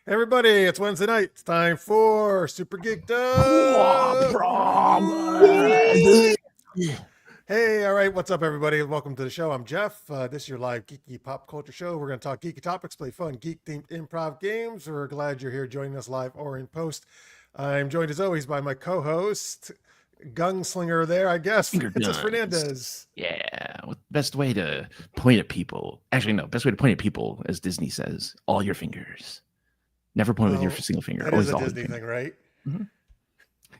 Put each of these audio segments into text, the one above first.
Everybody, it's Wednesday night. It's time for Super Geeked Up. Hey, all right. What's up, everybody? Welcome to the show. I'm Jeff. This is your live geeky pop culture show. We're going to talk geeky topics, play fun geek-themed improv games. We're glad you're here joining us live or in post. I'm joined, as always, by my co-host, gunslinger there, I guess, Francis Fernandez. Yeah, best way to point at people. Actually, no, best way to point at people, as Disney says, all your fingers. Never point with your single finger. That always is a Disney thing, right? Mm-hmm.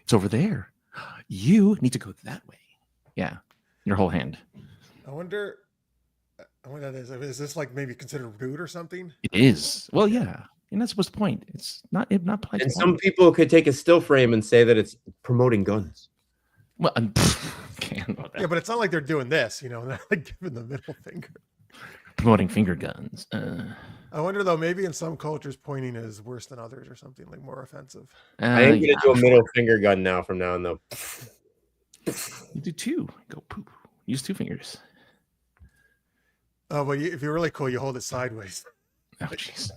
It's over there. You need to go that way. Yeah, your whole hand. I wonder what that is. Is this like maybe considered rude or something? It is. Well, yeah. You're not supposed to point. It's not polite. And some people could take a still frame and say that it's promoting guns. Well, yeah, but it's not like they're doing this, you know, they're like giving the middle finger. Promoting finger guns. I wonder, though, maybe in some cultures, pointing is worse than others or something, like more offensive. I am going to do a middle finger gun now from now on, though. You do two. Go poop. Use two fingers. Oh, but if you're really cool, you hold it sideways. Oh, jeez.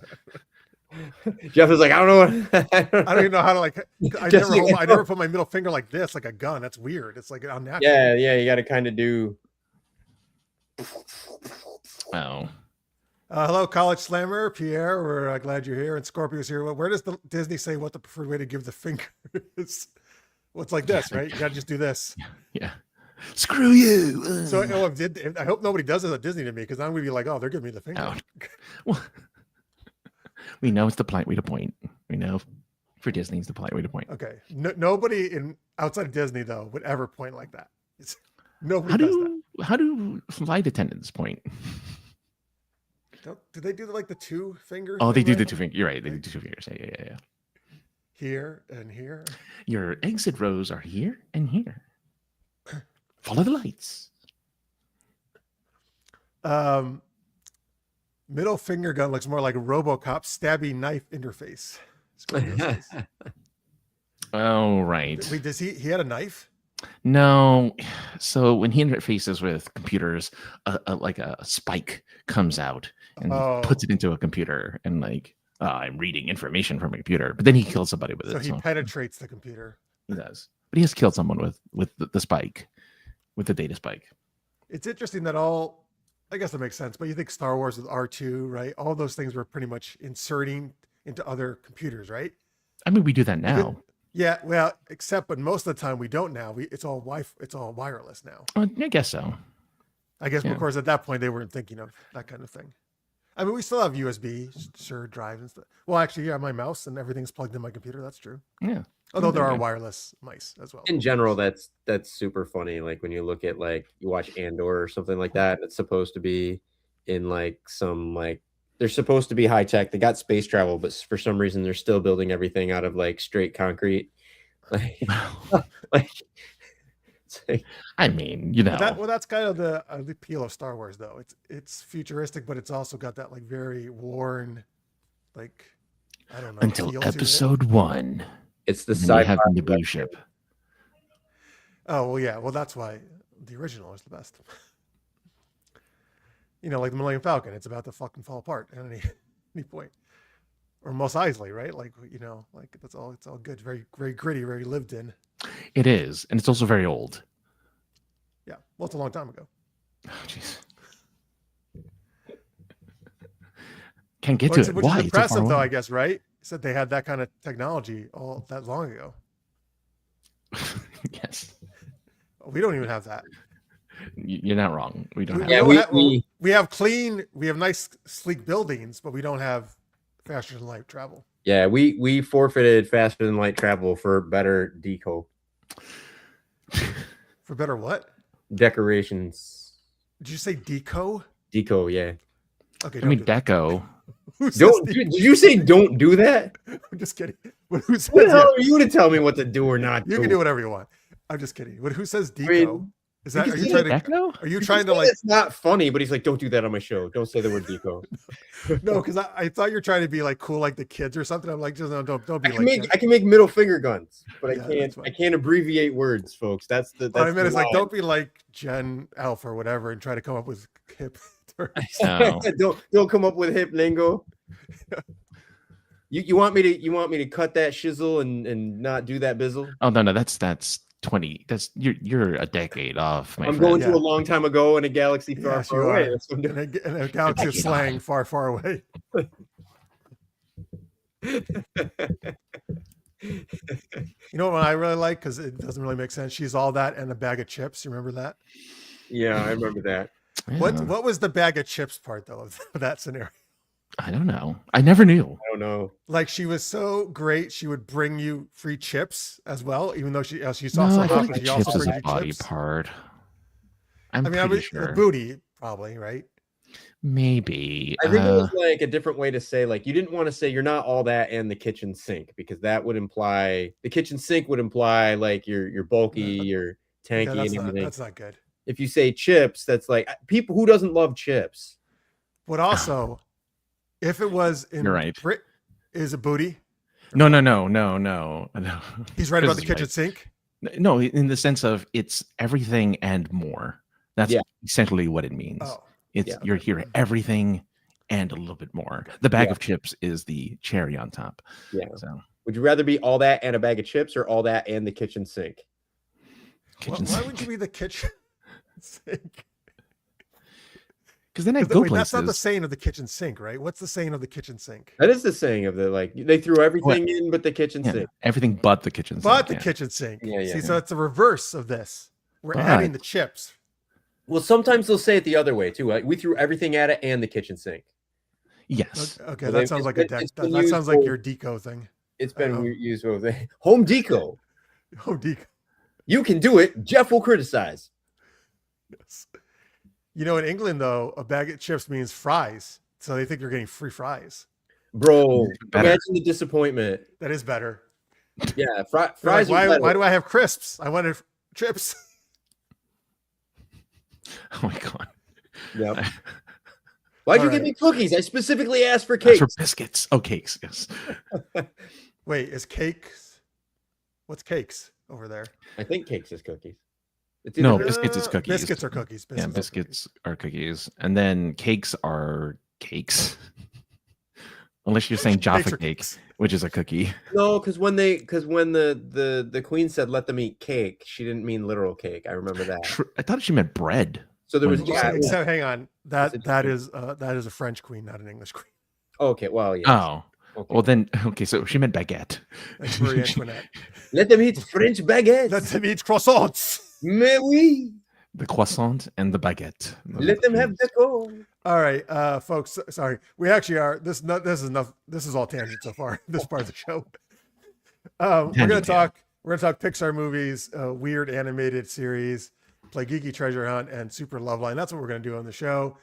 Jeff is like, I don't know what. I don't even know how to, like, I never put my middle finger like this, like a gun. That's weird. It's like unnatural. Yeah, you got to kind of do. Oh. Hello, College Slammer, Pierre. We're glad you're here, and Scorpio's here. Where does the Disney say what the preferred way to give the finger is? Well, it's like this, right? You got to just do this. Yeah. Screw you. So I hope nobody does this at Disney to me, because I'm going to be like, oh, they're giving me the finger. Oh. Well, we know it's the polite way to point. We know for Disney, it's the polite way to point. Okay. Nobody outside of Disney, though, would ever point like that. Nobody does that. How do flight attendants point? Do they do like the two fingers? Oh, they do the two fingers. You're right. They do two fingers. Yeah. Here and here. Your exit rows are here and here. Follow the lights. Middle finger gun looks more like a RoboCop stabby knife interface. Oh, right. Wait, he had a knife? No. So when he interfaces with computers, like a spike comes out and puts it into a computer, and like, I'm reading information from a computer, but then he kills somebody with it. So he penetrates the computer. He does, but he has killed someone with the spike, with the data spike. It's interesting that I guess that makes sense, but you think Star Wars with R2, right? All those things were pretty much inserting into other computers, right? I mean, we do that now. Yeah, well, but most of the time we don't now. It's all wireless now. I guess so. I guess, of course, at that point they weren't thinking of that kind of thing. I mean, we still have USB, sure, drives and stuff. Well, actually, yeah, my mouse and everything's plugged in my computer. That's true. Yeah. Although there are wireless mice as well. In general, that's super funny. Like when you look at, like, you watch Andor or something like that, it's supposed to be in like some, like, they're supposed to be high tech. They got space travel, but for some reason they're still building everything out of like straight concrete. Like, I mean, you know. That's kind of the appeal of Star Wars, though. It's futuristic, but it's also got that like very worn, like, I don't know. Until episode 1. It's the sci-fi the blue ship. Oh well, yeah. Well, that's why the original is the best. You know, like the Millennium Falcon, it's about to fucking fall apart at any point. Or Mos Eisley, right? Like, you know, like it's all good, very, very gritty, very lived in. It is, and it's also very old. Yeah, well, it's a long time ago. Oh, jeez. Can't get to it. Which Why? is impressive, though, I guess, right? Said they had that kind of technology all that long ago. Yes. We don't even have that. You're not wrong. We don't. We have nice, sleek buildings, but we don't have faster than light travel. Yeah, we forfeited faster than light travel for better deco. For better what? Decorations. Did you say deco? Deco, yeah. Okay. I mean deco. Did you say don't do that? I'm just kidding. What the hell are you to tell me what to do or not do? You can do whatever you want. I'm just kidding. Who says deco? Is that? Are you trying to like? It's not funny, but he's like, don't do that on my show. Don't say the word deco. No, because I thought you're trying to be like cool, like the kids or something. I'm like, just no, don't be I can make middle finger guns, but I can't abbreviate words, folks. That's what I meant. It's like, don't be like Gen Alpha or whatever and try to come up with hip terms. No. don't come up with hip lingo. You want me to cut that shizzle and not do that bizzle? Oh no, that's 20. That's you're a decade off, my I'm friend. going to a long time ago in a galaxy far, Yes, far you away. are. That's what I'm doing. In a galaxy of slang far, far away. You know what I really like, because it doesn't really make sense. She's all that and a bag of chips. You remember that? Yeah, I remember that. Yeah. What was the bag of chips part though of that scenario? I don't know. I never knew. I don't know. Like she was so great, she would bring you free chips as well, even though she's No, also I feel hot, like but the she chips also is brings a you body chips. part. I mean, pretty sure. the booty probably, right? Maybe. I think it was like a different way to say, like, you didn't want to say you're not all that and the kitchen sink, because that would imply the kitchen sink would imply like you're bulky, you're tanky, Yeah, and everything. that's not good. If you say chips, that's like people who doesn't love chips. But also, if it was in You're right. Brit, is a booty? No. He's right about the Chris is kitchen right. sink. No, in the sense of it's everything and more. That's essentially what it means. Oh, It's you're here everything and a little bit more. The bag of chips is the cherry on top. Yeah. So Would you rather be all that and a bag of chips, or all that and the kitchen sink? why would you be the kitchen sink? Because then I go places. That's not the saying of the kitchen sink, right? What's the saying of the kitchen sink? That is the saying of the, like, they threw everything in but the kitchen sink. Everything but the kitchen sink. But the kitchen sink. Yeah. See, so it's the reverse of this. We're adding the chips. Well, sometimes they'll say it the other way too. Like, we threw everything at it and the kitchen sink. Yes. Okay, So that sounds like that sounds like your deco thing. It's been used with home deco. Home deco. You can do it. Jeff will criticize. Yes. You know, in England though, a bag of chips means fries, so they think you're getting free fries. Bro, imagine the disappointment. That is better. Yeah, fries. Like, why do I have crisps? I wanted chips. Oh my god. Yep. Why'd you give me cookies? I specifically asked for cakes. For biscuits. Oh, cakes. Yes. Wait, is cakes? What's cakes over there? I think cakes is cookies. No, biscuits is cookies. Biscuits are cookies. Biscuits are cookies. And then cakes are cakes. Unless you're saying Jaffa cakes, which is a cookie. No, because when the queen said let them eat cake, she didn't mean literal cake. I remember that. I thought she meant bread. So there was except hang on. That is a French queen, not an English queen. Okay, well, yeah. Oh. Okay. Well then, so she meant baguette. That's Marie Antoinette. Let them eat French baguettes. Let them eat croissants. Mais oui. The croissant and the baguette. Let them have the cone. All right, folks. Sorry, we actually are. This is enough. This is all tangent so far. This part of the show. We're gonna talk Pixar movies, weird animated series, play Geeky Treasure Hunt, and Super Loveline. That's what we're gonna do on the show.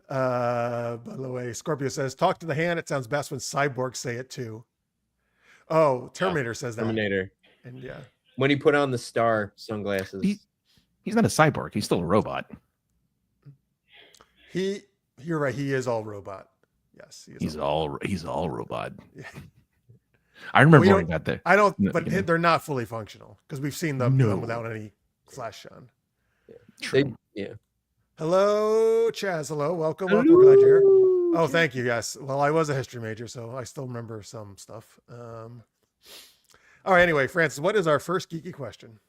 By the way, Scorpio says, "Talk to the hand." It sounds best when cyborgs say it too. Oh, Terminator says that. Terminator. And yeah, when he put on the star sunglasses. He's not a cyborg. He's still a robot. You're right. He is all robot. Yes, he's all robot. Yeah. I remember worrying about that. I don't, but they're not fully functional because we've seen them without any flash on. Yeah. Hello, Chaz. Hello, welcome. We're glad you're here. Oh, thank you. Yes. Well, I was a history major, so I still remember some stuff. All right. Anyway, Francis, what is our first geeky question?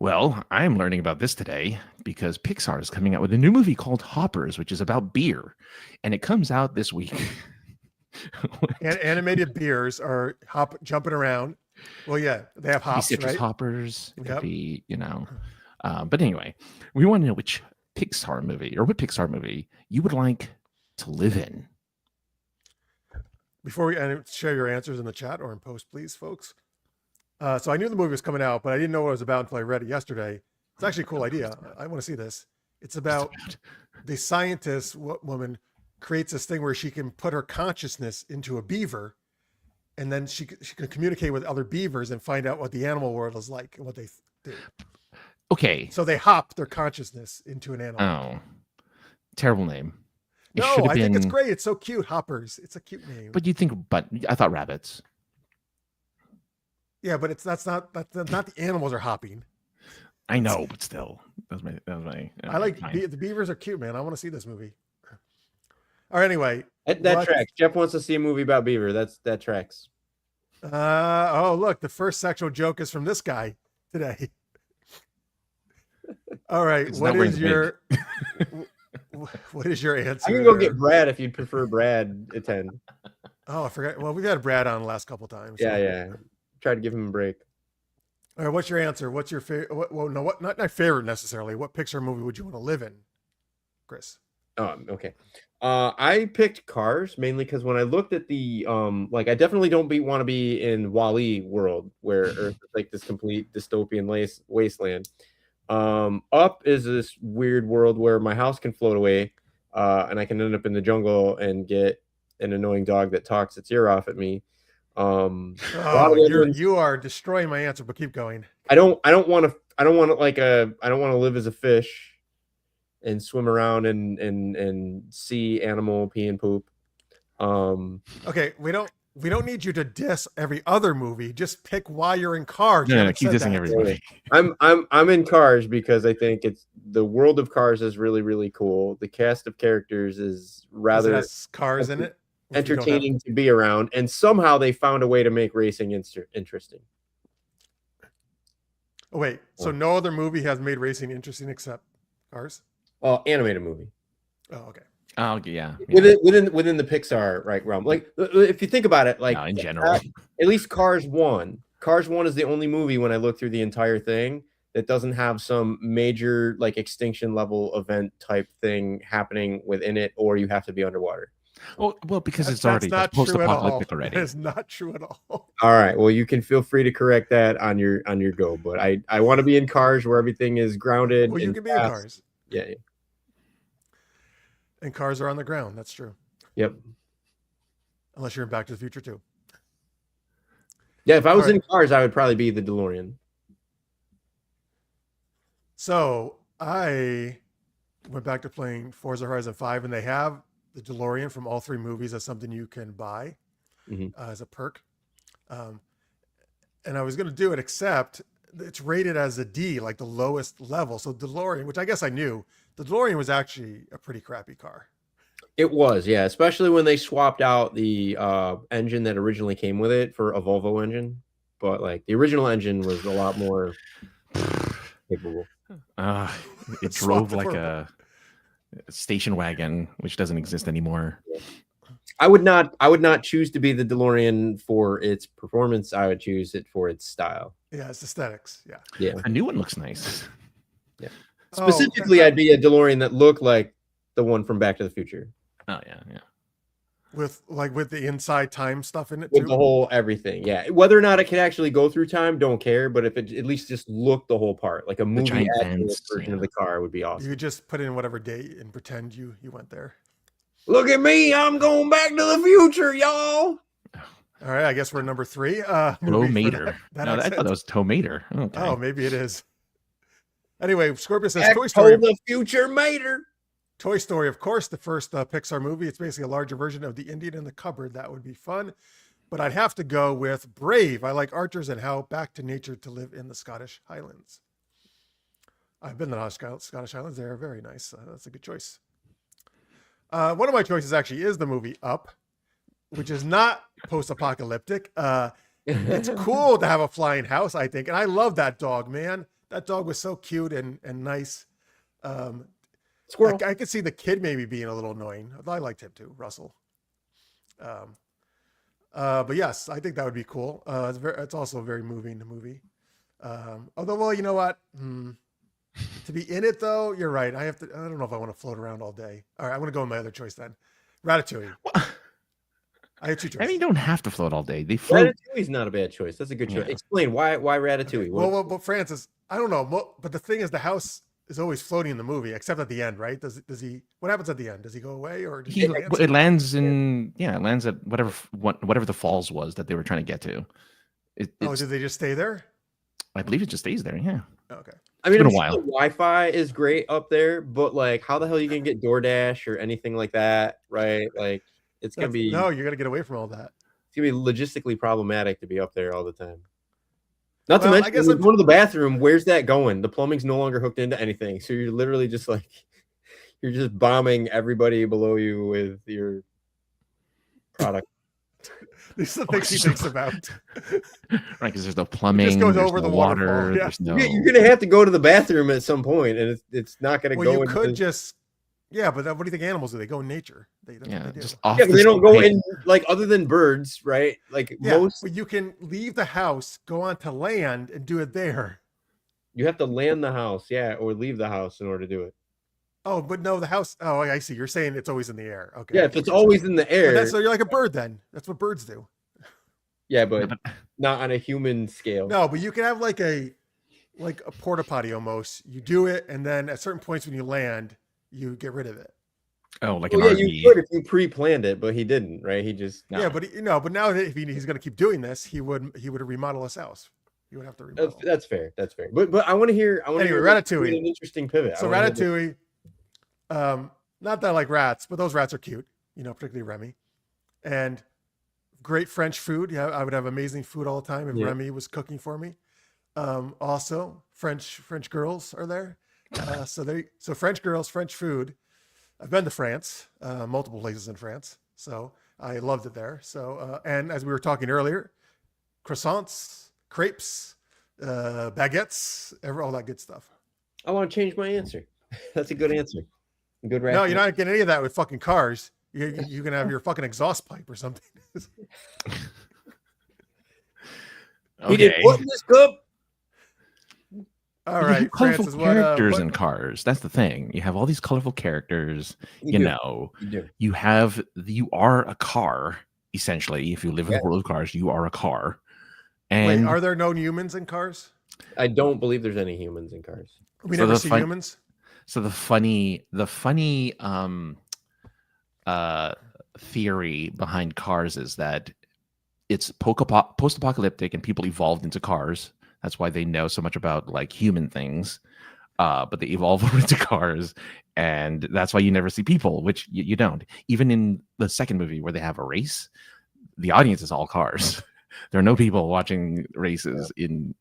Well, I'm learning about this today because Pixar is coming out with a new movie called Hoppers, which is about beer, and it comes out this week. And animated beers are jumping around. Well, yeah, they have hops, citrus right? Hoppers. It could be, but anyway, we want to know which Pixar movie you would like to live in. Before we share your answers in the chat or in post, please, folks. So I knew the movie was coming out, but I didn't know what it was about until I read it yesterday. It's actually a cool idea. I want to see this. It's about the scientist woman creates this thing where she can put her consciousness into a beaver, and then she can communicate with other beavers and find out what the animal world is like and what they do. Okay. So they hop their consciousness into an animal. Oh, terrible name. I think it's great. It's so cute. Hoppers. It's a cute name. But I thought rabbits. Yeah, but that's not the animals are hopping. I know, but still, that was my. I like the beavers are cute, man. I want to see this movie. All right, anyway. That tracks. Jeff wants to see a movie about Beaver. That tracks. Oh, look, the first sexual joke is from this guy today. All right, what is your answer? I can go get Brad if you'd prefer Brad attend. Oh, I forgot. Well, we've had Brad on the last couple times. Yeah, yeah. Try to give him a break. All right, what's your answer? What's your favorite? Well, no, not my favorite necessarily. What Pixar movie would you want to live in, Chris? Okay. I picked Cars mainly because when I looked at the like, I definitely don't want to be in Wall-E world where Earth is like this complete dystopian wasteland. Up is this weird world where my house can float away, and I can end up in the jungle and get an annoying dog that talks its ear off at me. You are destroying my answer, but keep going. I don't want to live as a fish and swim around and see animal pee and poop. Okay, we don't need you to diss every other movie. Just pick why you're in Cars. No, keep dissing every movie. I'm in Cars because I think it's the world of Cars is really, really cool. The cast of characters is rather it has cars in it, entertaining to be around, and somehow they found a way to make racing interesting. Oh, wait, so no other movie has made racing interesting except Cars? Animated movie. Oh, okay. Oh, yeah. Within the Pixar realm. Like, if you think about it, like in general, at least Cars 1. Cars 1 is the only movie when I look through the entire thing that doesn't have some major like extinction level event type thing happening within it, or you have to be underwater. Well, because it's already post-apocalyptic already. It's not true at all. All right. Well, you can feel free to correct that on your go, but I want to be in Cars where everything is grounded. Well, you can be in Cars. Yeah. And cars are on the ground. That's true. Yep. Unless you're in Back to the Future too. Yeah, if I was in Cars, I would probably be the DeLorean. So I went back to playing Forza Horizon 5, and they have the DeLorean from all three movies as something you can buy as a perk. And I was going to do it, except it's rated as a D, like the lowest level. So DeLorean, which I guess I knew, the DeLorean was actually a pretty crappy car. It was, yeah, especially when they swapped out the engine that originally came with it for a Volvo engine. But like the original engine was a lot more capable. It drove like a station wagon, which doesn't exist anymore. I would not choose to be the DeLorean for its performance. I would choose it for its style. Yeah, it's aesthetics. Yeah. A new one looks nice. Yeah. Specifically, I'd be a DeLorean that looked like the one from Back to the Future. Oh yeah. With the inside time stuff in it with too? The whole everything. Yeah. Whether or not it can actually go through time, don't care. But if it at least just looked the whole part, like a movie version of the car would be awesome. You could just put in whatever date and pretend you went there. Look at me, I'm going back to the future, y'all. All right, I guess we're number 3. Tomater. I thought that was Tomater. Okay. Oh, maybe it is. Anyway, Scorpio says Toy Story. The future mater. Toy Story, of course, the first Pixar movie. It's basically a larger version of The Indian in the Cupboard. That would be fun. But I'd have to go with Brave. I like archers and how back to nature to live in the Scottish Highlands. I've been to the Scottish Highlands. They're very nice. That's a good choice. One of my choices actually is the movie Up, which is not post-apocalyptic. It's cool to have a flying house, I think. And I love that dog, man. That dog was so cute and nice. Squirrel. I could see the kid maybe being a little annoying. I liked him too, Russell. But yes, I think that would be cool. It's also a very moving movie. Although, well, you know what? To be in it though, you're right. I don't know if I want to float around all day. All right, I'm going to go with my other choice then. Ratatouille. I have 2 choices. I mean, you don't have to float all day. They float. Ratatouille's not a bad choice. That's a good choice. Explain why Ratatouille. Well, Francis, I don't know. But the thing is, the house is always floating in the movie, except at the end, right? Does he? What happens at the end? Does he go away, or does it lands in? Yeah, it lands at whatever the falls was that they were trying to get to. Did they just stay there? I believe it just stays there. Yeah. Okay. I mean, it's been a while. Wi-Fi is great up there, but like, how the hell are you gonna get DoorDash or anything like that, right? Like, it's gonna be you're gonna get away from all that. It's gonna be logistically problematic to be up there all the time. Not to mention, when you go to the bathroom, where's that going? The plumbing's no longer hooked into anything, so you're literally just like You're just bombing everybody below you with your product. These are the things he thinks about. Right, because there's no plumbing. It just goes there's over no the water. waterfall. Yeah. There's no. You're gonna have to go to the bathroom at some point, and it's not gonna Well, go. you could just, yeah, but what do you think animals do? They go in nature. That's what they do. Just off. Yeah, but they don't go in like other than birds, right? Like most. But you can leave the house, go onto land, and do it there. You have to land the house, yeah, or leave the house in order to do it. Oh, but no, the house. Oh, I see. You're saying it's always in the air. Okay. Yeah, if it's always in the air. So you're like a bird then. That's what birds do. Yeah, but not on a human scale. No, but you can have like a porta potty almost. You do it, and then at certain points when you land, you get rid of it. Oh, like an RV. You could if you pre-planned it, but he didn't, right? He just Yeah, but but now that if he's going to keep doing this, he would remodel his house. He would have to remodel. That's fair. That's fair. But I want to hear. Anyway, Ratatouille. An interesting pivot. So Ratatouille. Not that I like rats, but those rats are cute. Particularly Remy, and great French food. Yeah, I would have amazing food all the time if Remy was cooking for me. Also, French girls are there. So French girls, French food. I've been to France, multiple places in France, so I loved it there. So, and as we were talking earlier, croissants, crepes, baguettes, all that good stuff. I want to change my answer. That's a good answer. Good. No, you're not getting any of that with fucking cars. You can have your fucking exhaust pipe or something. He did what in this cup? All right, colorful characters in cars. That's the thing. You have all these colorful characters. You are a car essentially. If you live in the world of cars, you are a car. And wait, are there no humans in cars? I don't believe there's any humans in cars. We never see humans. So the funny theory behind cars is that it's post-apocalyptic and people evolved into cars. That's why they know so much about like human things, but they evolve into cars, and that's why you never see people, which you don't. Even in the second movie where they have a race, the audience is all cars. There are no people watching races in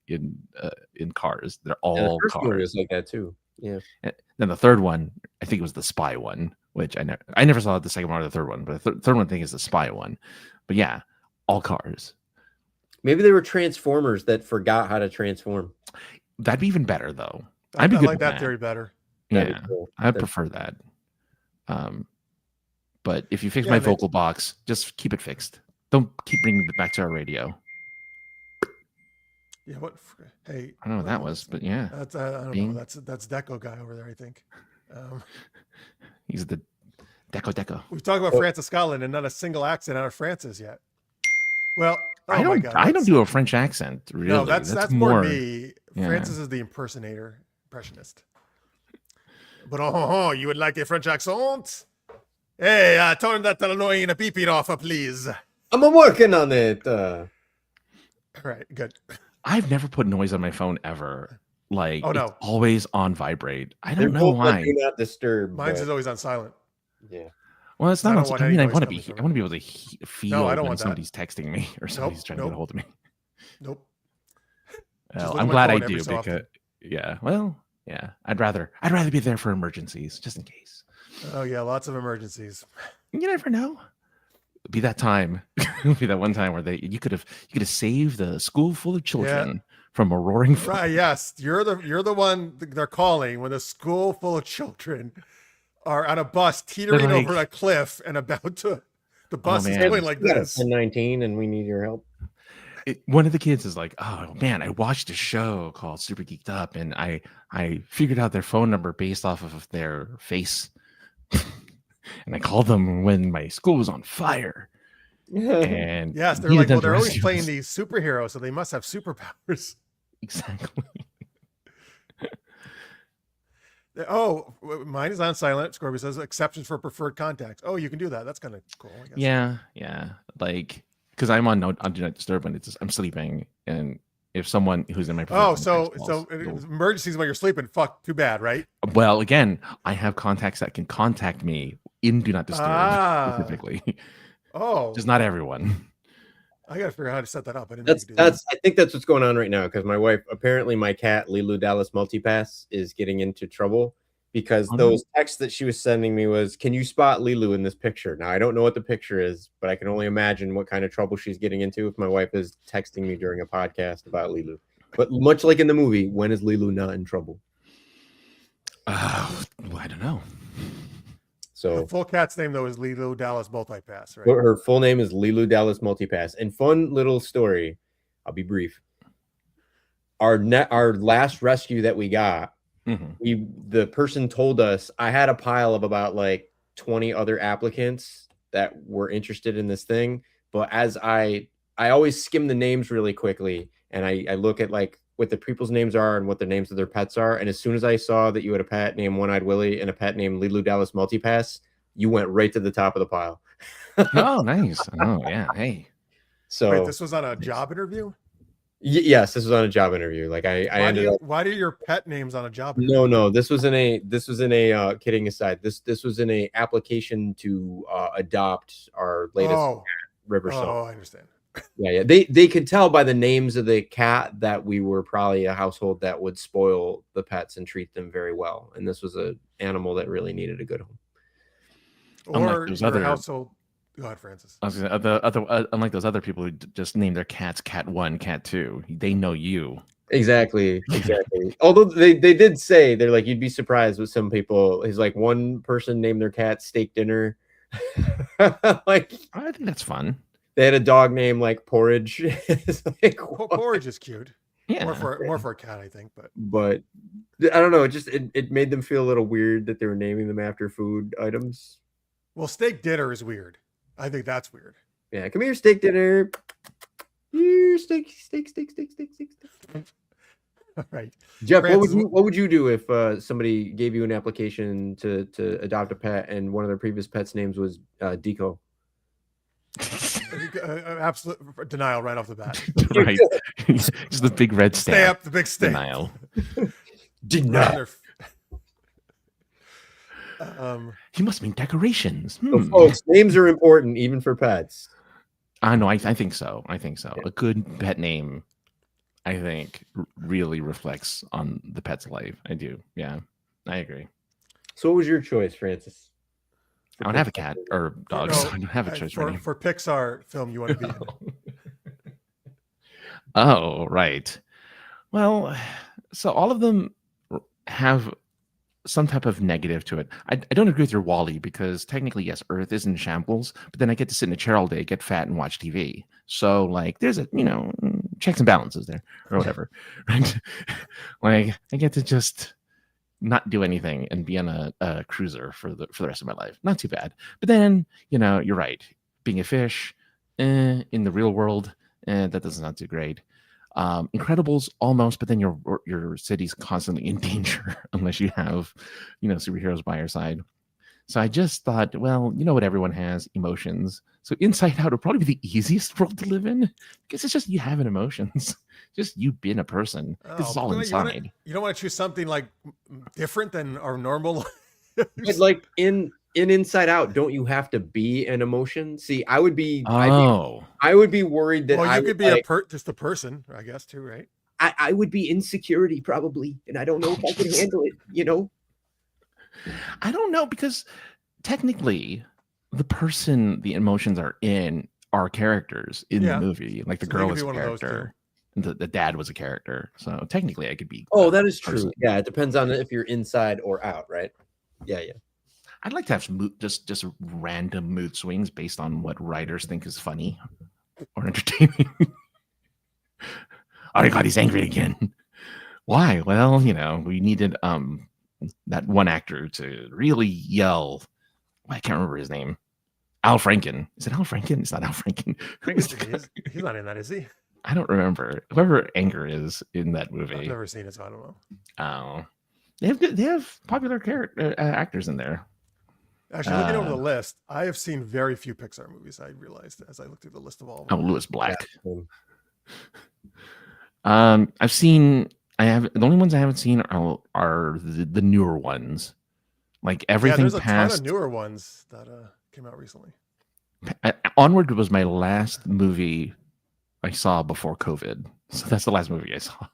cars. They're all the first cars. movie was like that too. Yeah. And then the third one, I think it was the spy one, which I never saw the second one or the third one, but the third one I think is the spy one. But yeah, all cars. Maybe they were transformers that forgot how to transform. That'd be even better though. I like that theory better. Yeah, cool. I'd prefer that. But if you fix my vocal box, just keep it fixed. Don't keep bringing it back to our radio. Yeah, what? Hey, I don't know what that was, but yeah, that's I don't know. That's Deco guy over there, I think. He's the Deco. We've talked about France and Scotland, and not a single accent out of Francis yet. Well, I don't do a French accent. Really, no, that's more me. Yeah. Francis is the impressionist. But you would like a French accent? Hey, turn that annoying beeping off, please. I'm working on it. All right, good. I've never put noise on my phone ever. Like, it's always on vibrate. I don't know why. Do not disturb. Mine's is always on silent. Yeah. Well, it's not. I mean, I want to be. I want to be able to feel when somebody's texting me or somebody's trying to get a hold of me. Nope. Well, I'm glad I do because. Yeah. Well, yeah. I'd rather be there for emergencies, just in case. Oh yeah, lots of emergencies. You never know. Be that time. Be that one time where you could have saved the school full of children from a roaring fire. Right, yes. You're the one they're calling when the school full of children are on a bus teetering over a cliff and about to the bus is going like this. 19 and we need your help. One of the kids is like, oh man, I watched a show called Super Geeked Up and I figured out their phone number based off of their face. And I called them when my school was on fire. And yes, they're like, well, they're always playing these superheroes, so they must have superpowers. Exactly. Oh, mine is on silent. Scorpio says exceptions for preferred contacts. Oh, you can do that. That's kind of cool, I guess. Yeah. Like, because I'm on do not disturb when I'm sleeping, and if someone who's in my so emergencies when you're sleeping, too bad, right? Well, again, I have contacts that can contact me in do not disturb specifically. Oh, just not everyone. I gotta figure out how to set that up. I think that's what's going on right now because my wife, apparently my cat Lilu Dallas Multipass is getting into trouble because those texts that she was sending me was, "Can you spot Lilu in this picture?" Now I don't know what the picture is, but I can only imagine what kind of trouble she's getting into if my wife is texting me during a podcast about Lilu. But much like in the movie, when is Lilu not in trouble? Well, I don't know. So the full cat's name though is Lilu Dallas Multipass, right? her full name is Lilu Dallas Multipass. And fun little story, I'll be brief. Our last rescue that we got, the person told us, I had a pile of about like 20 other applicants that were interested in this thing, but as I always skim the names really quickly, and I look at like what the people's names are and what the names of their pets are, and as soon as I saw that you had a pet named One-Eyed Willie and a pet named Lilu Dallas Multipass, you went right to the top of the pile. Oh, nice. Oh, yeah. Hey. So wait, this was on a job interview? Yes, this was on a job interview. Like why do your pet names on a job interview? No, this was in a kidding aside. This was in a application to adopt our latest cat, Riverstone. Oh, I understand. Yeah. They could tell by the names of the cat that we were probably a household that would spoil the pets and treat them very well. And this was an animal that really needed a good home. Or your household. Go ahead, Francis. Unlike those other people who just name their cats Cat 1, Cat 2, they know you. Exactly. Although they did say, they're like, you'd be surprised with some people. He's like, one person named their cat Steak Dinner. Like, I think that's fun. They had a dog named like Porridge. Like, Porridge is cute. Yeah, more for a cat, I think. But I don't know. It made them feel a little weird that they were naming them after food items. Well, Steak Dinner is weird. I think that's weird. Yeah, come here, Steak Dinner. Here, steak. All right, Jeff. Francis, what would you do if somebody gave you an application to adopt a pet and one of their previous pets' names was Deco? Absolute denial right off the bat. Right, just the big red stamp. The big stamp. Denial. Denial. He must mean decorations. So folks, names are important even for pets. I know. I think so. Yeah. A good pet name, I think, really reflects on the pet's life. I do. Yeah, I agree. So what was your choice, Francis? I don't have a cat or dogs. So I don't have a choice for Pixar film you want to be in. Oh, right. Well, so all of them have some type of negative to it. I don't agree with your Wall-E because technically, yes, Earth is in shambles, but then I get to sit in a chair all day, get fat, and watch TV. So like, there's a checks and balances there or whatever, right? Like I get to just not do anything and be on a cruiser for the rest of my life. Not too bad. But then you're right. Being a fish in the real world, that doesn't sound too great. Incredibles almost, but then your city's constantly in danger unless you have superheroes by your side. So I just thought, well, what everyone has, emotions. So Inside Out would probably be the easiest world to live in because it's just you having emotions, just you being a person. It's all inside. You don't want to choose something like different than our normal. But like in Inside Out, don't you have to be an emotion? See, I would be. Oh, I would be worried that you could be just a person, I guess, too, right? I would be insecurity probably, and I don't know if I can handle it. I don't know because technically, the emotions are in our characters in the movie. Like the girl was a character, and the dad was a character. So technically, I could be. Oh, that is true. Yeah, it depends on if you're inside or out, right? Yeah. I'd like to have some just random mood swings based on what writers think is funny or entertaining. Oh my God, he's angry again. Why? Well, we needed that one actor to really yell. I can't remember his name. Al Franken. Is it Al Franken? It's not Al Franken. He's not in that, is he? I don't remember. Whoever Anger is in that movie. I've never seen it, so I don't know. Oh, they have popular character actors in there. Actually, looking over the list, I have seen very few Pixar movies. I realized as I looked through the list of all of them. Oh, Lewis Black. Yeah. I've seen. The only ones I haven't seen are the newer ones. Like everything there's a ton of newer ones that came out recently. Onward was my last movie I saw before COVID. So that's the last movie I saw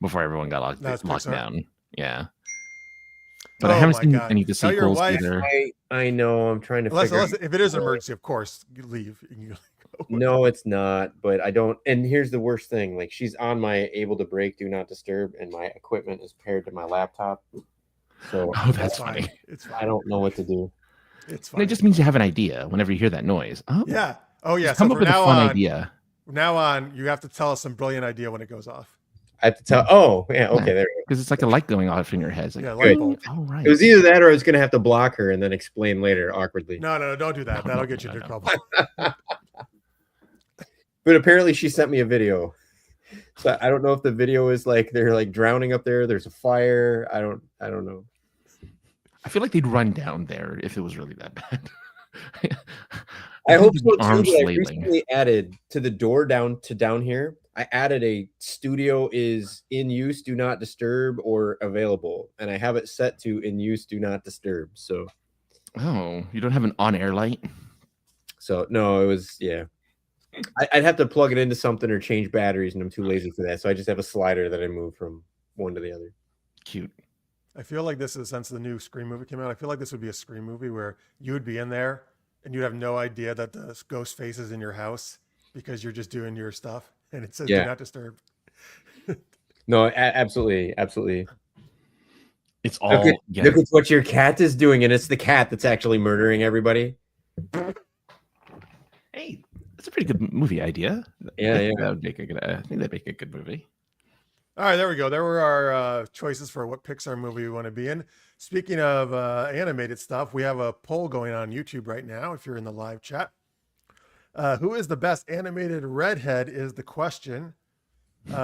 before everyone got locked down. Yeah. But I Oh haven't my seen God. any of the Tell your sequels wife. either. I know. I'm trying to figure Unless if it is an emergency, of course, you leave. You go. No, it's not. But I don't. And here's the worst thing: like she's on my able to break, do not disturb, and my equipment is paired to my laptop. So Oh, that's fine. funny. It's I fine. don't know what to do. It's And fine. it just means you have an idea whenever you hear that noise. Oh, Yeah. Oh yeah. just come So up from with a now fun on, idea. from now on, you have to tell us some brilliant idea when it goes off. I have to tell. Oh, yeah. Okay, there. Because it's like a light going off in your head. It's like, Yeah, light bulb. Oh, right. It was either that or I was going to have to block her and then explain later awkwardly. No, don't do that. No, That'll get you into trouble. But apparently she sent me a video. So I don't know if the video is like they're like drowning up there. There's a fire. I don't know. I feel like they'd run down there if it was really that bad. I hope think so it'd too. be arms But I flailing. recently added to the door down here. I added a studio is in use, do not disturb, or available, and I have it set to in use, do not disturb. So Oh, you don't have an on-air light? no, it was I'd have to plug it into something or change batteries, and I'm too lazy for that. So I just have a slider that I move from one to the other. Cute. I feel like this is since the new Scream movie came out. I feel like this would be a Scream movie where you would be in there and you'd have no idea that the ghost face is in your house because you're just doing your stuff and it says do not disturb. No, absolutely. It's all Look at what your cat is doing, and it's the cat that's actually murdering everybody. Hey, that's a pretty good movie idea. Yeah. That would make a good. I think that'd make a good movie. All right, there we go. There were our choices for what Pixar movie we want to be in. Speaking of animated stuff, we have a poll going on YouTube right now. If you're in the live chat, who is the best animated redhead is the question.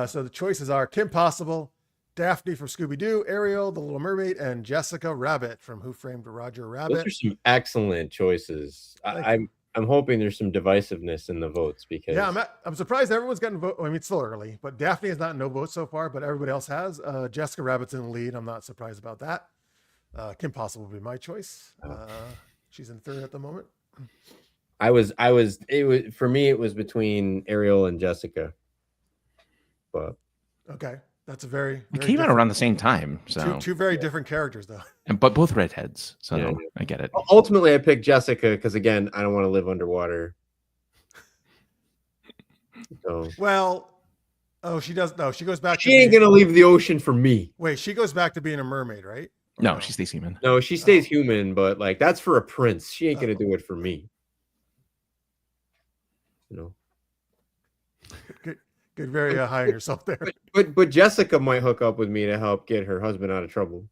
So the choices are Kim Possible, Daphne from Scooby-Doo, Ariel, The Little Mermaid, and Jessica Rabbit from Who Framed Roger Rabbit. Those are some excellent choices. I'm hoping there's some divisiveness in the votes because I'm surprised everyone's gotten a vote. I mean, it's still early, but Daphne has not no votes so far, but everybody else has. Jessica Rabbit's in the lead. I'm not surprised about that. Kim Possible would be my choice. She's in third at the moment. for me it was between Ariel and Jessica. But okay, that's a very It came out around the same time, so two very different characters though. but both redheads. So I get it. Ultimately, I picked Jessica because again, I don't want to live underwater. So she does. No, she goes back. She ain't gonna leave the ocean for me. Wait, she goes back to being a mermaid, right? No, she stays human. No, she stays human, but like that's for a prince. She ain't gonna do it for me. Good, very high on yourself there. But Jessica might hook up with me to help get her husband out of trouble.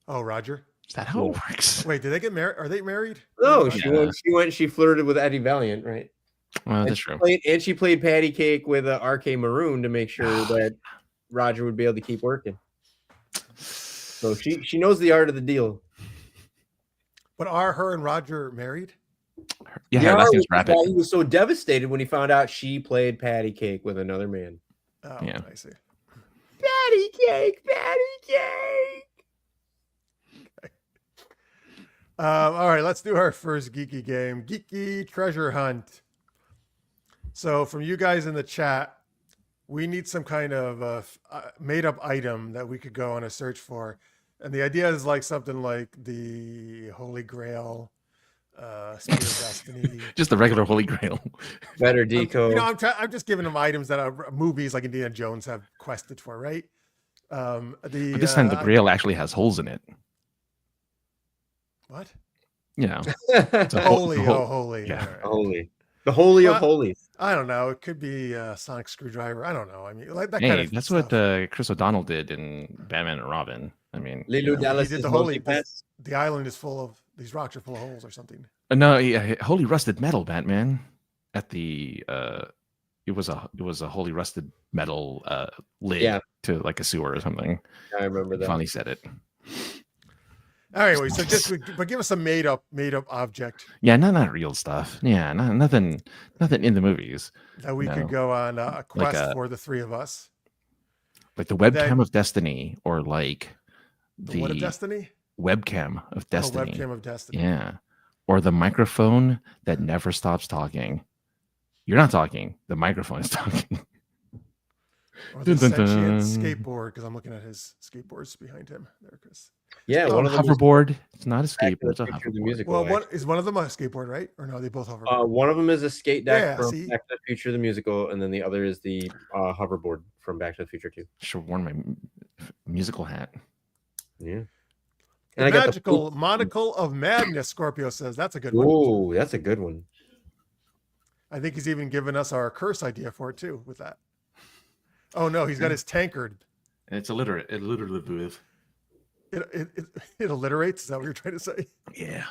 Oh, Roger. Is that how it works? Wait, did they get married? Are they married? No, she flirted with Eddie Valiant, right? Well, that's true. She played patty cake with RK Maroon to make sure that Roger would be able to keep working. So she knows the art of the deal. But are her and Roger married? Yeah, her last name's Rabbit. He was so devastated when he found out she played patty cake with another man. Oh, yeah. I see. Patty cake. Okay. All right, let's do our first geeky game, Geeky Treasure Hunt. So from you guys in the chat, we need some kind of made-up item that we could go on a search for. And the idea is like something like the Holy Grail, Spear of Destiny. Just the regular Holy Grail. Better deco. I'm just giving them items that are movies like Indiana Jones have quested for, right? But this time the Grail actually has holes in it. What? You know. Holy. Yeah. Right. Holy. The Holy of Holies. I don't know. It could be a sonic screwdriver. I don't know. I mean, like that Hey, kind of that's stuff. what Chris O'Donnell did in Batman and Robin. I mean, Lilo Dallas he did is the Holy. multi-pass. The island is full of these rocks are full of holes or something. No, yeah, Holy Rusted Metal, Batman. At the it was a Holy Rusted Metal lid to like a sewer or something. I remember that. Finally said it. Anyway, so but give us a made up object. Yeah, not real stuff. Yeah, nothing in the movies That we could go on a quest for the three of us. Like the webcam of destiny, or like the what of destiny? Webcam of destiny. Webcam of destiny. Yeah. Or the microphone that never stops talking. You're not talking. The microphone is talking. Or the sentient skateboard, because I'm looking at his skateboards behind him. There, Chris. Yeah, one of them hoverboard. It's not a Back to skateboard. It's the a Future, the hoverboard. musical. Well, what is one of them a skateboard, right? Or no, they both hover. One of them is a skate deck Yeah, from see? Back to the Future, the musical, and then the other is the hoverboard from Back to the Future 2. Should have worn my musical hat. Yeah. The And I got magical monocle of madness, Scorpio says. That's a good one. Oh, that's a good one. I think he's even given us our curse idea for it too with that. Oh no, he's got his tankard. And it's alliterative. It alliterates. Is that what you're trying to say? Yeah.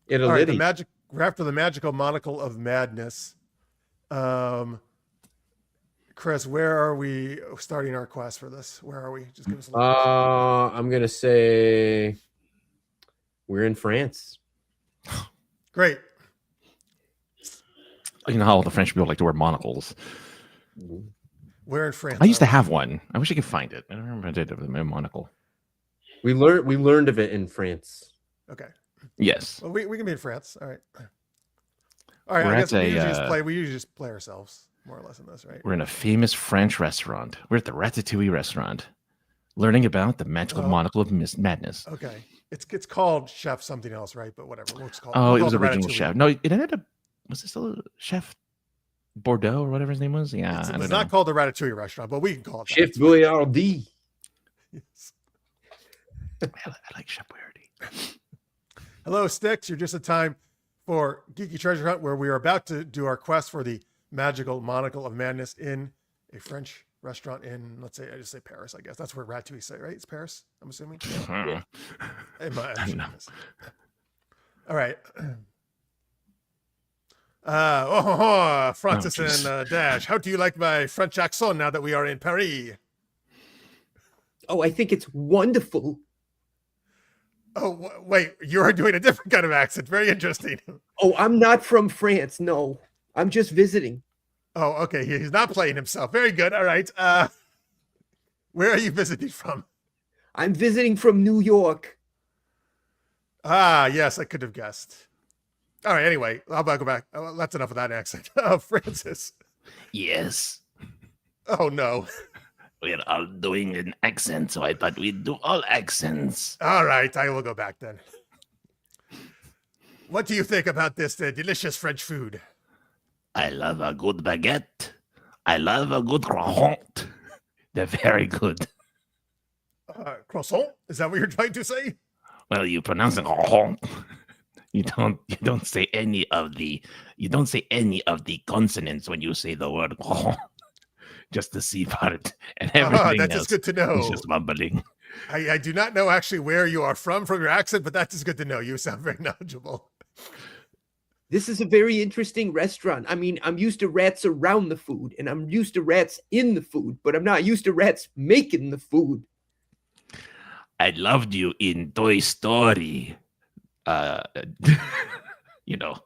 It All right, we're after the magical monocle of madness. Chris, where are we starting our quest for this? Where are we? Just give us a little I'm gonna say we're in France. Great. You know how all the French people like to wear monocles. We're in France. I used to have one. I wish I could find it. I don't remember I did with my monocle. We learned of it in France. Okay. Yes. Well, we can be in France. All right. All right. We're I guess at we usually just play ourselves more or less in this, right? We're in a famous French restaurant. We're at the Ratatouille restaurant, learning about the magical monocle of madness. Okay. It's called Chef something else, right? But whatever. We'll just call Oh, we'll it call was it original Ratatouille. chef. No, it ended up. Was it still Chef Bordeaux or whatever his name was? Yeah, It's I don't not know. called the Ratatouille restaurant, but we can call it that. Chef Boyardee. Yes. I like Chef Boyardee. Hello, Sticks. You're just in time for Geeky Treasure Hunt, where we are about to do our quest for the magical monocle of madness in a French restaurant in, let's say, I just say Paris, I guess. That's where Ratatouille say, right? It's Paris, I'm assuming. Yeah. I'm sure know. it is. All right. Francis and Dash, how do you like my French accent now that we are in Paris? Oh, I think it's wonderful. Oh, wait, you are doing a different kind of accent. Very interesting. Oh, I'm not from France. No, I'm just visiting. Oh, okay. He's not playing himself. Very good. All right. Where are you visiting from? I'm visiting from New York. Ah, yes, I could have guessed. All right. Anyway, how about go back? Oh, that's enough of that accent. Francis. Yes. Oh no. We're all doing an accent, so I thought we'd do all accents. All right, I will go back then. What do you think about this delicious French food? I love a good baguette. I love a good croissant. They're very good. Croissant? Is that what you're trying to say? Well, you pronounce it croissant. You don't say any of the consonants when you say the word croissant. Just the C part and everything that else. is good to know. It's just mumbling. I do not know actually where you are from your accent, but that is good to know. You sound very knowledgeable. This is a very interesting restaurant. I mean, I'm used to rats around the food, and I'm used to rats in the food, but I'm not used to rats making the food. I loved you in Toy Story. You know.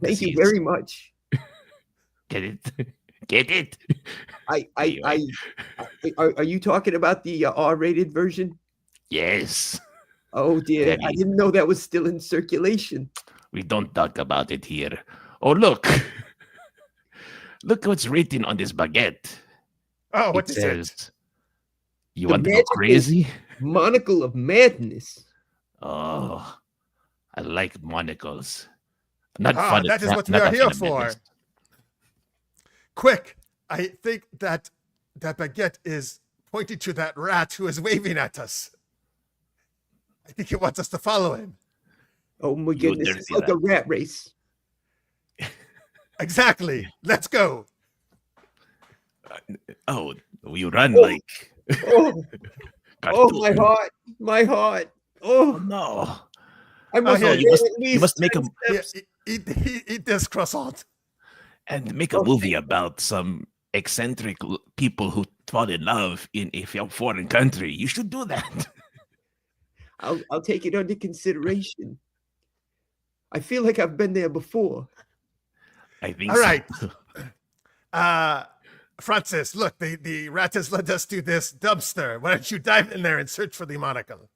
Thank you very much. Get it? Get it? Are you talking about the R-rated version? Yes. Oh dear, I didn't know that was still in circulation. We don't talk about it here. Oh, look. Look what's written on this baguette. Oh, what It is it? says, you want to go crazy? Monocle of madness. Oh, I like monocles. Not fun. That is what we not are that here kind of for. madness. Quick, I think that baguette is pointing to that rat who is waving at us. I think he wants us to follow him. Oh my goodness, it's like a rat race. Exactly. Let's go. Oh, you run like. Oh, my heart. My heart. Oh, Oh, no. I must, here, You must make a Eat this croissant. and make a movie about some eccentric people who fall in love in a foreign country. You should do that. I'll take it under consideration. I feel like I've been there before. I think All so. right. Francis, look, the rat has led us to this dumpster. Why don't you dive in there and search for the monocle?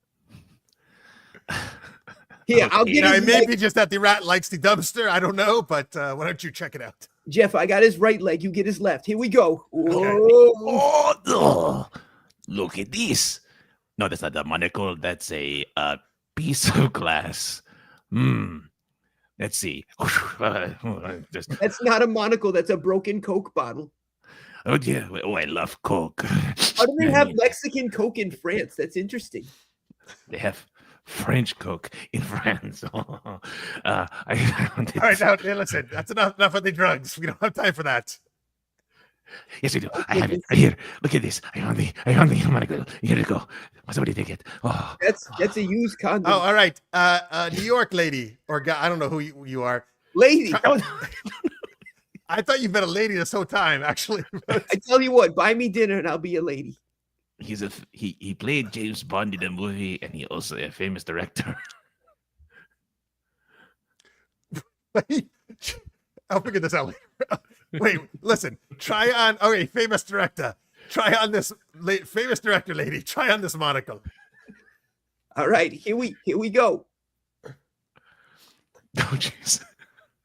Here, I'll get Now, his it may leg. be just that the rat likes the dumpster. I don't know, but why don't you check it out? Jeff, I got his right leg. You get his left. Here we go. Okay. Oh, Oh, Look at this. No, that's not a monocle. That's a piece of glass. Let's see. That's not a monocle. That's a broken Coke bottle. Oh, yeah. Oh, I love Coke. How do they have Mexican Coke in France? That's interesting. They have French Coke in France. All right, now listen. That's enough of the drugs. We don't have time for that. Yes, we do. I have it right here. Look at this. I found the monocle. Here you go. Somebody take it. Oh, that's a used condom. Oh, all right. New York lady or guy. I don't know who you are. Lady. I thought you've been a lady this whole time, actually. I tell you what, buy me dinner and I'll be a lady. He played James Bond in a movie, and he also a famous director. I'll figure this out later. Wait, listen. Try on. Okay, famous director. Try on this famous director lady. Try on this monocle. All right, here we go. Oh, jeez.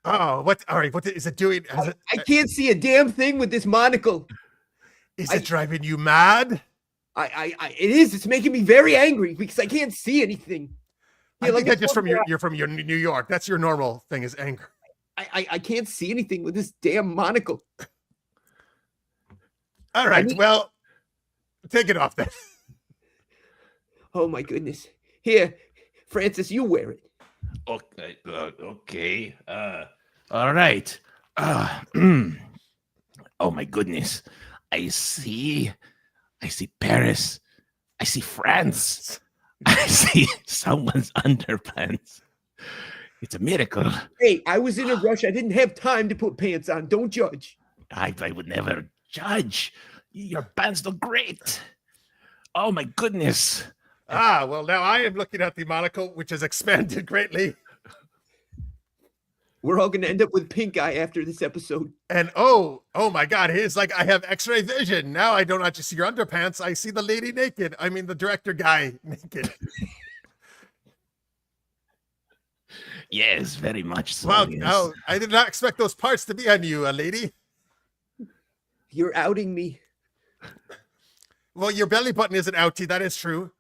Oh, what? All right, what is it doing? I can't see a damn thing with this monocle. Is it driving you mad? It is. It's making me very angry because I can't see anything. I think that's just from you're from your New York. That's your normal thing is anger. I can't see anything with this damn monocle. All right, well, take it off then. Oh my goodness. Here, Francis, you wear it. Okay. Okay. All right. Oh my goodness. I see Paris. I see France. I see someone's underpants. It's a miracle. Hey, I was in a rush. I didn't have time to put pants on. Don't judge. I would never judge. Your pants look great. Oh my goodness. Well, now I am looking at the monocle, which has expanded greatly. We're all going to end up with pink eye after this episode. And oh my God, it's like I have X-ray vision. Now I don't just see your underpants. I see the lady naked. I mean, the director guy naked. Yes, very much so. Well, yes. oh, I did not expect those parts to be on you, lady. You're outing me. Well, your belly button isn't outy. That is true.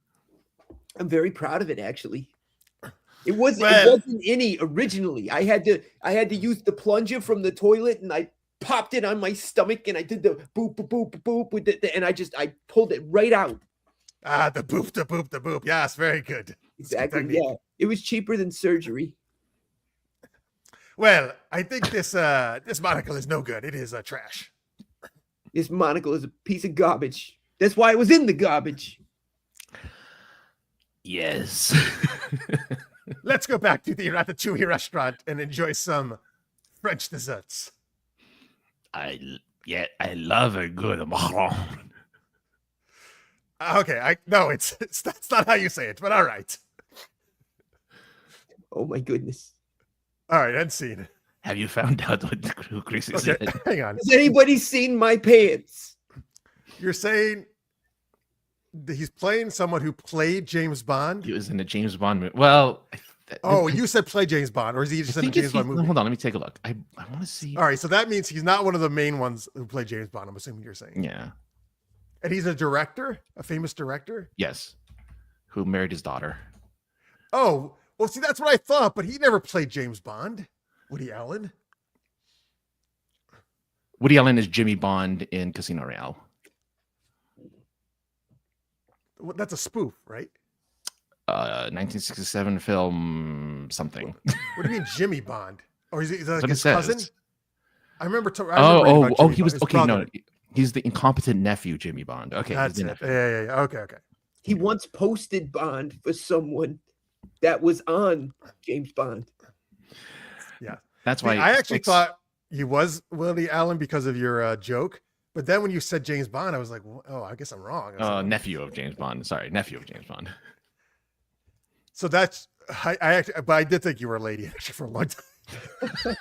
I'm very proud of it, actually. It wasn't any originally. I had to use the plunger from the toilet, and I popped it on my stomach, and I did the boop boop boop boop with it, and I pulled it right out. The boop. Yes, very good. Exactly. Yeah, it was cheaper than surgery. Well, I think this monocle is no good. It is trash. This monocle is a piece of garbage. That's why it was in the garbage. Yes. Let's go back to the Ratatouille restaurant and enjoy some French desserts. I love a good marron. Okay, that's not how you say it, but all right. Oh my goodness. All right, end scene. Have you found out what Chriss is? Okay, hang on. Has anybody seen my pants? You're saying that he's playing someone who played James Bond? He was in a James Bond movie. Well, you said play James Bond, or is he just in a James Bond movie? Hold on, let me take a look. I want to see. All right, so that means he's not one of the main ones who play James Bond, I'm assuming you're saying. Yeah. And he's a director, a famous director? Yes. Who married his daughter. Oh, well, see, that's what I thought, but he never played James Bond. Woody Allen? Woody Allen is Jimmy Bond in Casino Royale. Well, that's a spoof, right? 1967 film something. What do you mean Jimmy Bond? Or is he like What his it says. cousin? I remember reading about Jimmy he was Bond, his okay. brother. No, he's the incompetent nephew, Jimmy Bond. Okay, That's he's the it. nephew. Yeah. Okay. He once posted Bond for someone that was on James Bond. Yeah. That's See, why I actually thought he was Woody Allen because of your joke. But then when you said James Bond, I was like, oh, I guess I'm wrong. I was like, nephew of James Bond. Sorry, nephew of James Bond. So that's but I did think you were a lady actually for a long time.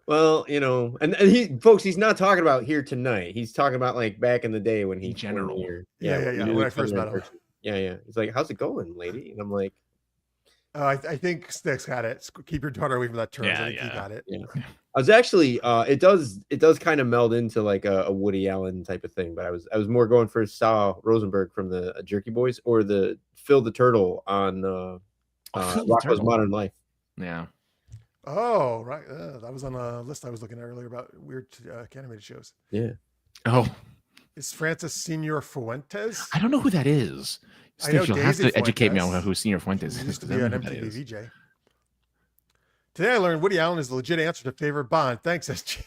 Well, and he's not talking about here tonight. He's talking about like back in the day when he General. here. Yeah. When I first met him. Yeah. He's like, "How's it going, lady?" And I'm like, I think Sticks got it. Keep your daughter away from that term. I think he got it. Yeah. I was actually it does kind of meld into like a Woody Allen type of thing, but I was more going for Sal Rosenberg from the Jerky Boys or the Phil the Turtle on Phil the Rocko's Turtle. Modern Life. Yeah. Oh, right. That was on a list I was looking at earlier about weird animated shows. Yeah. Oh, Is Francis Senior Fuentes? I don't know who that is. I know Steve, you'll have Daisy to educate me on Fuentes. who Senior Fuentes He is. used to 'cause I be don't an know who that MTV is. VJ. Today I learned Woody Allen is the legit answer to favorite Bond. Thanks, SG.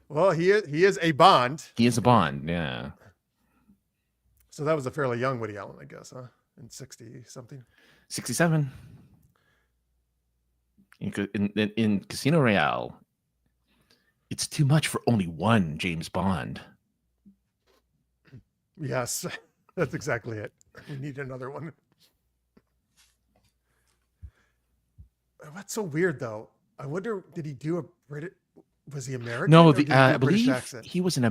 Well, he is a Bond. He is a Bond, yeah. So that was a fairly young Woody Allen, I guess, huh? In 60 something. 67. In Casino Royale, it's too much for only one James Bond. Yes, that's exactly it. We need another one. What's so weird though? I wonder, did he do a British? Was he American? No, or did he do I a British believe accent? he was I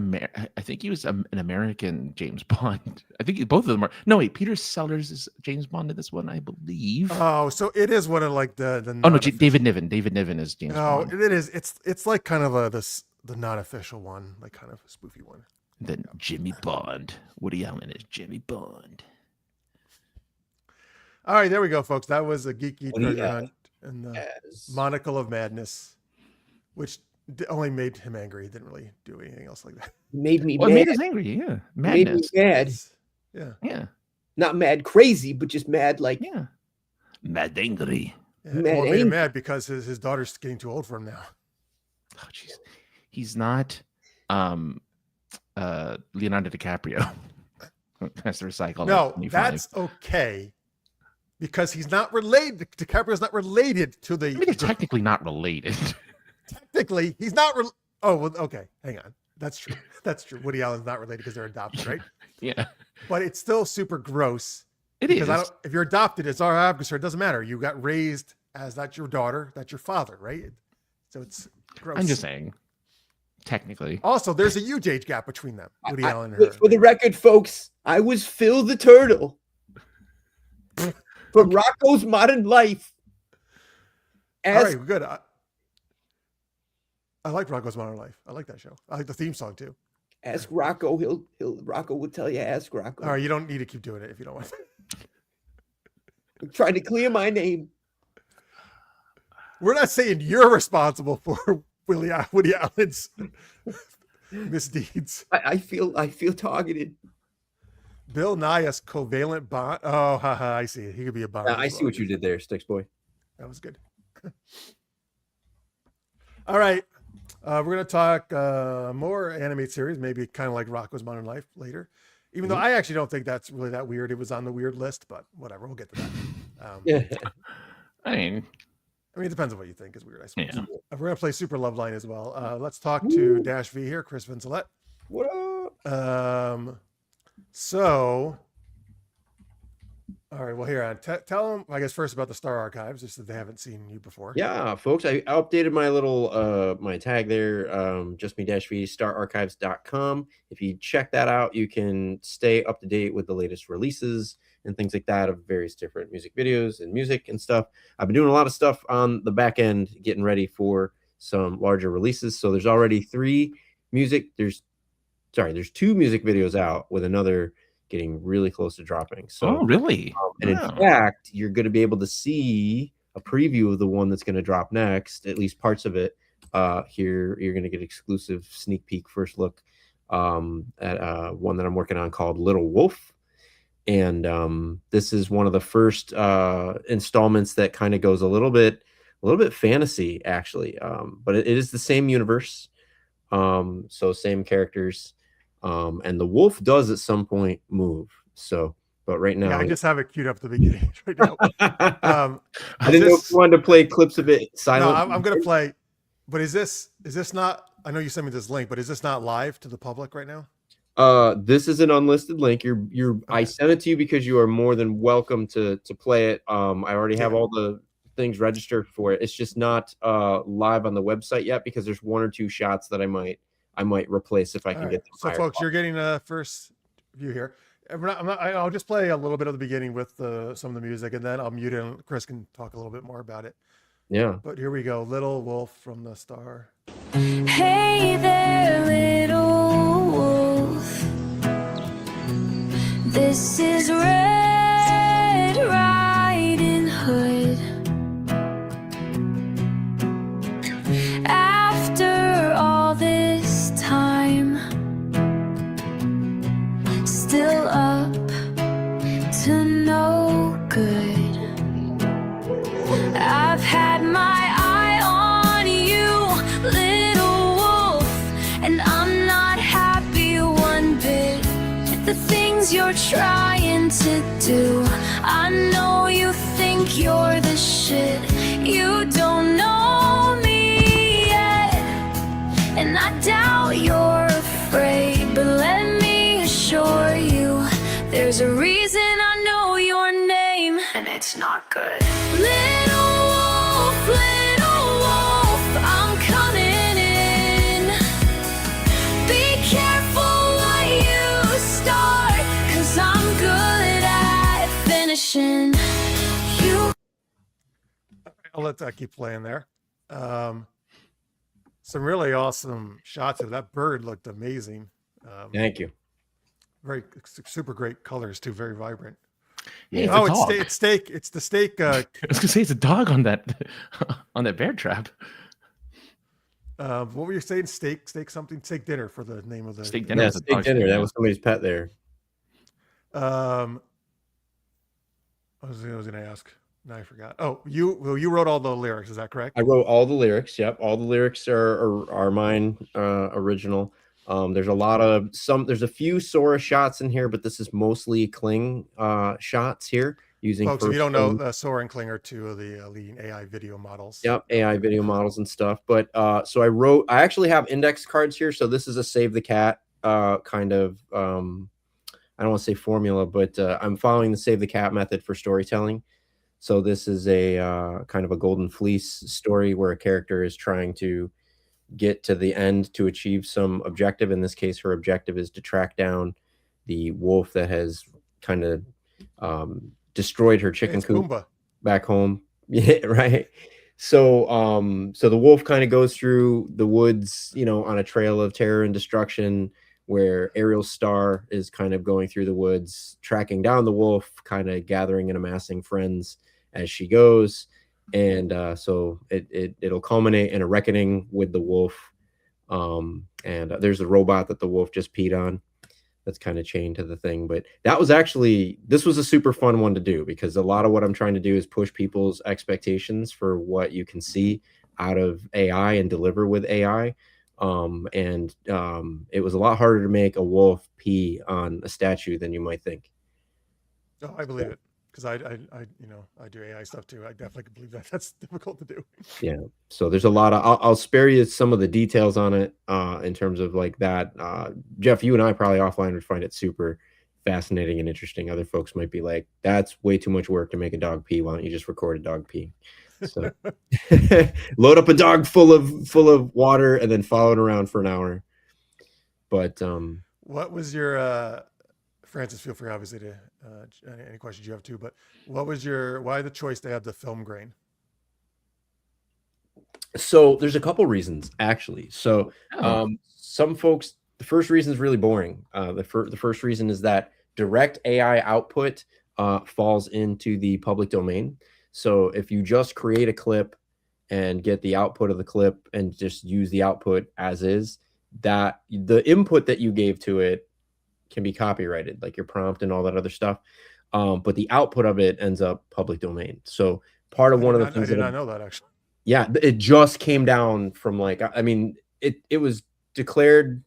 think he was an American James Bond. I think both of them are. No, wait, Peter Sellers is James Bond in this one, I believe. Oh, so it is one of like the Oh no, non-official- David Niven. David Niven is James Oh, Bond. it is. It's like kind of the non-official one, like kind of a spoofy one. Then Jimmy Bond. Woody Allen is Jimmy Bond. All right, there we go, folks. That was a geeky Woody treasure Allen hunt and the As monocle of madness, which only made him angry. He didn't really do anything else like that. Made me Well, it mad. made us angry, yeah. Made me Madness. mad. Yeah. Yeah. Not mad crazy, but just mad like Yeah. Mad angry. Yeah. Mad Well, it made him angry. mad because his daughter's getting too old for him now. Oh, jeez. He's not Leonardo DiCaprio. Has to recycle. No, like 25. that's okay. Because he's not related. DiCaprio's not related to the. I mean, they're technically not related. Technically, he's not. Oh, well, okay. Hang on. That's true. That's true. Woody Allen's not related because they're adopted, right? Yeah. But it's still super gross. It is. Because if you're adopted, it's our officer. It doesn't matter. You got raised as that's your daughter, that's your father, right? So it's gross. I'm just saying. Technically. Also, there's a huge age gap between them, Woody Allen and her. For the record, folks, I was Phil the Turtle from Rocko's Modern Life. All As right, good. I like Rocko's Modern Life. I like that show. I like the theme song too. ask Rocco, Rocco will tell you. Ask Rocco. All right, you don't need to keep doing it if you don't want. I'm trying to clear my name. We're not saying you're responsible for Woody Allen's misdeeds. I feel targeted. Bill Nye as covalent bond. Oh, haha, I see it. He could be a bond. I see what you did there, Sticks Boy. That was good. All right. We're going to talk more animated series, maybe kind of like Rocko's Modern Life later. Even though I actually don't think that's really that weird. It was on the weird list, but whatever. We'll get to that. Yeah. I mean, it depends on what you think is weird, I suppose. Yeah. We're going to play Super Loveline as well. Let's talk to DashV here, Chriss Vincelette. What up? So, all right, well, here, tell them, I guess, first about the Star Archives, just that they haven't seen you before. Yeah, folks, I updated my little my tag there, just me -v stararchives.com. If you check that out, you can stay up to date with the latest releases and things like that of various different music videos and music and stuff. I've been doing a lot of stuff on the back end, getting ready for some larger releases. So there's already there's 2 music videos out with another getting really close to dropping. So oh, really? and Wow. in fact, you're going to be able to see a preview of the one that's going to drop next, at least parts of it. Here you're going to get exclusive sneak peek first look at one that I'm working on called Little Wolf. And this is one of the first installments that kind of goes a little bit fantasy, actually. But it is the same universe. So same characters. And the wolf does at some point move. So, but right now, Yeah, I just have it queued up at the beginning right now. I didn't know if you wanted to play clips of it silent. No, I'm going to play, but is this not, I know you sent me this link, but is this not live to the public right now? This is an unlisted link. I sent it to you because you are more than welcome to play it. I already have all the things registered for it. It's just not live on the website yet because there's 1 or 2 shots that I might replace if I can get them. So, folks, you're getting a first view here. I'll just play a little bit of the beginning with some of the music, and then I'll mute it, and Chris can talk a little bit more about it. Yeah. But here we go. Little Wolf from the Star. Hey there, little wolf. This is Red Riding Hood. After all this time, still up to no good. I've had my eye on you, little wolf, and I'm not happy one bit with the things you're trying to do. I know you think you're the shit, you don't know me yet, and I doubt you're afraid, but let me assure you, there's a reason I know your name, and it's not good. Little wolf, I'm coming in. Be careful what you start, 'cause I'm good at finishing you. I'll let that keep playing there. Some really awesome shots of that bird. Looked amazing. Thank you. Very super great colors too. Very vibrant. Hey, Oh, it's a dog. it's steak. It's the steak. I was gonna say it's a dog on that on that bear trap. What were you saying? Steak something. Steak dinner for the name of the Steak dinner. Yeah, was a steak dog's dinner. name, That yeah. was somebody's pet there. I was going to ask. Now I forgot. Oh, you wrote all the lyrics. Is that correct? I wrote all the lyrics. Yep, all the lyrics are mine, original. There's a few Sora shots in here, but this is mostly Kling shots here using. Folks, if you don't first know, Sora and Kling are two of the leading AI video models. Yep, AI video models and stuff. But so I actually have index cards here. So this is a save the cat kind of I don't want to say formula, but I'm following the save the cat method for storytelling. So this is a kind of a golden fleece story where a character is trying to get to the end to achieve some objective. In this case, her objective is to track down the wolf that has kind of destroyed her chicken coop Pumbaa. back home. Yeah, right. So so the wolf kind of goes through the woods, on a trail of terror and destruction, where Ariel Star is kind of going through the woods, tracking down the wolf, kind of gathering and amassing friends as she goes. And so it'll culminate in a reckoning with the wolf. And there's the robot that the wolf just peed on. That's kind of chained to the thing. But this was a super fun one to do, because a lot of what I'm trying to do is push people's expectations for what you can see out of AI and deliver with AI. It was a lot harder to make a wolf pee on a statue than you might think. Oh, I believe it, because I do AI stuff too. I definitely can believe that. That's difficult to do. Yeah. So there's a lot of, I'll spare you some of the details on it in terms of like that. Jeff, you and I probably offline would find it super fascinating and interesting. Other folks might be like, that's way too much work to make a dog pee. Why don't you just record a dog pee? So load up a dog full of water and then follow it around for an hour. But what was your Francis, feel free obviously to any questions you have too, but why the choice to have the film grain? So there's a couple reasons actually. So some folks, the first reason is really boring. The first reason is that direct AI output falls into the public domain. So if you just create a clip and get the output of the clip and just use the output as is, that the input that you gave to it can be copyrighted, like your prompt and all that other stuff. But the output of it ends up public domain. So part of one of the things I did not know that actually. Yeah, it just came down from like, I mean, it was declared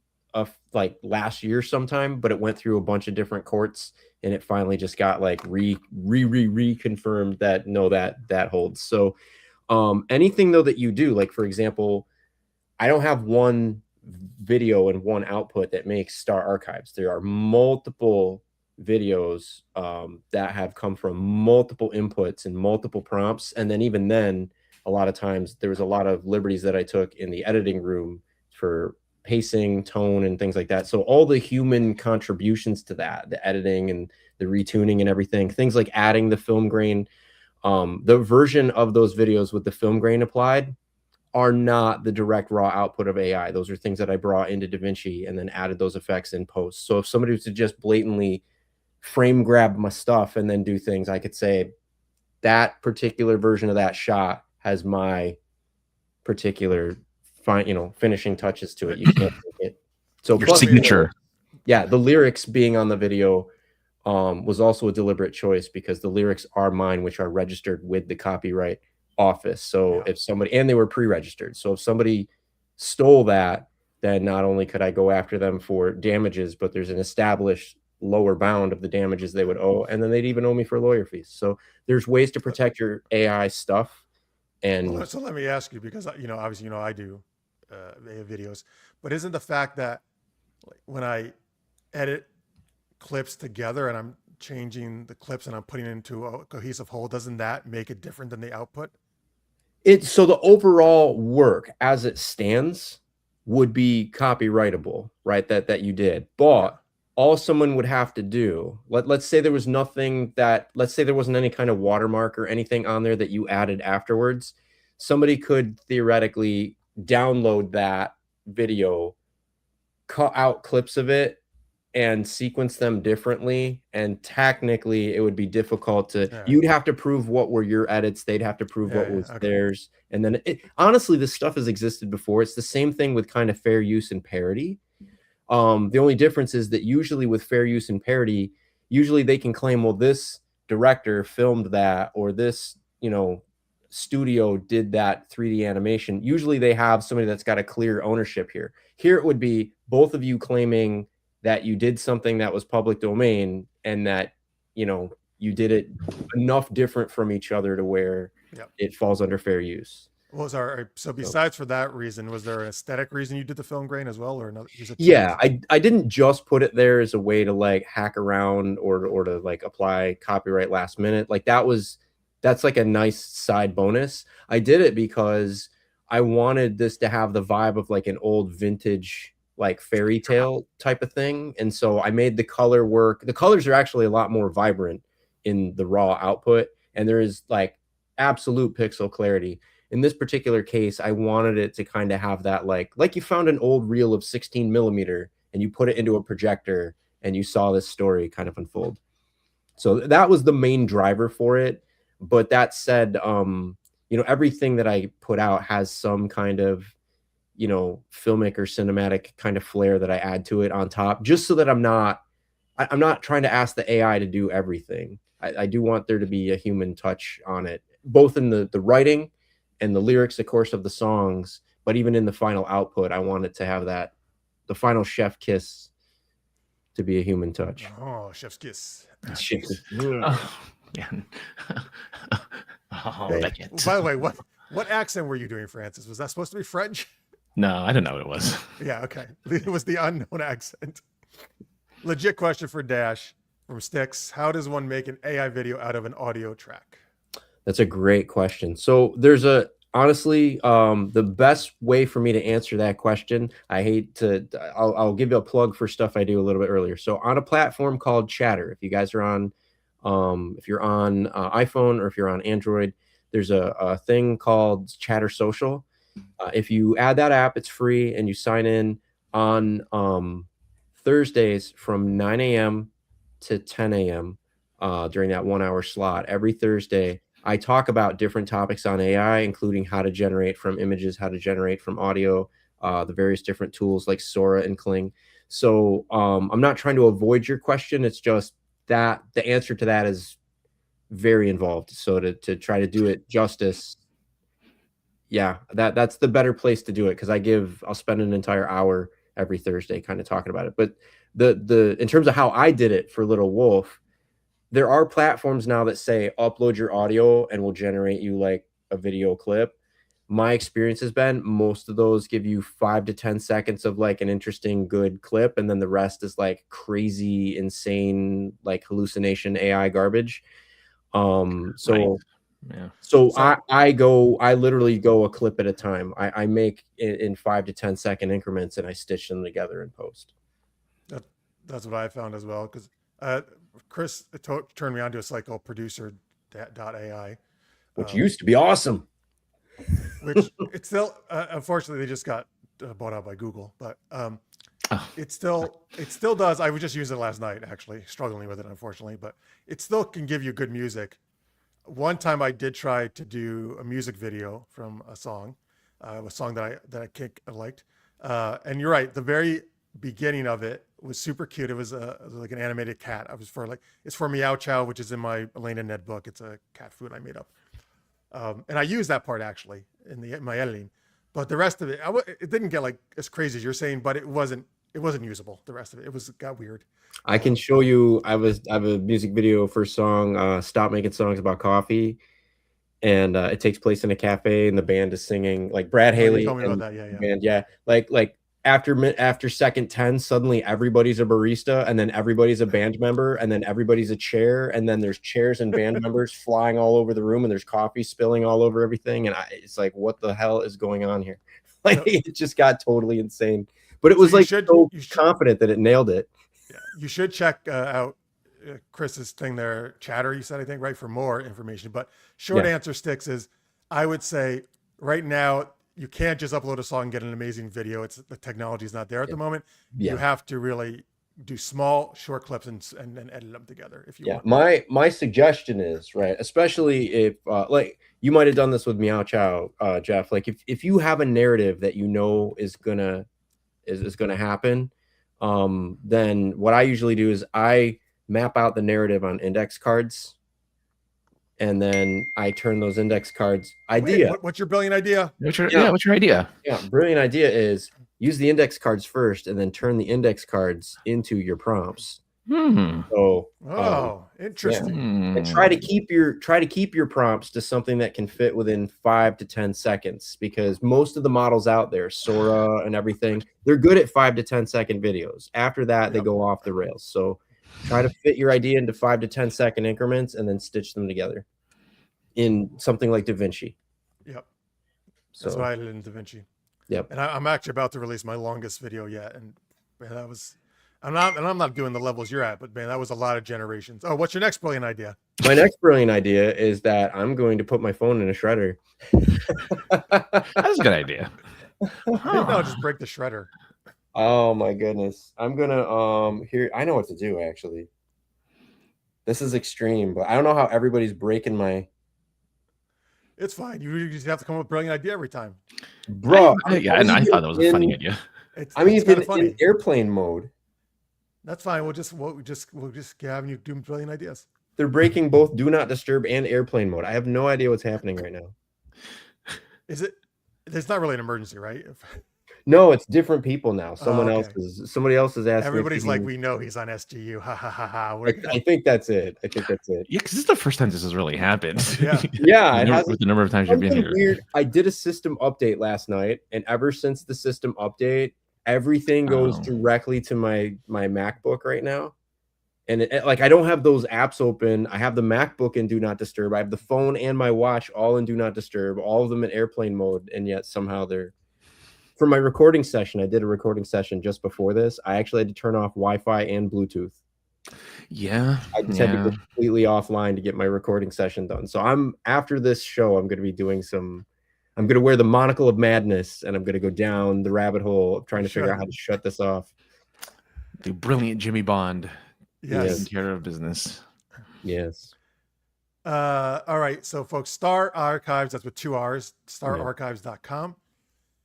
like last year sometime, but it went through a bunch of different courts and it finally just got like reconfirmed that no, that holds. So anything though that you do, like for example, I don't have one video and one output that makes Star Archives. There are multiple videos that have come from multiple inputs and multiple prompts. And then even then, a lot of times there was a lot of liberties that I took in the editing room for pacing, tone, and things like that. So all the human contributions to that, the editing and the retuning and everything, things like adding the film grain, The version of those videos with the film grain applied are not the direct raw output of AI. Those are things that I brought into DaVinci and then added those effects in post. So if somebody was to just blatantly frame grab my stuff and then do things, I could say that particular version of that shot has my particular finishing touches to it. You can't take it. So Your signature. The lyrics being on the video was also a deliberate choice because the lyrics are mine, which are registered with the copyright office. So if somebody, and they were pre-registered. So if somebody stole that, then not only could I go after them for damages, but there's an established lower bound of the damages they would owe. And then they'd even owe me for lawyer fees. So there's ways to protect your AI stuff. And so let me ask you, because, obviously, I do AI videos, but isn't the fact that when I edit clips together and I'm changing the clips and I'm putting it into a cohesive whole, doesn't that make it different than the output? So the overall work as it stands would be copyrightable, right? That you did, but all someone would have to do, let's say there was let's say there wasn't any kind of watermark or anything on there that you added afterwards. Somebody could theoretically download that video, cut out clips of it, and sequence them differently, and technically it would be difficult to you'd have to prove what were your edits, they'd have to prove what was theirs, and then honestly, this stuff has existed before. It's the same thing with kind of fair use and parody. The only difference is that usually with fair use and parody, usually they can claim, well, this director filmed that, or this studio did that 3D animation. Usually they have somebody that's got a clear ownership here. Here it would be both of you claiming that you did something that was public domain and that, you did it enough different from each other to where it falls under fair use. Well, so besides for that reason, was there an aesthetic reason you did the film grain as well, or another? Yeah, I didn't just put it there as a way to like hack around or to like apply copyright last minute. Like that's like a nice side bonus. I did it because I wanted this to have the vibe of like an old vintage like fairy tale type of thing. And so I made the color work. The colors are actually a lot more vibrant in the raw output, and there is like absolute pixel clarity. In this particular case, I wanted it to kind of have that like you found an old reel of 16 millimeter and you put it into a projector and you saw this story kind of unfold. So that was the main driver for it. But that said, everything that I put out has some kind of filmic or cinematic kind of flair that I add to it on top, just so that I'm not trying to ask the AI to do everything. I do want there to be a human touch on it, both in the writing and the lyrics, of course, of the songs, but even in the final output, I want it to have the final chef kiss to be a human touch. Oh, chef's kiss. Oh, man. By the way, what accent were you doing, Francis? Was that supposed to be French? No, I didn't know what it was. Yeah, okay. It was the unknown accent. Legit question for Dash from Sticks. How does one make an AI video out of an audio track? That's a great question. So there's honestly, the best way for me to answer that question, I'll give you a plug for stuff I do a little bit earlier. So on a platform called Chatter, if you guys are on, if you're on iPhone or if you're on Android, there's a thing called Chatter Social. If you add that app, it's free, and you sign in on Thursdays from 9 a.m. to 10 a.m. During that 1 hour slot. Every Thursday, I talk about different topics on AI, including how to generate from images, how to generate from audio, the various different tools like Sora and Kling. So I'm not trying to avoid your question. It's just that the answer to that is very involved. So to try to do it justice, yeah, that's the better place to do it, because I'll spend an entire hour every Thursday kind of talking about it. But the in terms of how I did it for Little Wolf, there are platforms now that say upload your audio and will generate you like a video clip. My experience has been most of those give you 5 to 10 seconds of like an interesting, good clip, and then the rest is like crazy, insane, like hallucination AI garbage. So I literally go a clip at a time. I make it in 5 to 10 second increments, and I stitch them together in post. That's what I found as well, because Chris turned me on to a site called producer.ai, which used to be awesome. Which it's still, unfortunately, they just got bought out by Google, but it still does. I was just using it last night, actually, struggling with it, unfortunately, but it still can give you good music. One time I did try to do a music video from a song that I liked. And you're right, the very beginning of it was super cute. It was like an animated cat. It's for Meow Chow, which is in my Elena Ned book. It's a cat food I made up. And I used that part actually in my editing, but the rest of it, it didn't get like as crazy as you're saying, but it wasn't usable. The rest of it got weird. I can show you. I have a music video for a song, "Stop Making Songs About Coffee," and it takes place in a cafe, and the band is singing like Brad Haley. Told me about that, yeah. And yeah, like after second 10, suddenly everybody's a barista, and then everybody's a band member, and then everybody's a chair, and then there's chairs and band members flying all over the room, and there's coffee spilling all over everything, and it's like, what the hell is going on here? Like it just got totally insane. But it was so confident that it nailed it. Yeah, you should check out Chris's thing there, Chatter. You said, I think, right, for more information. But short answer, Sticks, is I would say right now you can't just upload a song and get an amazing video. The technology is not there at the moment. Yeah. You have to really do small, short clips and edit them together if you want. My suggestion is, right, especially if like you might have done this with Meow Chow, Jeff. Like if you have a narrative that you know is gonna happen, then what I usually do is I map out the narrative on index cards, and then I turn those index cards. What's your brilliant idea? What's your idea? Yeah, brilliant idea is use the index cards first, and then turn the index cards into your prompts. So, interesting. And try to keep your prompts to something that can fit within 5 to 10 seconds, because most of the models out there, Sora and everything, they're good at 5 to 10 second videos. After that, they go off the rails. So try to fit your idea into 5 to 10 second increments and then stitch them together in something like DaVinci. Yep. That's what I did in DaVinci. Yep. And I'm actually about to release my longest video yet. And man, that was, I'm not doing the levels you're at, but man, that was a lot of generations. Oh, what's your next brilliant idea? My next brilliant idea is that I'm going to put my phone in a shredder. That's a good idea. I'll just break the shredder. Oh my goodness. I'm gonna here. I know what to do actually. This is extreme, but I don't know how everybody's breaking my. It's fine. You just have to come up with a brilliant idea every time. Bro. I thought that was a funny idea. I'm even in airplane mode. That's fine. We'll just have you do brilliant ideas. They're breaking both do not disturb and airplane mode. I have no idea what's happening right now. It's not really an emergency, right? No, it's different people now. Somebody else is asking. Everybody's like, we know he's on SGU. Ha ha ha ha. I think that's it. Yeah, because this is the first time this has really happened. Yeah. Yeah. With the number of times you've been here. Weird. I did a system update last night, and ever since the system update, everything goes directly to my MacBook right now. And like I don't have those apps open. I have the MacBook in do not disturb. I have the phone and my watch all in do not disturb, all of them in airplane mode, and yet somehow they're. For my recording session, I did a recording session just before this. I actually had to turn off Wi-Fi and Bluetooth. Yeah. I just had to go completely offline to get my recording session done. So after this show, I'm going to be doing I'm going to wear the monocle of madness, and I'm going to go down the rabbit hole of trying to figure out how to shut this off. The brilliant Jimmy Bond. Yes. Taking care of business. Yes. All right. So folks, Star Archives, that's with 2 R's, stararchives.com.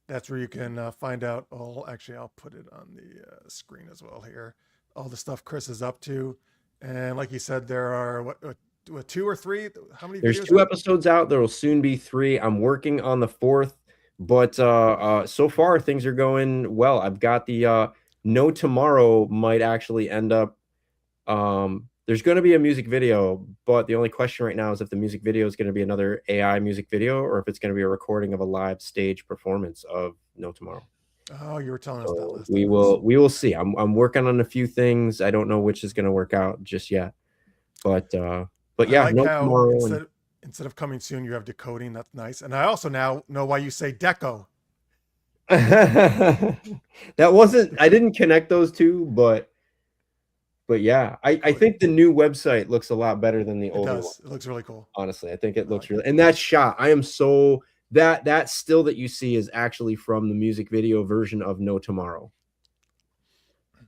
That's where you can find out actually, I'll put it on the screen as well here. All the stuff Chriss is up to. And like you said, there are what 2 or 3? How many? There's 2 episodes out. There will soon be 3. I'm working on the 4th, but so far things are going well. I've got the No Tomorrow might actually end up. There's going to be a music video, but the only question right now is if the music video is going to be another AI music video or if it's going to be a recording of a live stage performance of No Tomorrow. Oh, you were telling us that last we will see. I'm working on a few things. I don't know which is going to work out just yet, but yeah, like No Tomorrow. Instead of coming soon, you have decoding. That's nice. And I also now know why you say deco. I didn't connect those two, but But yeah, I think the new website looks a lot better than the It older one. does. It looks really cool. Honestly, I think it looks like really, and that shot, I am so that still that you see is actually from the music video version of No Tomorrow.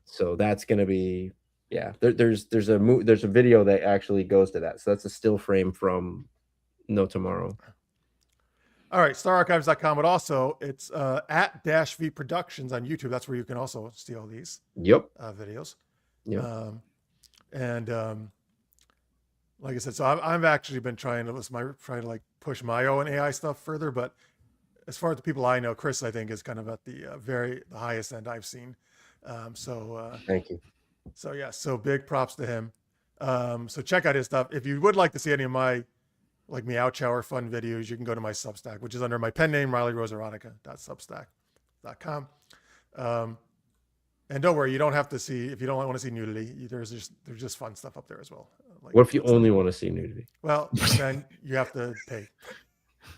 So that's gonna be, yeah. There's a video that actually goes to that. So that's a still frame from No Tomorrow. All right, stararchives.com, but also it's at DashV Productions on YouTube. That's where you can also steal these videos. Yep. Like I said, so I've actually been trying to like push my own AI stuff further, but as far as the people I know, Chriss, I think, is kind of at the highest end I've seen. Thank you. So yeah, so big props to him. So check out his stuff. If you would like to see any of my like meow chow or fun videos, you can go to my Substack, which is under my pen name, RileyRoseErotica.substack.com. And don't worry, you don't have to see, if you don't want to see nudity, there's just fun stuff up there as well. Like, what if you only want to see nudity? Well, then you have to pay.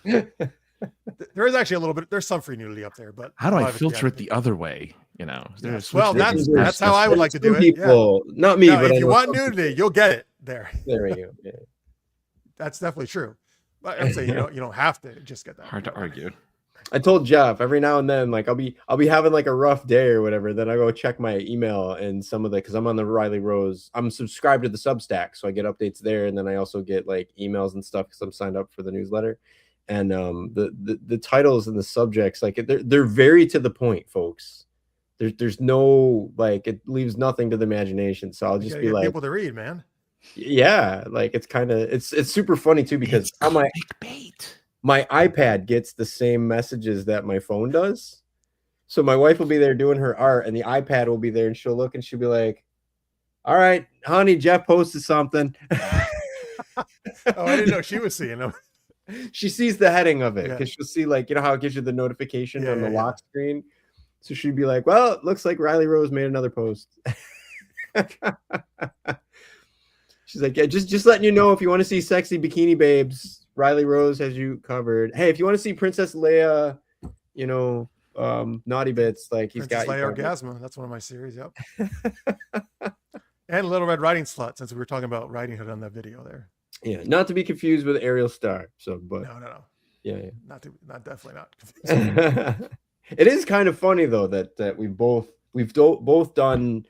There is actually a little bit, there's some free nudity up there, but how do I filter it the other way? You know, well, that's how I would like to do it. People, not me, but if you want nudity, you'll get it there. There we go. Yeah. That's definitely true. But I'm saying you don't have to just get that. Hard to argue. I told Jeff every now and then, like I'll be having like a rough day or whatever. Then I go check my email and some of because I'm on the Riley Rose. I'm subscribed to the Substack, so I get updates there, and then I also get like emails and stuff because I'm signed up for the newsletter. And the titles and the subjects, like they're very to the point, folks. There's no like, it leaves nothing to the imagination. So I'll just be like, people to read, man. Yeah, like it's kind of it's super funny too because on my iPad gets the same messages that my phone does. So my wife will be there doing her art, and the iPad will be there, and she'll look and she'll be like, "All right, honey, Jeff posted something." Oh, I didn't know she was seeing them. She sees the heading of it because she'll see, like, you know how it gives you the notification on the lock screen. So she'd be like, "Well, it looks like Riley Rose made another post." She's like, "Yeah, just letting you know, if you want to see sexy bikini babes, Riley Rose has you covered. Hey, if you want to see Princess Leia, you know, naughty bits, like he's Princess got Leia Orgasmo. That's one of my series. Yep." And Little Red Riding Slut, since we were talking about Riding Hood on that video there. Yeah, not to be confused with Ariel Star. So, but no. Yeah. Definitely not confused. It is kind of funny though that we've both done.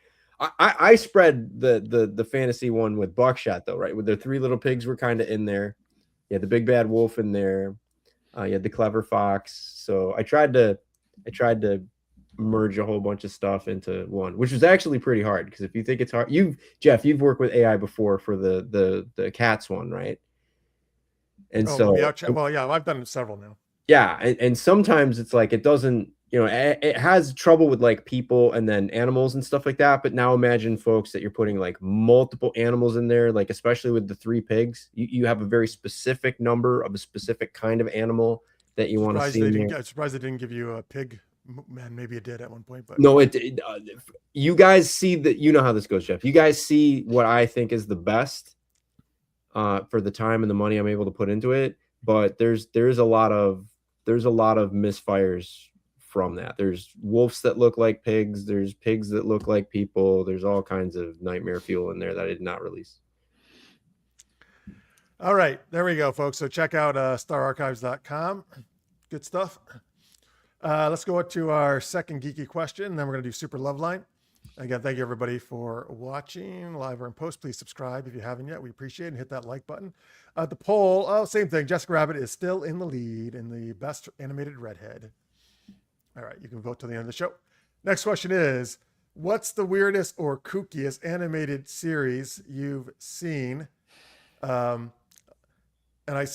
I spread the fantasy one with Buckshot though, right? With the three little pigs were kind of in there. You had the big bad wolf in there. You had the clever fox. So I tried to merge a whole bunch of stuff into one, which was actually pretty hard because if you think it's hard, Jeff, you've worked with AI before for the cats one, right? And I've done several now. Yeah, and sometimes it's like it doesn't, you know, it has trouble with like people and then animals and stuff like that. But now imagine, folks, that you're putting like multiple animals in there, like especially with the three pigs, you have a very specific number of a specific kind of animal that you want to see. I'm surprised they didn't give you a pig. Man, maybe it did at one point, but no, you guys see that, you know how this goes, Jeff. You guys see what I think is the best for the time and the money I'm able to put into it. But there's a lot of misfires from that. There's wolves that look like pigs. There's pigs that look like people. There's all kinds of nightmare fuel in there that I did not release. All right, there we go, folks. So check out stararchives.com. Good stuff. Let's go to our second geeky question, and then we're going to do Super Loveline. Again, thank you everybody for watching live or in post. Please subscribe if you haven't yet. We appreciate it, and hit that like button. The poll, same thing. Jessica Rabbit is still in the lead in the best animated redhead. All right, you can vote till the end of the show. Next question is, what's the weirdest or kookiest animated series you've seen? And I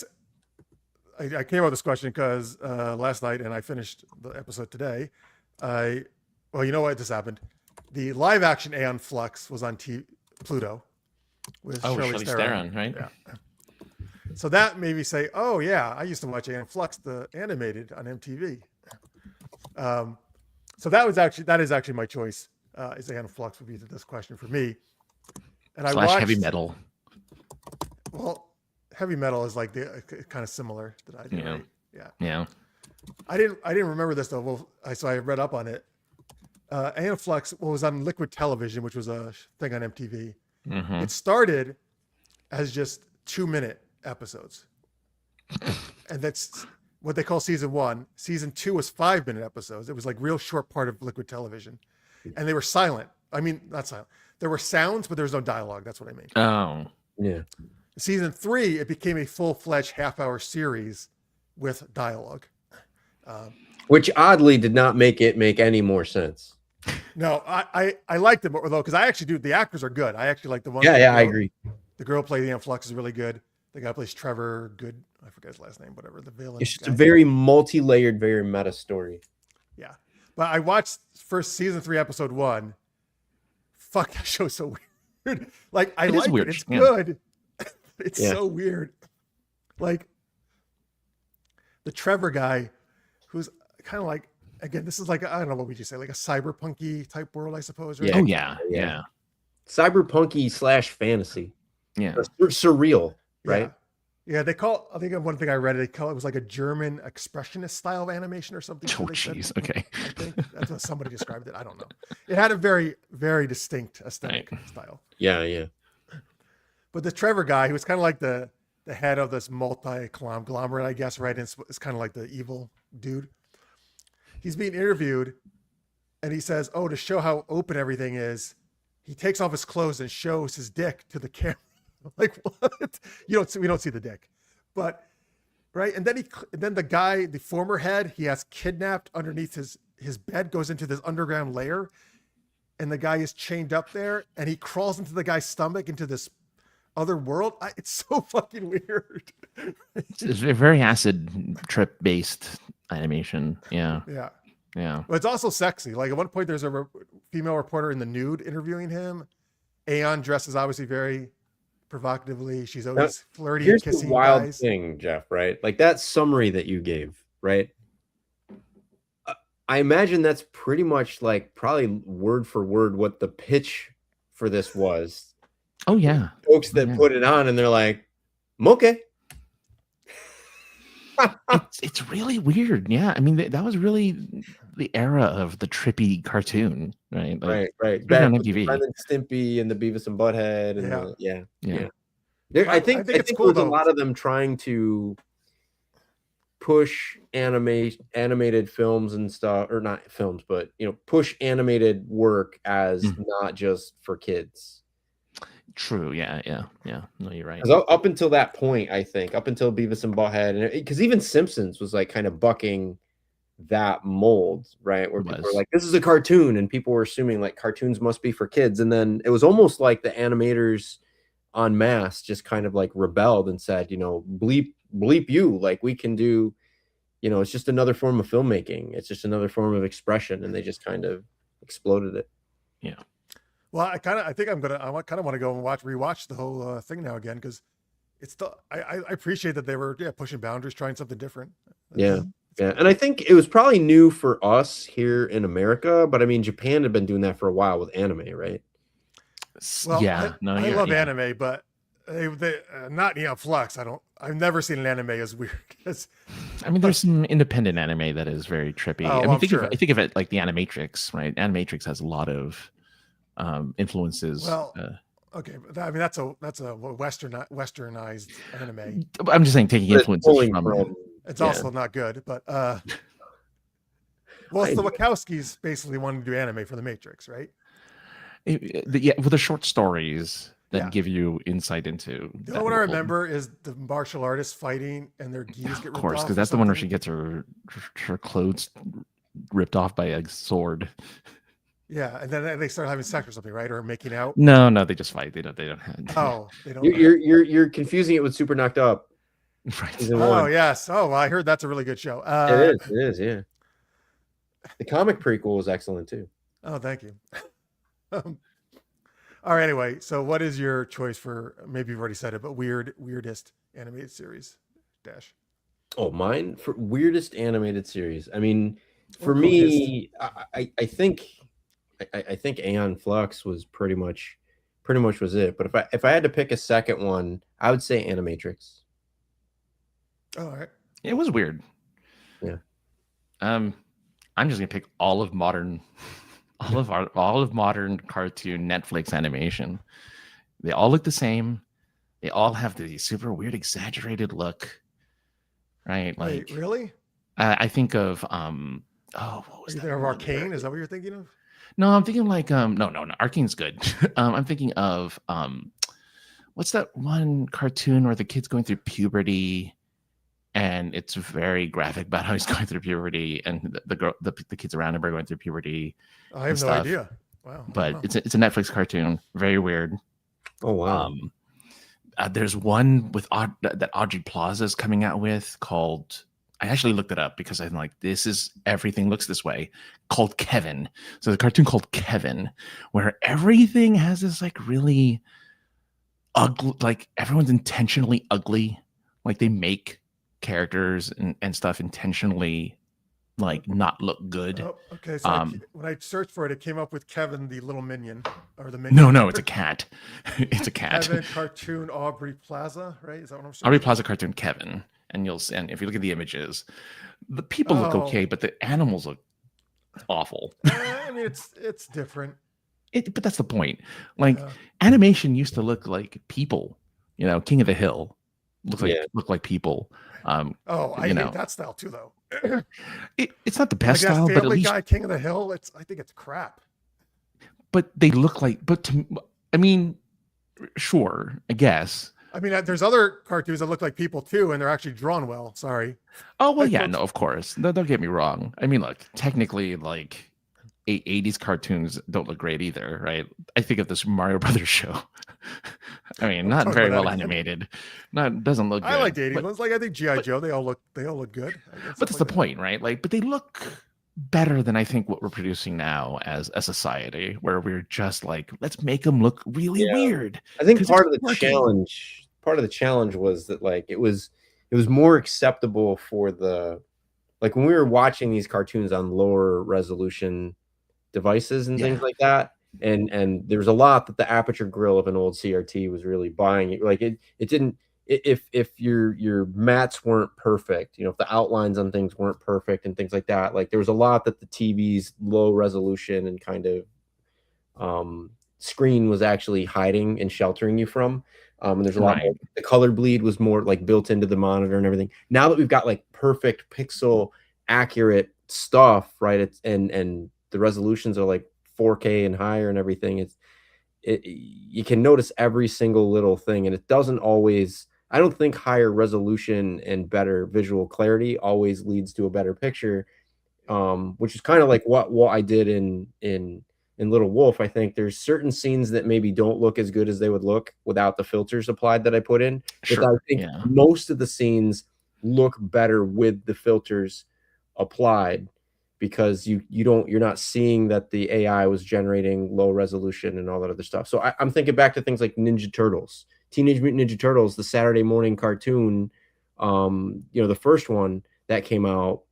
came up with this question because last night, and I finished the episode today. Well, you know what just happened? The live action Aeon Flux was on Pluto with Shirley Theron, right? Yeah. So that made me say, "Oh yeah, I used to watch Aeon Flux, the animated, on MTV." So that is actually my choice. Is Aeon Flux would be this question for me. And I watched heavy metal. Well, heavy metal is like kind of similar that I do. Yeah. Right? Yeah. I didn't remember this though. Well, so I read up on it. Aeon Flux was on Liquid Television, which was a thing on MTV. Mhm. It started as just 2-minute episodes. And that's what they call season 1. Season 2 was 5-minute episodes. It was like real short part of Liquid Television. And they were silent. I mean, not silent. There were sounds, but there was no dialogue. That's what I mean. Oh. Yeah. Season 3, it became a full-fledged half-hour series with dialogue. Which oddly did not make it make any more sense. No, I liked it more though, because I actually do. The actors are good. I actually like the one. Yeah, I agree. The girl playing Aeon Flux is really good. The guy plays Trevor Good. I forget his last name. Whatever. The villain. It's just guy. a very multi-layered, very meta story. Yeah, but I watched first season 3, episode 1. Fuck, that show's so weird. Like I like weird. it. It's Yeah. good. It's Yeah. so weird. Like the Trevor guy, who's kind of like, again, this is like, I don't know, what would you say, like a cyberpunky type world, I suppose, right? Yeah. Oh yeah. Yeah. Cyberpunky / fantasy. Yeah. Or surreal, right? Yeah, they call, I think one thing I read, they call it was like a German expressionist style of animation or something. Oh they said. jeez. Okay. I think that's what somebody described it. I don't know. It had a very, very distinct aesthetic style. Yeah. But the Trevor guy, who was kind of like the head of this multi-conglomerate, I guess, right? It's kind of like the evil dude. He's being interviewed, and he says, "Oh, to show how open everything is," he takes off his clothes and shows his dick to the camera. Like, what? We don't see the dick, but right. And then the guy, the former head, he has kidnapped underneath his bed, goes into this underground lair, and the guy is chained up there, and he crawls into the guy's stomach into this other world. It's so fucking weird. It's a very acid trip based animation. Yeah. Yeah. Yeah. But it's also sexy. Like at one point, there's a female reporter in the nude interviewing him. Aeon dresses obviously very provocatively. She's always flirty and Here's kissing the wild guys. thing, Jeff, right? Like that summary that you gave, right? I imagine that's pretty much like probably word for word what the pitch for this was. Oh yeah. Folks that put it on and they're like, okay. It's really weird. Yeah. I mean, that was really the era of the trippy cartoon, right? Like, Right. Back on Back with MTV. Ren and Stimpy and the Beavis and Butthead. And Yeah. Yeah. I think it's cool, there was a though. lot of them trying to push animated films and stuff, or not films, but push animated work as not just for kids. True. Yeah. No, you're right. 'Cause up until that point, I think, up until Beavis and Butthead, and because even Simpsons was like kind of bucking that mold, right? Where people were like, this is a cartoon, and people were assuming like cartoons must be for kids. And then it was almost like the animators en masse just kind of like rebelled and said, bleep you, like we can do, it's just another form of filmmaking. It's just another form of expression. And they just kind of exploded it. Yeah. Well, I kind of want to go and rewatch the whole thing now again, because I appreciate that they were pushing boundaries, trying something different. Yeah. And I think it was probably new for us here in America, but I mean, Japan had been doing that for a while with anime, right? Well, yeah. I love anime, but they not Aeon Flux. I've never seen an anime as weird as. I mean, there's some independent anime that is very trippy. Oh, I mean, sure. think of it like the Animatrix, right? Animatrix has a lot of influences. Well, okay, but I mean that's a westernized anime. I'm just saying, taking influences from. It's also not good, but well, it's the Wachowskis basically wanted to do anime for the Matrix, right? With the short stories that give you insight into. The only one I remember is the martial artists fighting and their gis get ripped off. Of course, because that's the one where she gets her clothes ripped off by a sword. Yeah, and then they start having sex or something, right? Or making out. No, they just fight. They don't. Oh, they don't. You're confusing it with Super Knocked Up. Right. Oh yes. Oh, well, I heard that's a really good show. It is. Yeah. The comic prequel was excellent too. Oh, thank you. All right. Anyway, so what is your choice for? Maybe you've already said it, but weirdest animated series? Dash. Oh, mine for weirdest animated series. I mean, for me, I think Aeon Flux was pretty much was it. But if I had to pick a second one, I would say Animatrix. Oh, all right. It was weird. Yeah. I'm just gonna pick all of modern all of modern cartoon Netflix animation. They all look the same. They all have the super weird, exaggerated look, right? Like, Wait, really? I think of what Are was you that thinking of one? Arcane? Is that what you're thinking of? No, I'm thinking like no, Arcane's good. I'm thinking of what's that one cartoon where the kid's going through puberty, and it's very graphic about how he's going through puberty, and the kids around him are going through puberty. I have no stuff. idea. Wow. But it's a Netflix cartoon, very weird. Oh wow. There's one with that Audrey Plaza is coming out with called. I actually looked it up because I'm like, this is everything looks this way. Called Kevin. So the cartoon called Kevin, where everything has this like really ugly, like everyone's intentionally ugly. Like they make characters and stuff intentionally like not look good. Oh, okay. So when I searched for it, it came up with Kevin, the little minion, or the minion. No, it's a cat. It's a cat. Kevin cartoon Aubrey Plaza, right? Is that what I'm saying? Aubrey Plaza cartoon Kevin, and if you look at the images, the people look okay, but the animals look awful. I mean, it's different. But that's the point. Like animation used to look like people. You know, King of the Hill look like people. I hate that style too, though. It's not the best like style, but at least Guy, King of the Hill. I think it's crap. But they look like. I mean, sure, I guess. I mean, there's other cartoons that look like people too, and they're actually drawn well. Sorry. Oh well, yeah, no, of course. Don't get me wrong. I mean, look, technically, like 80s cartoons don't look great either, right? I think of this Mario Brothers show. I mean, not very well animated. Doesn't look good. I like the 80s ones. Like I think G.I. Joe, they all look good. But that's the point, right? Like, but they look better than I think what we're producing now as a society, where we're just like, let's make them look really weird. I think part of the challenge was that like it was more acceptable for like when we were watching these cartoons on lower resolution devices and things like that, and there was a lot that the aperture grill of an old CRT was really buying. Like it didn't, if your mats weren't perfect, you know, if the outlines on things weren't perfect and things like that, like there was a lot that the TV's low resolution and kind of screen was actually hiding and sheltering you from. And there's a lot more, the color bleed was more like built into the monitor and everything. Now that we've got like perfect pixel accurate stuff, right? And the resolutions are like 4K and higher and everything. You can notice every single little thing, and it doesn't always. I don't think higher resolution and better visual clarity always leads to a better picture, which is kind of like what I did in Little Wolf. I think there's certain scenes that maybe don't look as good as they would look without the filters applied that I put in. But I think most of the scenes look better with the filters applied, because you're not seeing that the AI was generating low resolution and all that other stuff. So I'm thinking back to things like Ninja Turtles, Teenage Mutant Ninja Turtles, the Saturday morning cartoon. The first one that came out,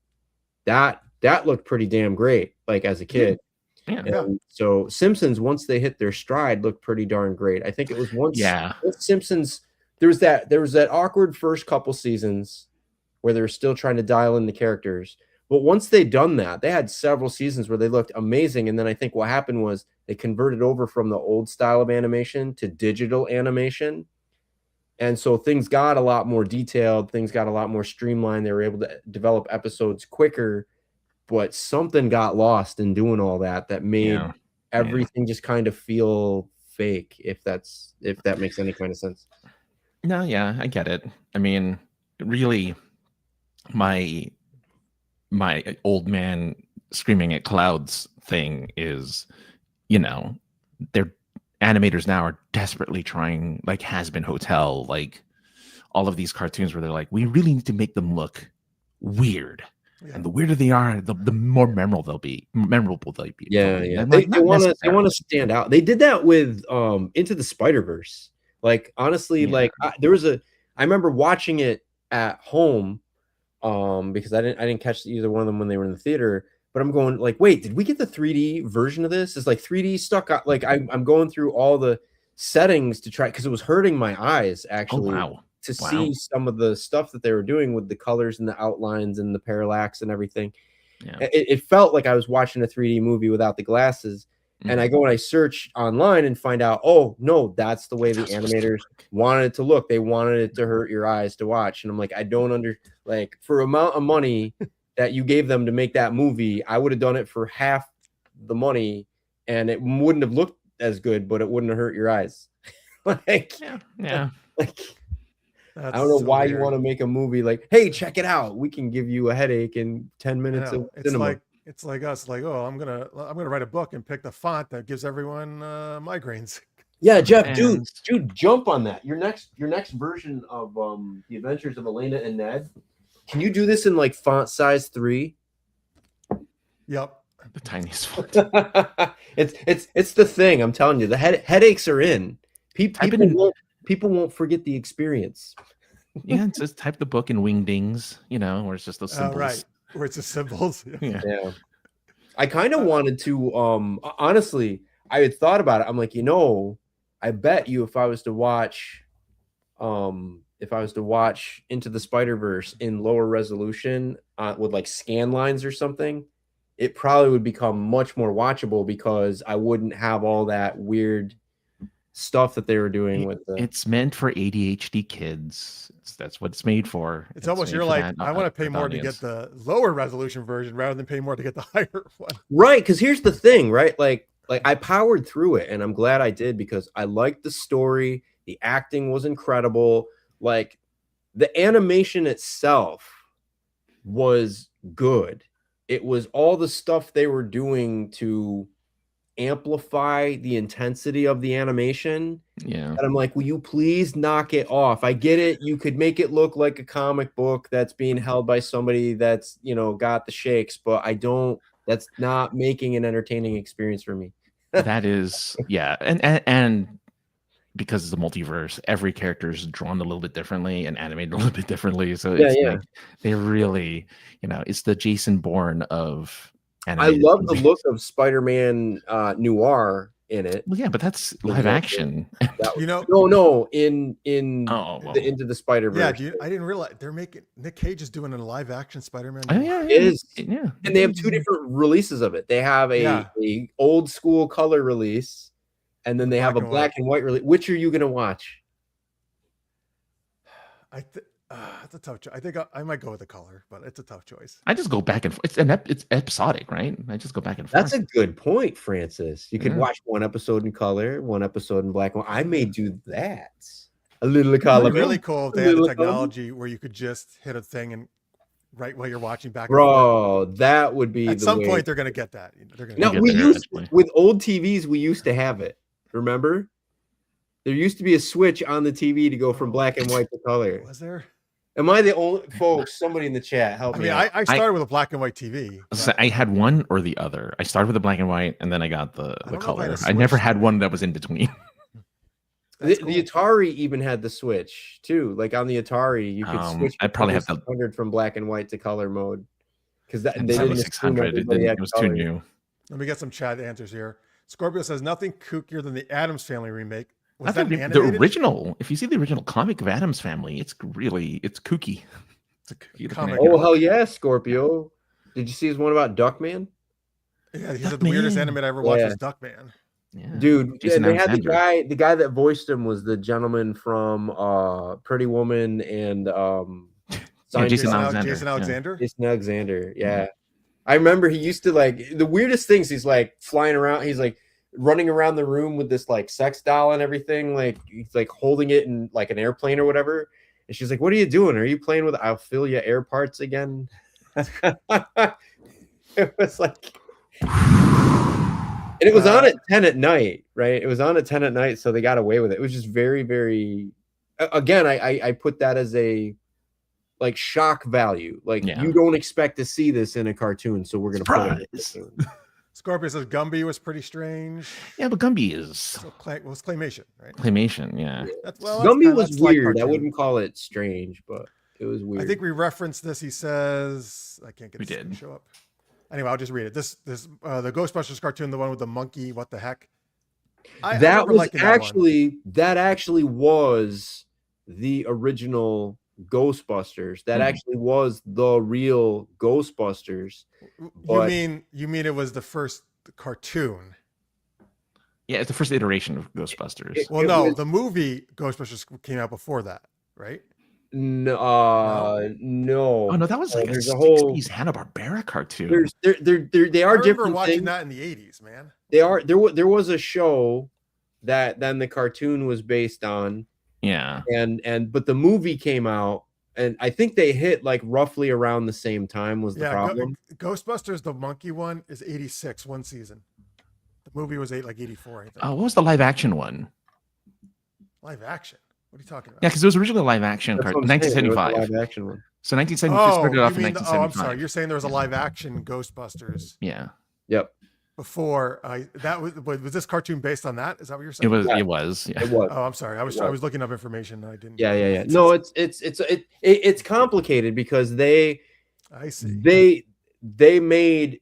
that looked pretty damn great, like as a kid. And so Simpsons, once they hit their stride, looked pretty darn great. I think it was once Simpsons, there was that awkward first couple seasons where they were still trying to dial in the characters. But once they'd done that, they had several seasons where they looked amazing. And then I think what happened was they converted over from the old style of animation to digital animation. And so things got a lot more detailed. Things got a lot more streamlined. They were able to develop episodes quicker. But something got lost in doing all that made everything just kind of feel fake, if that makes any kind of sense. No, yeah, I get it. I mean, really, my old man screaming at clouds thing is, their animators now are desperately trying, like Has Been Hotel, like all of these cartoons where they're like, we really need to make them look weird. And the weirder they are, the more memorable they'll be. Yeah. They want to stand out. They did that with Into the Spider-Verse. Like honestly, I remember watching it at home because I didn't catch either one of them when they were in the theater. But I'm going like, wait, did we get the 3D version of this? Is like 3D stuck? Like I'm going through all the settings to try, because it was hurting my eyes actually. Oh, wow. To see some of the stuff that they were doing with the colors and the outlines and the parallax and everything. Yeah. It felt like I was watching a 3D movie without the glasses. And I go and I search online and find out, oh no, that's the way the animators wanted it to look. They wanted it to hurt your eyes to watch. And I'm like, I don't like, for amount of money that you gave them to make that movie, I would have done it for half the money, and it wouldn't have looked as good, but it wouldn't have hurt your eyes. Like, like, I don't know why you want to make a movie like, hey, check it out, we can give you a headache in 10 minutes of cinema. It's like us, like, oh, I'm gonna write a book and pick the font that gives everyone migraines. Yeah, Jeff, dude, jump on that. Your next version of The Adventures of Elena and Ned. Can you do this in like font size 3? Yep, the tiniest font. it's the thing. I'm telling you, the headaches are in. People won't forget the experience. Yeah, just type the book in wingdings, where it's just those symbols. Right. Where it's the symbols. Yeah. I kind of wanted to, honestly, I had thought about it. I'm like, I bet you if I was to watch Into the Spider-Verse in lower resolution with like scan lines or something, it probably would become much more watchable because I wouldn't have all that weird stuff that they were doing with it's meant for ADHD kids. That's what it's made for. It's almost you're like, I want to pay more to get the lower resolution version rather than pay more to get the higher one. Right, because here's the thing, right? Like I powered through it, and I'm glad I did because I liked the story. The acting was incredible. Like the animation itself was good. It was all the stuff they were doing to amplify the intensity of the animation. Yeah. And I'm like, will you please knock it off? I get it. You could make it look like a comic book that's being held by somebody that's, got the shakes, but that's not making an entertaining experience for me. That is, yeah. And because it's a multiverse, every character is drawn a little bit differently and animated a little bit differently. So it's like they really, it's the Jason Bourne of animated. I love the look of Spider-Man Noir in it. Well, yeah, but that's live action. No, in Into the Spider-Verse. Yeah, I didn't realize they're making Nick Cage is doing a live action Spider-Man. Oh, yeah. And they have 2 different releases of it. They have a old school color release, and then they have a black and white release. Which are you going to watch? It's a tough choice. I think I might go with the color, but it's a tough choice. I just go back and forth. It's episodic, right? I just go back and forth. That's a good point, Francis. You could watch one episode in color, one episode in black and white. I may do that. A little color. Really cool if they had the technology where you could just hit a thing and right while you're watching back. Bro, that would be at some point they're gonna get that. With old TVs, we used to have it. Remember? There used to be a switch on the TV to go from black and white to color. Was there? Am I the only folks? Somebody in the chat help me. I started with a black and white TV. So I had one or the other. I started with the black and white, and then I got the color. I never had one that was in between. The Atari even had the switch too. Like on the Atari, you could switch. I probably have 600 from black and white to color mode because they didn't 600. It was too new. Let me get some chat answers here. Scorpio says nothing kookier than the Addams Family remake. Was that the original? If you see the original comic of Addams Family, it's kooky. It's a kooky comic. Oh hell yeah, Scorpio! Did you see his one about Duckman? Yeah, he said the weirdest anime I ever watched was Duckman. Yeah. Dude, and they had the guy that voiced him was the gentleman from Pretty Woman and Jason Alexander. Jason Alexander, yeah. I remember he used to like the weirdest things. He's like flying around. He's like running around the room with this like sex doll and everything. Like he's like holding it in like an airplane or whatever. And she's like, "What are you doing? Are you playing with Alphilia air parts again?" It was like, and it was on at 10 at night, right? It was on at 10 at night, so they got away with it. It was just very, very. Again, I put that as a like shock value. Like you don't expect to see this in a cartoon, so we're gonna put it in a cartoon. Scorpio says Gumby was pretty strange. Yeah, but Gumby is was claymation, right? Claymation, yeah. Gumby was weird. I wouldn't call it strange, but it was weird. I think we referenced this. He says, I can't get it to show up. Anyway, I'll just read it. This the Ghostbusters cartoon, the one with the monkey. What the heck? That actually was the original Ghostbusters. That actually was the real Ghostbusters. But You mean it was the first cartoon? Yeah, it's the first iteration of Ghostbusters. The movie Ghostbusters came out before that, right? No. Oh no, that was like there's a a whole 60s Hanna-Barbera cartoon. they I are remember different watching things. that in the 80s, man. There was a show that then the cartoon was based on. Yeah. But the movie came out, and I think they hit like roughly around the same time was the problem. Ghostbusters, the monkey one, is 86, one season. The movie was 84, I think. What was the live action one? Live action? What are you talking about? Yeah, because it was originally a live action That's cartoon, what I'm saying, 1975. live action one. So 1975 started off in you mean 1975. I'm sorry. You're saying there was a live action Ghostbusters Yeah. Yep. before that was this cartoon based on that? Is that what you're saying? It was. Yeah. It was. Yeah. It was. Oh, I'm sorry. I was looking up information and I didn't. Yeah. No, it's complicated because I see. they made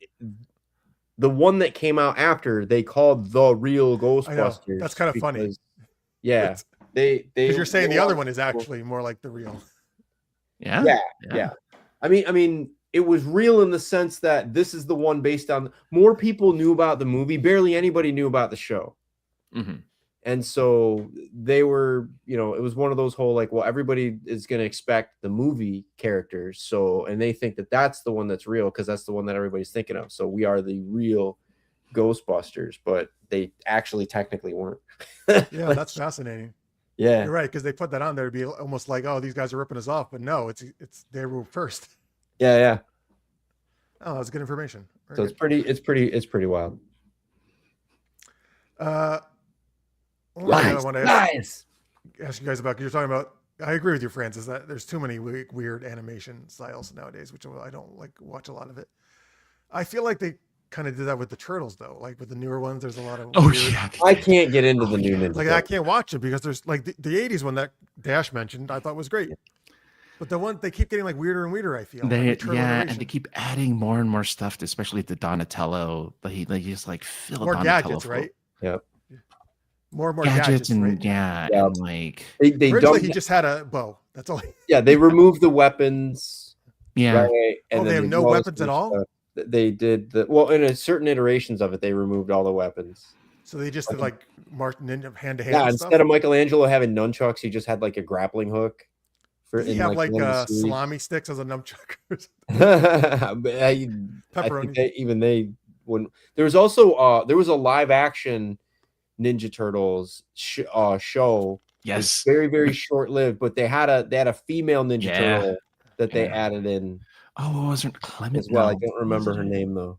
the one that came out after they called the real Ghostbusters. That's kind of funny. Yeah. Because you're saying the other one is actually more like the real. Yeah. Yeah. I mean, it was real in the sense that this is the one based on more people knew about the movie. Barely anybody knew about the show. Mm-hmm. And so they were, it was one of those whole like, well, everybody is going to expect the movie characters. So, and they think that that's the one that's real because that's the one that everybody's thinking of. So we are the real Ghostbusters, but they actually technically weren't. Yeah, that's fascinating. Yeah, you're right, because they put that on there to be almost like, oh, these guys are ripping us off, but no, it's they were first. Yeah. Oh, that's good information. Very So good. it's pretty wild. I want to Nice. ask you guys about, you're talking about, I agree with you, Francis, that there's too many weird animation styles nowadays, which I don't like watch a lot of it. I feel like they kind of did that with the Turtles, though. Like with the newer ones, there's a lot of weird, Yeah. I can't get into the new Ninja. like I can't watch it because there's like the 80s one that Dash mentioned, I thought was great. But the one they keep getting like weirder and weirder, I feel. And they keep adding more and more stuff, especially the Donatello. They just like fill more Donatello gadgets, right? Yep. More and more gadgets, and right? and like They Originally, don't. he just had a bow. That's all. Yeah, they removed the weapons. yeah. Right, and They then have no lost weapons at some all? stuff. They did in a certain iterations of it, they removed all the weapons. So they just did like Martin Ninja hand to hand. Yeah, instead of Michelangelo having nunchucks, he just had like a grappling hook. He have like salami sticks as a nunchuck. I think they wouldn't. There was also there was a live action Ninja Turtles show. Yes. Very, very short lived, but they had a female Ninja Turtle that they added in. Oh, wasn't Clement as well? no. I don't remember her name though.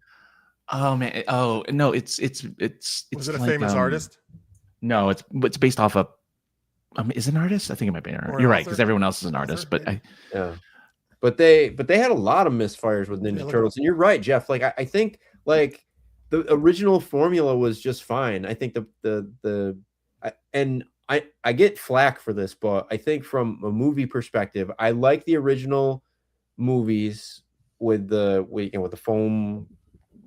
Oh man. Oh no, it's Was it a like, famous artist? No, it's based off of is it an artist? I think it might be an artist. Or You're an right, author? because everyone else is an artist. But but they had a lot of misfires with Ninja Turtles, and you're right, Jeff. Like I think like the original formula was just fine. I think I get flack for this, but I think from a movie perspective, I like the original movies with the foam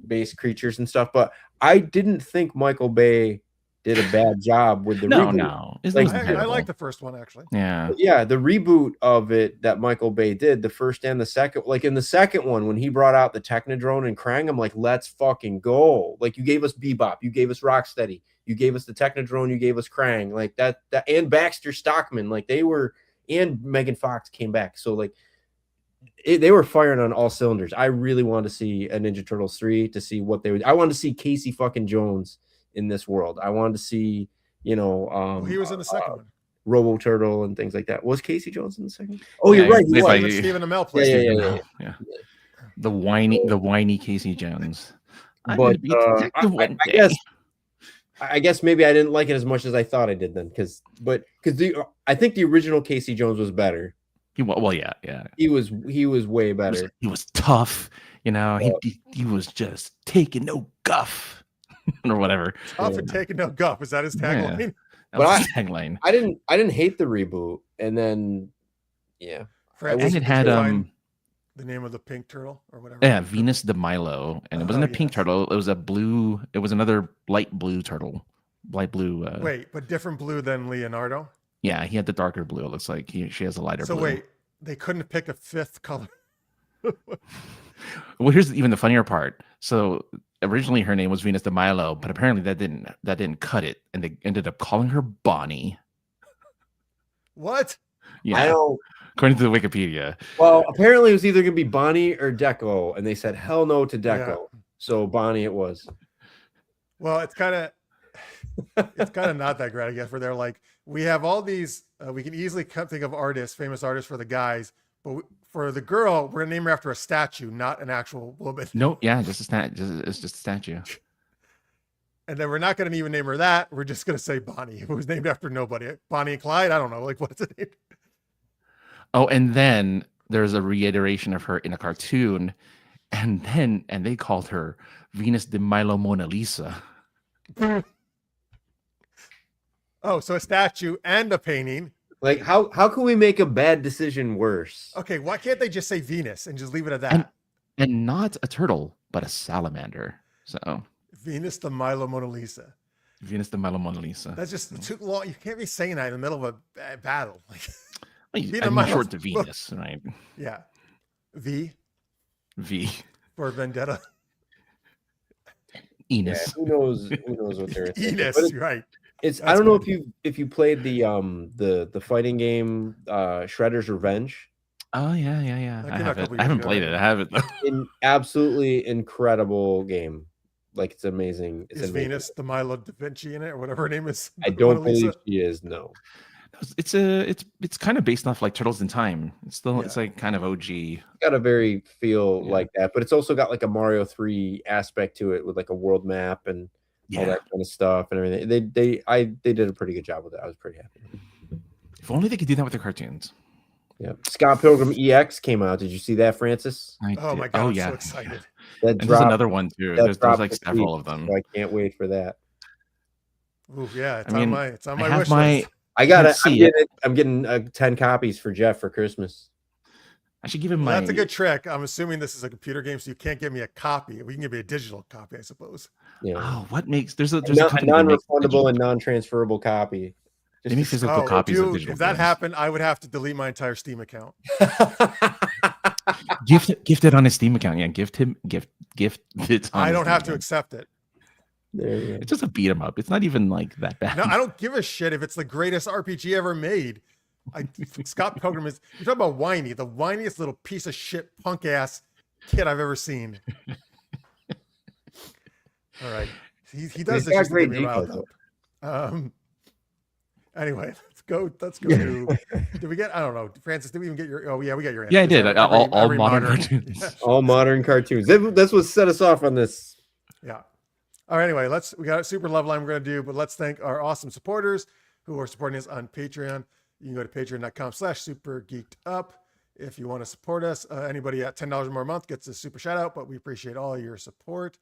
based creatures and stuff, but I didn't think Michael Bay did a bad job with the reboot. No. I like the first one actually. Yeah, the reboot of it that Michael Bay did, the first and the second. Like in the second one, when he brought out the Technodrome and Krang, I'm like, let's fucking go! Like you gave us Bebop, you gave us Rocksteady, you gave us the Technodrome, you gave us Krang, like that, and Baxter Stockman, like they were, and Megan Fox came back, so like they were firing on all cylinders. I really wanted to see a Ninja Turtles 3 to see what they would. I wanted to see Casey fucking Jones in this world. I wanted to see, he was in the second one. Robo Turtle and things like that. Was Casey Jones in the second? Oh, you're right. He was. Stephen Amell played. Yeah. The whiny Casey Jones. But I guess maybe I didn't like it as much as I thought I did then, because I think the original Casey Jones was better. Yeah. He was way better. He was tough, he was just taking no guff or whatever. Tough and taking no guff. Is that his tagline? Yeah. That was his tagline. I didn't hate the reboot, and then and it had the name of the pink turtle or whatever. Yeah, Venus de Milo, and it wasn't a pink turtle. It was another light blue turtle, light blue. Wait, but different blue than Leonardo. Yeah, he had the darker blue. It looks like she has a lighter blue. So wait, They couldn't have picked a fifth color. Well, here's even the funnier part. So originally her name was Venus de Milo, but apparently that didn't cut it, and they ended up calling her Bonnie. What? Yeah, I don't. according to the Wikipedia. Well, apparently it was either gonna be Bonnie or Deco, and they said hell no to Deco. Yeah. So Bonnie it was. Well, it's kind of not that great, I guess. Where they're like, we have all these. We can easily think of artists, famous artists for the guys, but for the girl, we're gonna name her after a statue, not an actual woman. No, yeah, just it's just a statue. And then we're not going to even name her that. We're just going to say Bonnie, who was named after nobody. Bonnie and Clyde. I don't know. Like, what's it named? Oh, and then there's a reiteration of her in a cartoon, and they called her Venus de Milo Mona Lisa. Oh, so a statue and a painting. Like how can we make a bad decision worse? Okay, why can't they just say Venus and just leave it at that? And not a turtle, but a salamander. So Venus de Milo Mona Lisa. Venus de Milo Mona Lisa. That's just too long. You can't be saying that in the middle of a battle. Like, I mean, short to Venus, right? yeah. V for Vendetta. Enos. Yeah, who knows what they're thinking. Enos, But it's, right. it's That's I don't know good. if you played the fighting game Shredder's Revenge. Oh yeah. That I came out a couple years haven't ago, played right? it. I haven't. An absolutely incredible game. Like it's amazing. It's Is amazing. Venus de Milo da Vinci in it, or whatever her name is? I don't Mona Lisa? believe she is. No. It's kind of based off like Turtles in Time. It's still Yeah. it's like kind of OG. It's got a very feel Yeah. like that, but it's also got like a Mario 3 aspect to it with like a world map and all that kind of stuff and everything. They did a pretty good job with it. I was pretty happy. If only they could do that with their cartoons. Yeah. Scott Pilgrim EX came out. Did you see that, Francis? Oh my God, I'm so excited. That And there's dropped. another one too. that There's dropped like this several week, of them. so I can't wait for that. Ooh, yeah, it's I mean, on I my have wish my- list. I got Let's it. see. I'm getting 10 copies for Jeff for Christmas. I should give him Well, my. that's a good trick. I'm assuming this is a computer game, so you can't give me a copy. We can give me a digital copy, I suppose. Yeah. Oh, what makes there's a A company that makes non-refundable digital- and non-transferable copy. They make physical Oh, copies of dude, digital. if that games. happened, I would have to delete my entire Steam account. Gift it on his Steam account. Yeah, gift it. On I his don't Steam have to account. accept it. There you go. It's just a beat 'em up. It's not even like that bad. No, I don't give a shit if it's the greatest RPG ever made. Scott Pilgrim is. You're talking about whiny, the whiniest little piece of shit punk ass kid I've ever seen. All right, he does He's this got just to get great me riled details, up. Anyway, let's go to. Did we get? I don't know, Francis. Did we even get your? Oh yeah, we got your answer. Yeah, I did. Every- all every modern modern- cartoons. All modern cartoons. That's what set us off on this. Yeah. All right. Anyway, we got a super love line we're going to do, but let's thank our awesome supporters who are supporting us on Patreon. You can go to patreon.com/supergeekedup if you want to support us. Anybody at $10 or more a month gets a super shout out, but we appreciate all your support.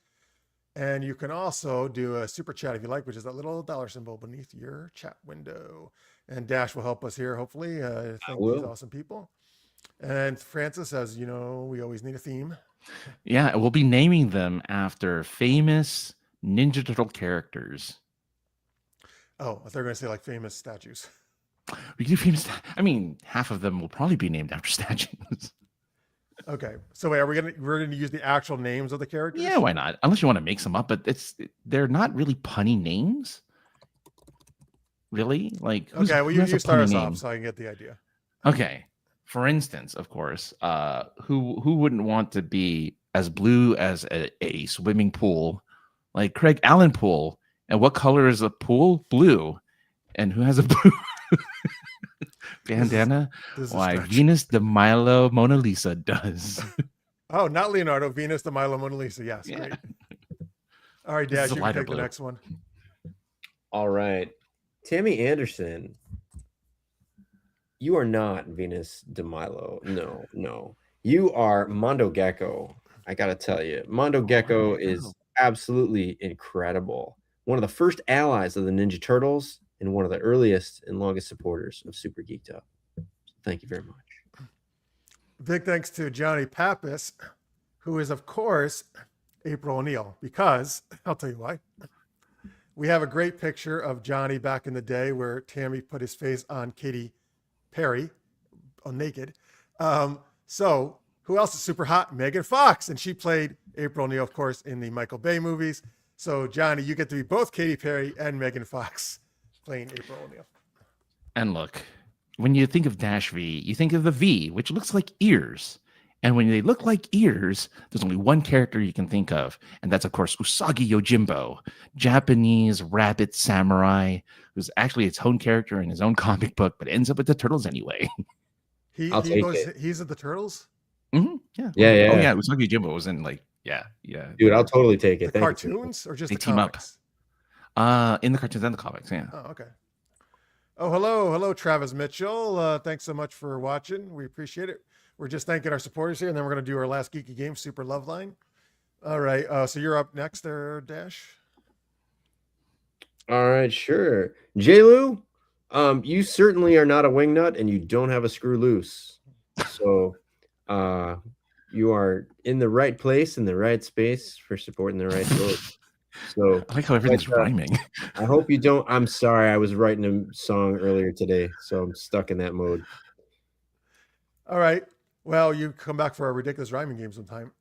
And you can also do a super chat if you like, which is that little dollar symbol beneath your chat window. And Dash will help us here, hopefully. Thank these awesome people. And Francis, as you know, we always need a theme. Yeah, we'll be naming them after famous Ninja Turtle characters. Oh, I thought you were going to say like famous statues. We can do famous. I mean, half of them will probably be named after statues. Okay. So wait, we're gonna use the actual names of the characters? Yeah, why not? Unless you want to make some up, but they're not really punny names. Really? Like Okay, well who you has a start punny us name? off so I can get the idea. Okay. For instance, of course, who wouldn't want to be as blue as a swimming pool, like Craig Allen Pool? And what color is a pool? Blue. And who has a blue bandana? This is a Why, stretch. Venus de Milo Mona Lisa does. Oh, not Leonardo, Venus de Milo Mona Lisa. Yes, Yeah. great. All right, This Dash, is a you can lighter take the blue. next one. All right. Tammy Anderson. You are not Venus de Milo. No. You are Mondo Gecko. I got to tell you, Mondo Gecko is absolutely incredible. One of the first allies of the Ninja Turtles and one of the earliest and longest supporters of Super Geeked Up. Thank you very much. Big thanks to Johnny Pappas, who is, of course, April O'Neil, because I'll tell you why. We have a great picture of Johnny back in the day where Tammy put his face on Katy Perry, naked. So who else is super hot? Megan Fox, and she played April O'Neil, of course, in the Michael Bay movies. So Johnny, you get to be both Katy Perry and Megan Fox playing April O'Neil. And look, when you think of DashV, you think of the V, which looks like ears. And when they look like ears, there's only one character you can think of, and that's, of course, Usagi Yojimbo, Japanese rabbit samurai, who's actually its own character in his own comic book, but ends up with the turtles anyway. He's at the Turtles? Mm-hmm. Yeah. Yeah. Oh, yeah. Usagi Yojimbo was in, like, yeah. Dude, I'll totally take it. The cartoons or just they the team comics? Up. In the cartoons and the comics, yeah. Oh, okay. Oh, hello, Travis Mitchell. Thanks so much for watching. We appreciate it. We're just thanking our supporters here, and then we're going to do our last geeky game, Super Loveline. All right, so you're up next there, Dash. All right, sure. J-Lou, you certainly are not a wingnut, and you don't have a screw loose. So you are in the right place, in the right space for supporting the right vote. So I like how everything's rhyming. I hope you don't. I'm sorry. I was writing a song earlier today, so I'm stuck in that mode. All right. Well, you come back for our ridiculous rhyming game sometime.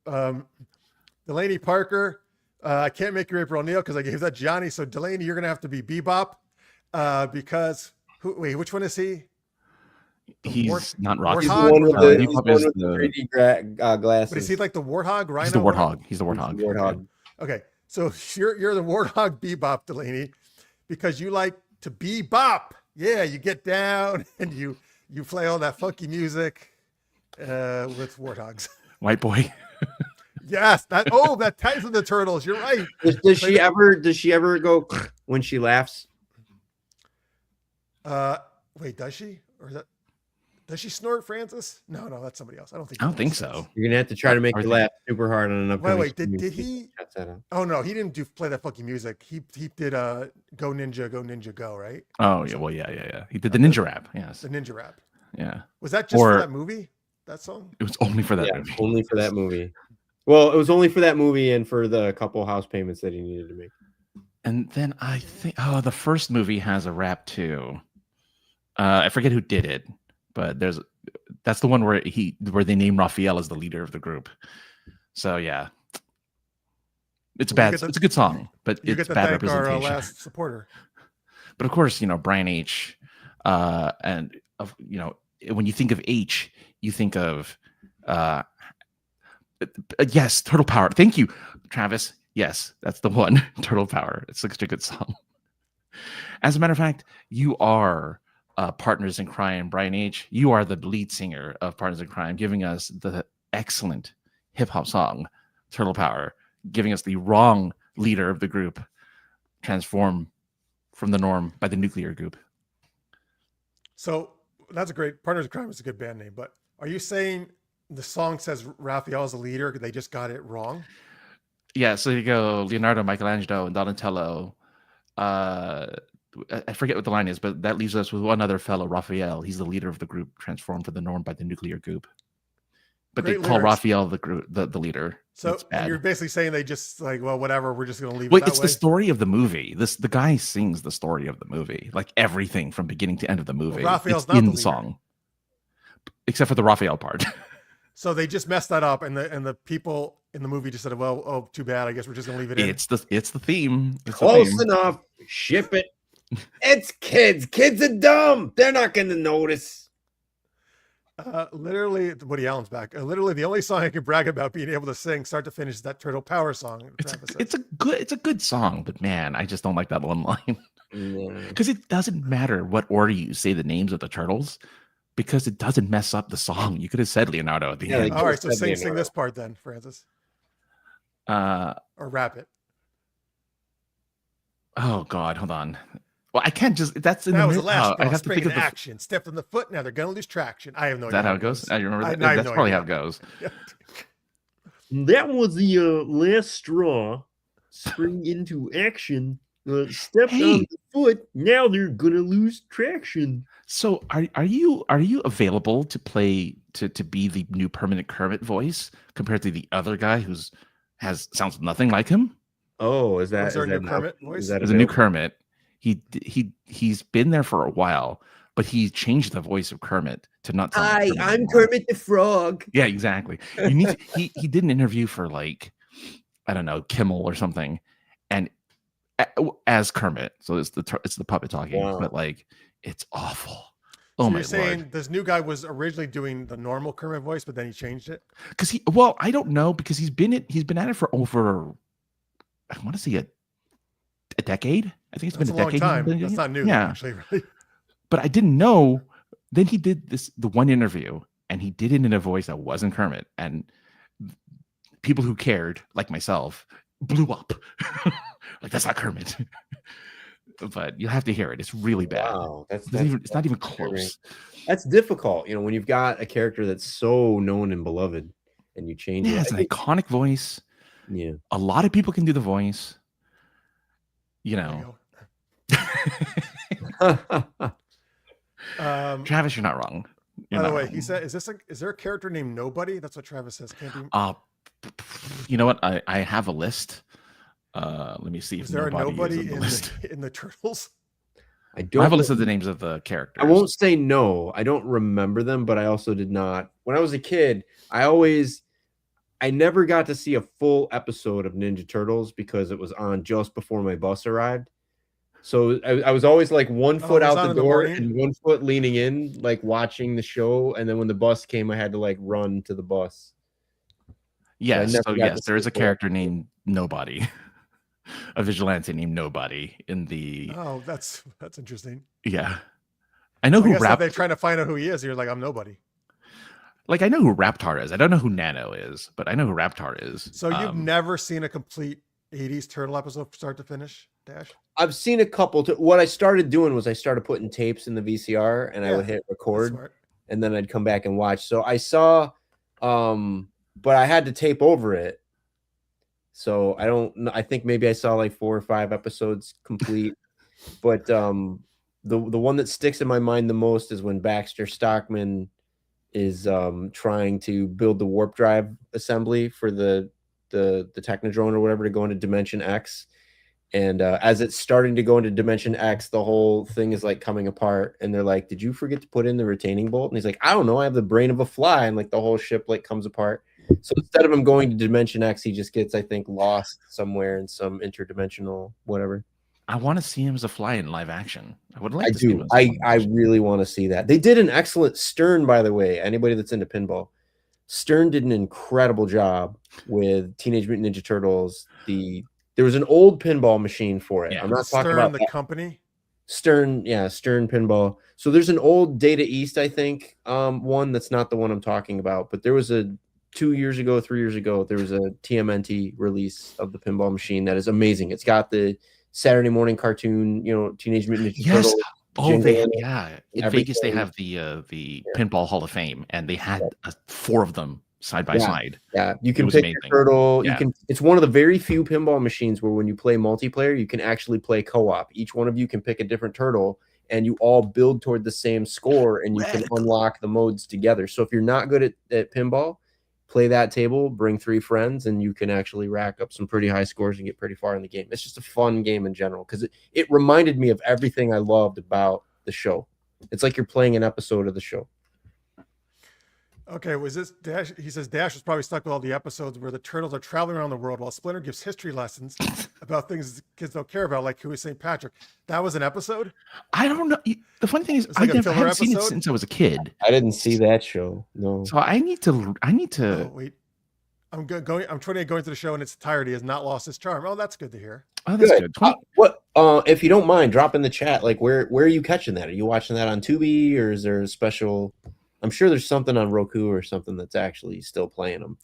Delaney Parker, I can't make your April O'Neil because I gave that Johnny. So Delaney, you're going to have to be Bebop because which one is he? He's not Rocky. He's the Warthog? one with the, he's the Bebop one is with the 3D glasses. But is he like the Warthog? Rhino? He's the Warthog. He's the Warthog. Warthog. Okay. So you're the Warthog Bebop, Delaney, because you like to bebop. Yeah, you get down and you play all that funky music with warthogs. White boy. Yes. That ties with the turtles. You're right. Does she ever go when she laughs? Wait, does she? Or does she snort, Francis? No, that's somebody else. I don't think so. You're gonna have to try to make her laugh super hard on an upcoming. Wait, did he? Oh no, he didn't play that funky music. He did Go Ninja Go, right? Oh yeah, well yeah. He did the ninja rap. Yes, the ninja rap. Yeah. Was that just for that movie? That song? It was only for that movie. Only for that movie. Well, it was only for that movie and for the couple house payments that he needed to make. And then I think the first movie has a rap too. I forget who did it, but that's the one where they name Raphael as the leader of the group. So yeah, it's bad. It's a good song, but it's bad representation. Our last supporter. But of course, Brian H. And when you think of H, you think of yes, Turtle Power. Thank you, Travis. Yes, that's the one. Turtle Power. It's such a good song. As a matter of fact, you are Partners in Crime, Brian H. You are the lead singer of Partners in Crime, giving us the excellent hip hop song Turtle Power, giving us the wrong leader of the group, transform from the norm by the nuclear group. So that's a great Partners in Crime is a good band name, but are you saying the song says Raphael is the leader? They just got it wrong. Yeah. So you go Leonardo, Michelangelo, and Donatello. I forget what the line is, but that leaves us with one other fellow, Raphael. He's the leader of the group, transformed for the norm by the nuclear goop. But great they call lyrics. Raphael the leader. So you're basically saying they just like, well, whatever, we're just going to leave it that it's way? The story of the movie. The guy sings the story of the movie, like everything from beginning to end of the movie. Well, Raphael's it's not in the song, except for the Raphael part. So they just messed that up, and the people in the movie just said, well, oh, too bad. I guess we're just going to leave it in. It's the theme. It's close enough. Ship it. It's kids. Kids are dumb. They're not going to notice. Literally, Woody Allen's back. Literally, the only song I can brag about being able to sing start to finish is that Turtle Power song. It's a good song, but man, I just don't like that one line because it doesn't matter what order you say the names of the turtles because it doesn't mess up the song. You could have said Leonardo at the end. All right, so sing this part then, Francis. Or rap it. Oh God, hold on. Well, I can't just. That was the last. I have to think of action. Stepped on the foot. Now they're going to lose traction. I have no idea. Is that how it goes? I remember that. That's probably how it goes. That was the last straw. Spring into action. Stepped on the foot. Now they're gonna lose traction. So are you available to play to be the new permanent Kermit voice compared to the other guy sounds nothing like him? Oh, is that a new Kermit voice? There's a new Kermit. He's been there for a while, but he changed the voice of Kermit to not sound Hi, like Kermit I'm anymore. Kermit the Frog. Yeah, exactly. You need to, he did an interview for like, I don't know, Kimmel or something, and as Kermit. So it's the puppet talking, Wow. but like it's awful. So Oh you're my saying lord! this new guy was originally doing the normal Kermit voice, but then he changed it? Because I don't know, because he's been at it for over, I want to say a decade. I think it's That's been a a long decade. time. That's not new, Yeah, actually, really. but I didn't know. Then he did the one interview, and he did it in a voice that wasn't Kermit, and people who cared, like myself, blew up. Like, that's not Kermit. But you'll have to hear it. It's really bad. Wow, It's not even close. That's difficult, when you've got a character that's so known and beloved, and you change Yeah, it. it's an iconic voice. Yeah, A lot of people can do the voice. There you go. Travis, you're not wrong. By the way, he said, is there a character named Nobody? That's what Travis says. Can't be. You know what? I have a list. Let me see if Is there a Nobody is in the list. in the Turtles? I I don't have a list of the names of the characters. I won't say no. I don't remember them, but I also did not. When I was a kid, I never got to see a full episode of Ninja Turtles because it was on just before my bus arrived. So I was always like one foot it was out on the in the door morning? and one foot leaning in, like watching the show. And then when the bus came, I had to like run to the bus. Yes. never So got yes, to there is see a full character named Nobody, a vigilante named Nobody in the. Oh, that's interesting. Yeah, I know I who guess if they're Raptor. trying to find out who he is, you're like, I'm Nobody. Like, I know who Raptor is. I don't know who Nano is, but I know who Raptor is. So you've never seen a complete 80s Turtle episode from start to finish, Dash? I've seen a couple. What I started doing was I started putting tapes in the VCR and I would hit That's record smart. and then I'd come back and watch. So I saw, but I had to tape over it. So I don't know. I think maybe I saw like 4 or 5 episodes complete. But the one that sticks in my mind the most is when Baxter Stockman is trying to build the warp drive assembly for the Technodrome or whatever to go into Dimension X. And as it's starting to go into Dimension X, the whole thing is like coming apart. And they're like, "Did you forget to put in the retaining bolt?" And he's like, "I don't know. I have the brain of a fly." And like the whole ship like comes apart. So instead of him going to Dimension X, he just gets, I think, lost somewhere in some interdimensional whatever. I want to see him as a fly in live action. I would like I to see him do. as a live I action. really want to see that. They did an excellent Stern, by the way. Anybody that's into pinball, Stern did an incredible job with Teenage Mutant Ninja Turtles. There was an old pinball machine for it. Yeah. I'm not talking Stern, about the that. company. Stern, yeah, Stern Pinball. So there's an old Data East, I think, one that's not the one I'm talking about, but there was a 3 years ago, there was a TMNT release of the pinball machine that is amazing. It's got the Saturday morning cartoon, Teenage Mutant Ninja Yes. Turtles. Oh, in Vegas they everything. have the Pinball Hall of Fame, and they had 4 of them side by side. Yeah, you It can was pick amazing. your turtle. Yeah. You can. It's one of the very few pinball machines where when you play multiplayer, you can actually play co-op. Each one of you can pick a different turtle, and you all build toward the same score, and you can unlock the modes together. So if you're not good at pinball, play that table, bring 3 friends, and you can actually rack up some pretty high scores and get pretty far in the game. It's just a fun game in general because it reminded me of everything I loved about the show. It's like you're playing an episode of the show. Okay, was this Dash? He says Dash was probably stuck with all the episodes where the turtles are traveling around the world while Splinter gives history lessons about things kids don't care about, like who is St. Patrick. That was an episode? I don't know. The funny thing is, It's like a filler haven't seen it episode? since I was a kid. I didn't see that show. No. So I need to. Oh, wait. I'm trying to go into the show in its entirety, has not lost its charm. Oh, that's good to hear. Oh, that's good. What? If you don't mind, drop in the chat. Like, where are you catching that? Are you watching that on Tubi, or is there a special? I'm sure there's something on Roku or something that's actually still playing them.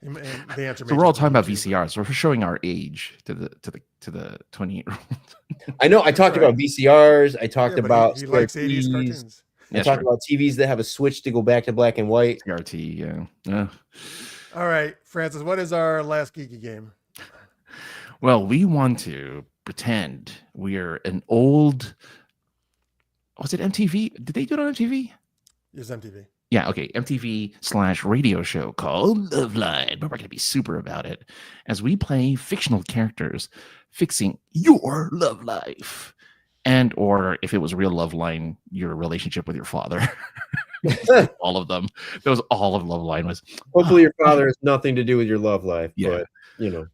And the answer. So we're all talking about VCRs. So we're showing our age to the 28-year-old. I know. I talked about VCRs. I talked but about he likes spare 80s TVs. cartoons. I talked about TVs that have a switch to go back to black and white. CRT, yeah. All right, Francis, what is our last geeky game? Well, we want to pretend we're an old. Was it MTV? Did they do it on MTV? It's MTV. Yeah, okay. MTV/radio show called Loveline. But we're going to be super about it as we play fictional characters fixing your love life. And or if it was real Loveline, your relationship with your father. All of them. That was all of Loveline was. Hopefully your father has nothing to do with your love life, Yeah. but you know.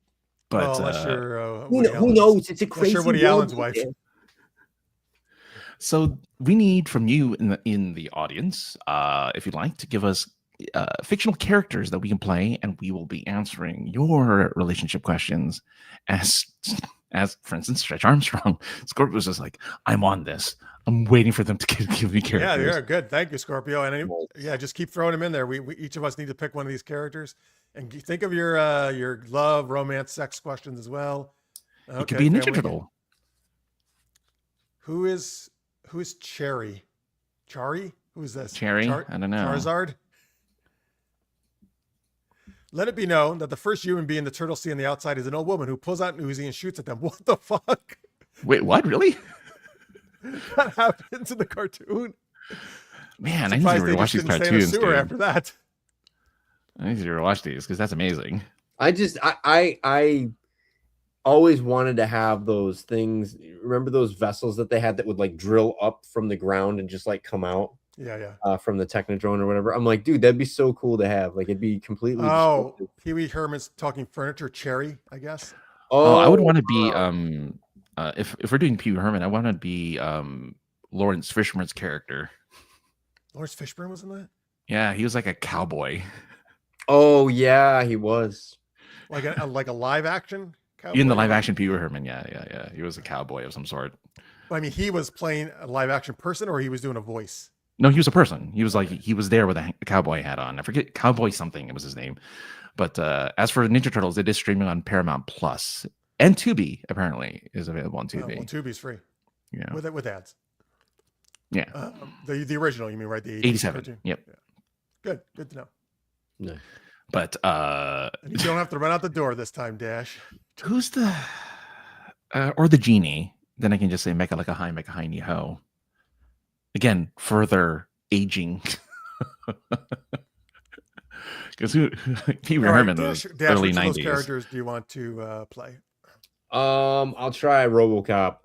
But well, unless you're who knows? It's a unless crazy you're Woody world Allen's out wife. there. so we need from you in the audience, if you'd like, to give us fictional characters that we can play, and we will be answering your relationship questions as for instance, Stretch Armstrong. Scorpio was just like, I'm on this. I'm waiting for them to give me characters. Yeah, good. Thank you, Scorpio. And just keep throwing them in there. We each of us need to pick one of these characters, and think of your love, romance, sex questions as well. Okay, it could be a Ninja Turtle. Who is Cherry? Chari? Who is this? Cherry? I don't know. Charizard? Let it be known that the first human being the turtles see on the outside is an old woman who pulls out an Uzi and shoots at them. What the fuck? Wait, what? Really? That happens in the cartoon. Man, I need to rewatch these cartoons. After that, I need to rewatch these because that's amazing. I always wanted to have those things. Remember those vessels that they had that would like drill up from the ground and just like come out? Yeah. From the Technodrome or whatever. I'm like, dude, that'd be so cool to have. Like, it'd be completely. Oh, Pee Wee Herman's talking furniture. Cherry, I guess. Oh, I would want to be if we're doing Pee Wee Herman, I want to be Lawrence Fishburne's character. Lawrence Fishburne was in that? Yeah, he was like a cowboy. Oh yeah, he was. Like a live action cowboy? In the live action Pee Wee Herman, yeah. He was a cowboy of some sort. I mean, he was playing a live action person, or he was doing a voice? No, he was a person. He was like he was there with a cowboy hat on. I forget Cowboy something. It was his name. But as for Ninja Turtles, it is streaming on Paramount Plus, and Tubi apparently is available on Tubi. Well, Tubi's free. Yeah, with ads. Yeah, the original, you mean, right? The 87. Cartoon? Yep. Yeah. Good to know. No. But and you don't have to run out the door this time, Dash. Who's the or the genie? Then I can just say Mecha like a high ni ho. Again, further aging. Because Pee Wee Herman was early 90s. Which characters do you want to play? I'll try RoboCop.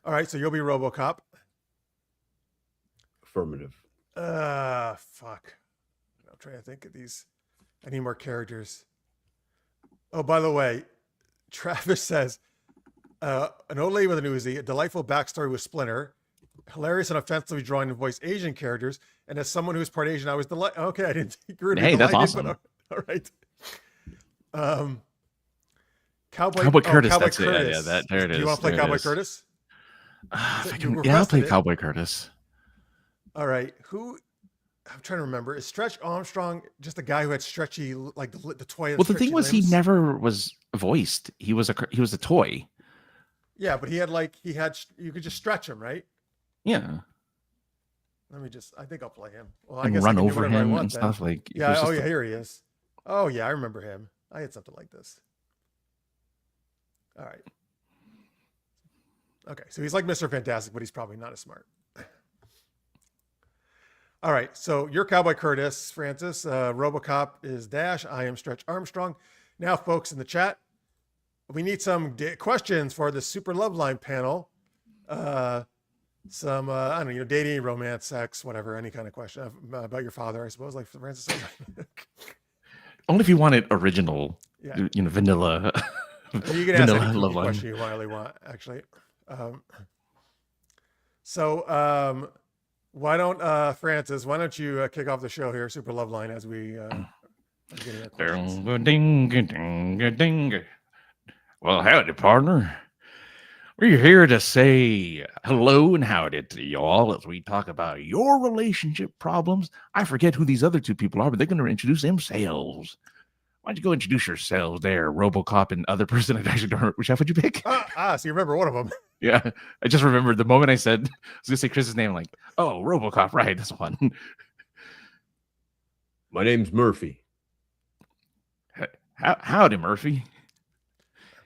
All right, so you'll be RoboCop. Affirmative. Fuck. I'm trying to think of these. I need more characters. Oh, by the way, Travis says, an old lady with an Uzi, a delightful backstory with Splinter, hilarious and offensively drawing and voice Asian characters, and as someone who's part Asian, I was delighted. Okay, I didn't think you were Hey, that's delighted, awesome. All right. Cowboy Curtis. Cowboy That's Curtis. it. Yeah, there it is. Do you want to play Cowboy Curtis? I'll play Cowboy Curtis. All right. I'm trying to remember. Is Stretch Armstrong just a guy who had stretchy, like the toy? Well, the thing was, limbs? he never was voiced. He was a toy. Yeah, but you could just stretch him, right? Yeah. I think I'll play him. Well, I And guess run I can do over whatever I him want and then. stuff like. Yeah. Oh yeah, here he is. Oh yeah, I remember him. I had something like this. All right. Okay, so he's like Mr. Fantastic, but he's probably not as smart. All right, so you're Cowboy Curtis, Francis. RoboCop is Dash. I am Stretch Armstrong. Now, folks in the chat, we need some questions for the Super Loveline panel. Some, I don't know, dating, romance, sex, whatever, any kind of question about your father, I suppose, like Francis said. Only if you want it original, vanilla. You can ask any Loveline question you really want, actually. Why don't Francis? Why don't you kick off the show here, Super Loveline, as we get our questions. Ding. Well, howdy, partner. We're here to say hello and howdy to y'all as we talk about your relationship problems. I forget who these other two people are, but they're going to introduce themselves. Why don't you go introduce yourselves there, RoboCop and other person? I actually don't remember. Which half would you pick? So you remember one of them. Yeah, I just remembered the moment I was going to say Chris's name, like, oh, RoboCop, right, this one. My name's Murphy. Howdy, Murphy.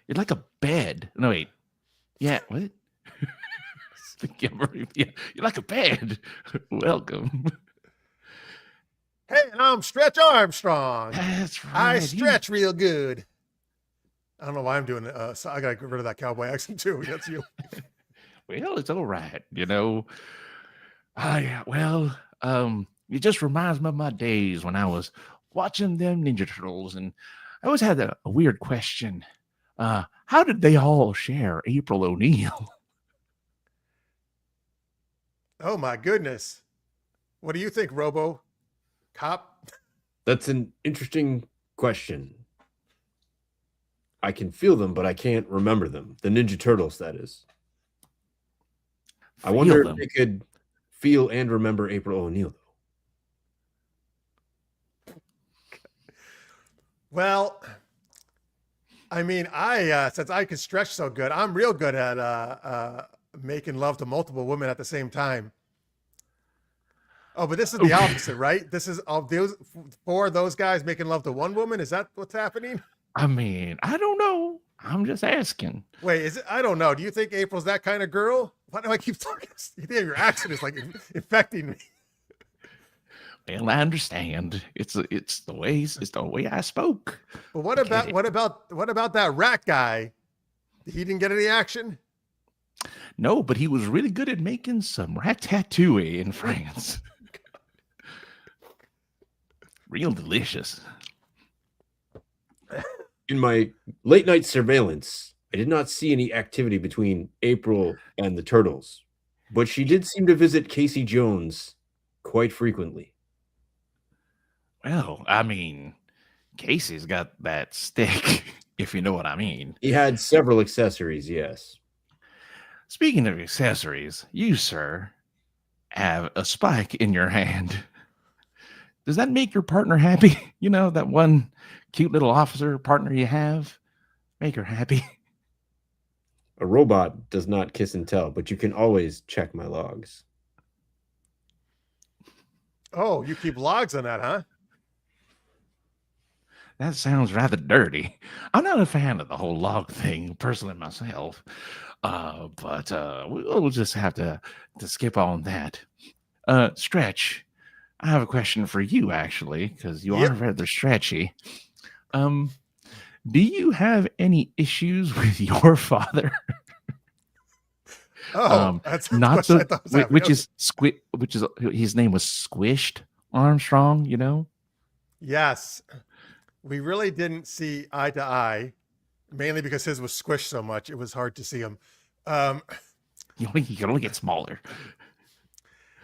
You're like a bed. No, wait. Yeah, what? Yeah, you're like a bed. Welcome. Hey, and I'm Stretch Armstrong. That's right. I stretch real good. I don't know why I'm doing it. So I gotta get rid of that cowboy accent too. That's you. Well, it's all right, you know. It just reminds me of my days when I was watching them Ninja Turtles, and I always had a weird question. How did they all share April O'Neil? Oh my goodness. What do you think, Robo Cop? That's an interesting question. I can feel them, but I can't remember them. The Ninja Turtles, that is. I wonder if they could feel and remember April O'Neil, though. Well, I mean, since I can stretch so good, I'm real good at making love to multiple women at the same time. Oh, but this is the opposite, right? This is of those four of those guys making love to one woman. Is that what's happening? I mean, I don't know. I'm just asking. Wait, is it? I don't know. Do you think April's that kind of girl? Why do I keep talking? You think your accent is like infecting me? Well, I understand. It's the way I spoke. But what about that rat guy? He didn't get any action. No, but he was really good at making some ratatouille in France. Real delicious. In my late night surveillance, I did not see any activity between April and the Turtles, but she did seem to visit Casey Jones quite frequently. Well, I mean, Casey's got that stick, if you know what I mean. He had several accessories, yes. Speaking of accessories, you, sir, have a spike in your hand. Does that make your partner happy? You know, that one cute little officer partner you have? Make her happy. A robot does not kiss and tell, but you can always check my logs. Oh, you keep logs on that, huh? That sounds rather dirty. I'm not a fan of the whole log thing, personally myself. But we'll just have to skip on that. Stretch, I have a question for you, actually, because you are rather stretchy. Do you have any issues with your father? Oh, that's not so. Which is his name was Squished Armstrong. You know. Yes, we really didn't see eye to eye, mainly because his was squished so much it was hard to see him. You can only get smaller.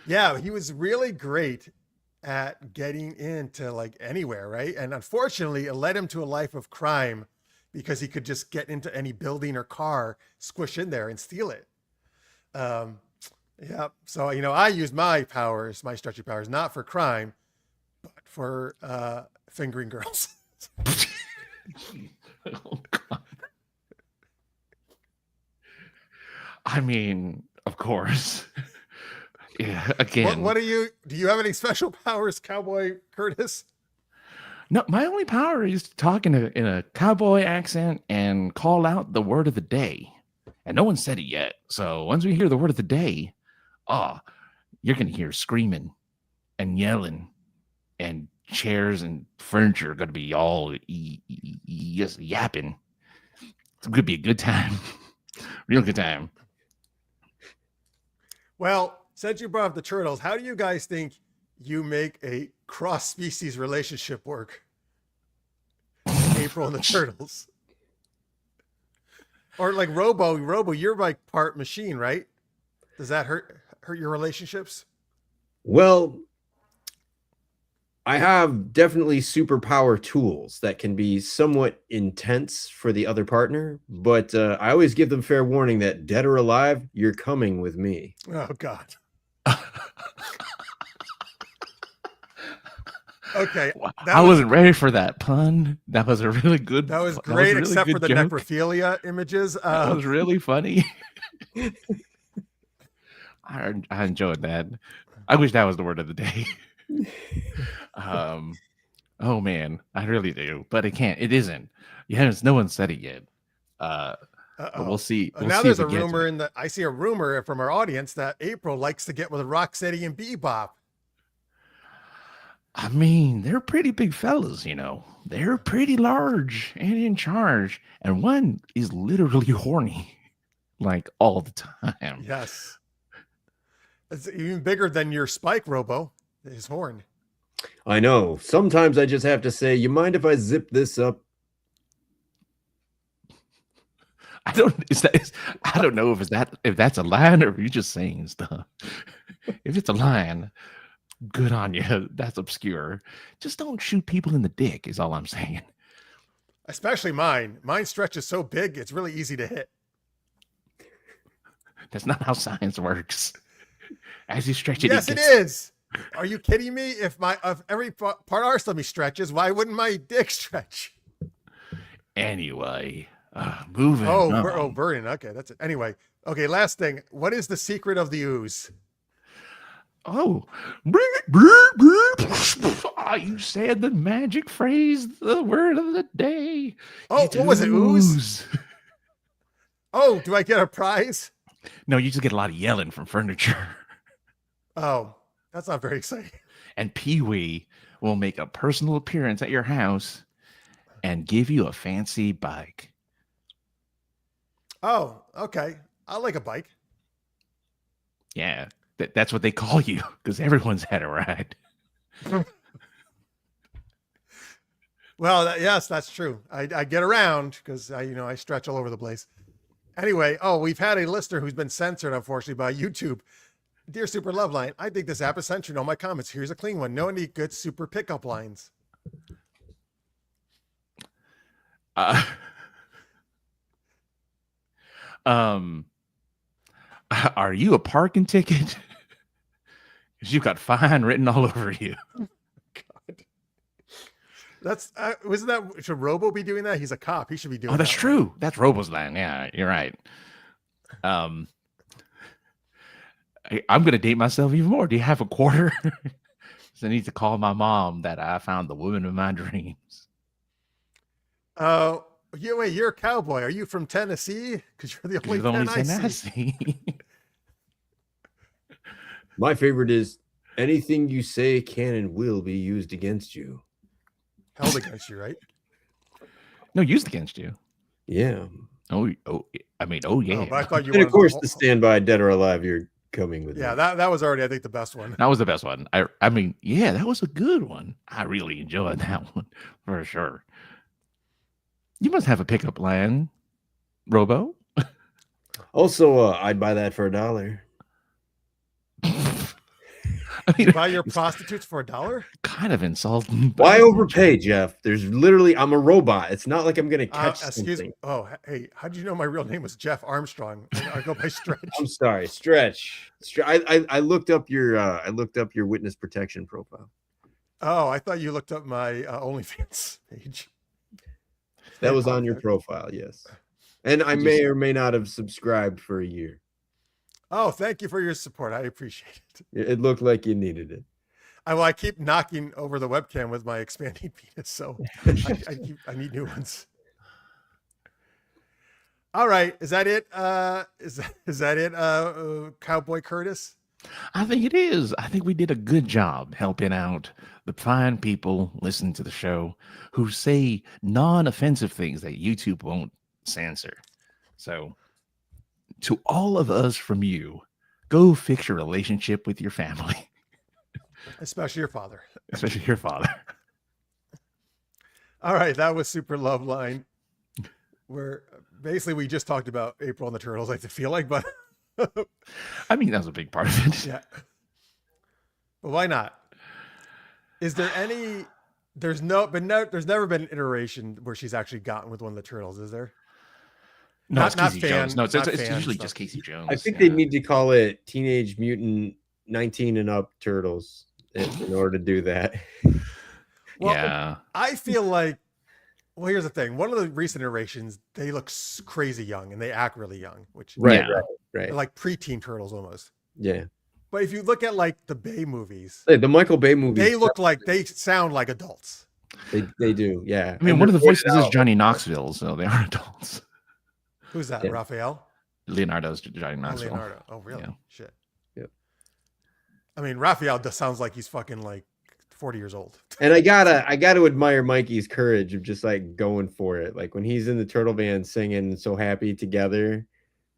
Yeah, he was really great at getting into like anywhere, right? And unfortunately, it led him to a life of crime because he could just get into any building or car, squish in there and steal it. Yeah. So, you know, I use my powers, my stretchy powers, not for crime, but for fingering girls. Oh, God. I mean, of course. Yeah, again. What do you have any special powers, Cowboy Curtis? No, my only power is to talk in a cowboy accent and call out the word of the day. And no one said it yet. So once we hear the word of the day, you're going to hear screaming and yelling, and chairs and furniture are going to be all just yapping. It's going to be a good time. Real good time. Well, since you brought up the turtles, how do you guys think you make a cross-species relationship work? April and the turtles. Or like Robo, you're like part machine, right? Does that hurt your relationships? Well, I have definitely superpower tools that can be somewhat intense for the other partner, but I always give them fair warning that dead or alive, you're coming with me. Oh, God. Okay. I wasn't ready for that pun. That was a really good. That was great, really except for the joke. Necrophilia images. That was really funny. I enjoyed that. I wish that was the word of the day. Oh man, I really do, but it can't. It isn't. Yeah, no one said it yet. But we'll see. Now there's a rumor I see a rumor from our audience that April likes to get with Rocksteady and Bebop. I mean, they're pretty big fellas, you know. They're pretty large and in charge. And one is literally horny, like all the time. Yes. It's even bigger than your Spike Robo, his horn. I know. Sometimes I just have to say, you mind if I zip this up? I don't know if that's a line or if you're just saying stuff. If it's a line, good on you. That's obscure. Just don't shoot people in the dick is all I'm saying. Especially mine. Mine stretches so big, it's really easy to hit. That's not how science works. As you stretch it, Yes, it is. Are you kidding me? If every part of our stomach stretches, why wouldn't my dick stretch? Anyway, moving. Burning. Okay, that's it. Anyway, okay, last thing. What is the secret of the ooze? Oh, you said the magic phrase, the word of the day. Oh, It's what was it? Ooze? Oh, do I get a prize? No, you just get a lot of yelling from furniture. Oh, that's not very exciting. And Pee-wee will make a personal appearance at your house and give you a fancy bike. Oh, okay. I like a bike. Yeah, that's what they call you because everyone's had a ride. Well, yes, that's true. I get around because I stretch all over the place. Anyway, we've had a listener who's been censored, unfortunately, by YouTube. Dear Super Loveline, I think this app is censoring all my comments. Here's a clean one. No any good super pickup lines. Are you a parking ticket? Because you've got fine written all over you. God. That's wasn't that should Robo be doing that? He's a cop. He should be doing. Oh, that's true. That's Robo's line. Yeah, you're right. I'm gonna date myself even more. Do you have a quarter? So I need to call my mom that I found the woman of my dreams. You're a cowboy. Are you from Tennessee? Because you're the only Tennessee. My favorite is anything you say can and will be used against you. Held against you, right? No, used against you. Yeah. Oh, yeah. Oh, but I thought you. And of course, the standby, dead or alive, you're coming with. Yeah, that was already, I think, the best one. That was the best one. I mean, yeah, that was a good one. I really enjoyed that one for sure. You must have a pickup line, Robo. Also, I'd buy that for $1. I mean, You buy your prostitutes for $1? Kind of insulting. Why overpay, Jeff? There's literally, I'm a robot. It's not like I'm gonna catch Excuse something. me. Oh, hey, how did you know my real name was Jeff Armstrong? I go by Stretch. I'm sorry, Stretch. I looked up your witness protection profile. Oh, I thought you looked up my OnlyFans page. That was on your profile, yes. And I may or may not have subscribed for a year. Oh, thank you for your support. I appreciate it. It looked like you needed it. I keep knocking over the webcam with my expanding penis, so I need new ones. All right, is that it? Is that it, Cowboy Curtis? I think it is. I think we did a good job helping out the fine people listening to the show who say non-offensive things that YouTube won't censor. So to all of us from you, go fix your relationship with your family. Especially your father. Especially your father. All right, that was Super Loveline, where basically we just talked about April and the Turtles, I feel like, but I mean, that was a big part of it. yeah. But why not? Is there any? There's never been an iteration where she's actually gotten with one of the turtles, is there? No, it's not Casey fan- Jones. No, it's not usually fan just Casey Jones. I think they need to call it Teenage Mutant 19 and Up Turtles in order to do that. Well, yeah. I feel like, well, here's the thing. One of the recent iterations, they look crazy young and they act really young, which Right. they're like preteen turtles almost. Yeah. But if you look at like the Bay movies, Hey, the Michael Bay movies, they sound like adults. They do. Yeah. I mean, And one of the they're voices is pointed Johnny Knoxville, so they are adults. Who's that? Yeah. Raphael? Leonardo's Johnny Oh, Knoxville. Leonardo. Oh, really? Yeah. Shit. Yep. I mean, Raphael just sounds like he's fucking like 40 years old. And I gotta admire Mikey's courage of just like going for it. Like when he's in the turtle band singing "So Happy Together,"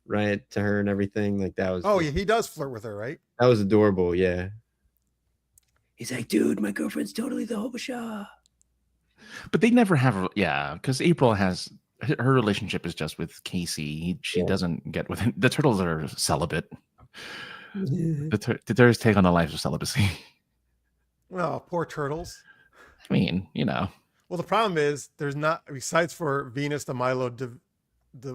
right, to her and everything. Like that was. Oh, yeah, he does flirt with her, right? That was adorable. Yeah. He's like, dude, my girlfriend's totally the Hobasha. But they never have, yeah, because April has her relationship is just with Casey. She doesn't get with him. The turtles are celibate. The turtles take on the life of celibacy. Oh, poor turtles. I mean, you know. Well, the problem is there's not, besides for Venus, the Milo, the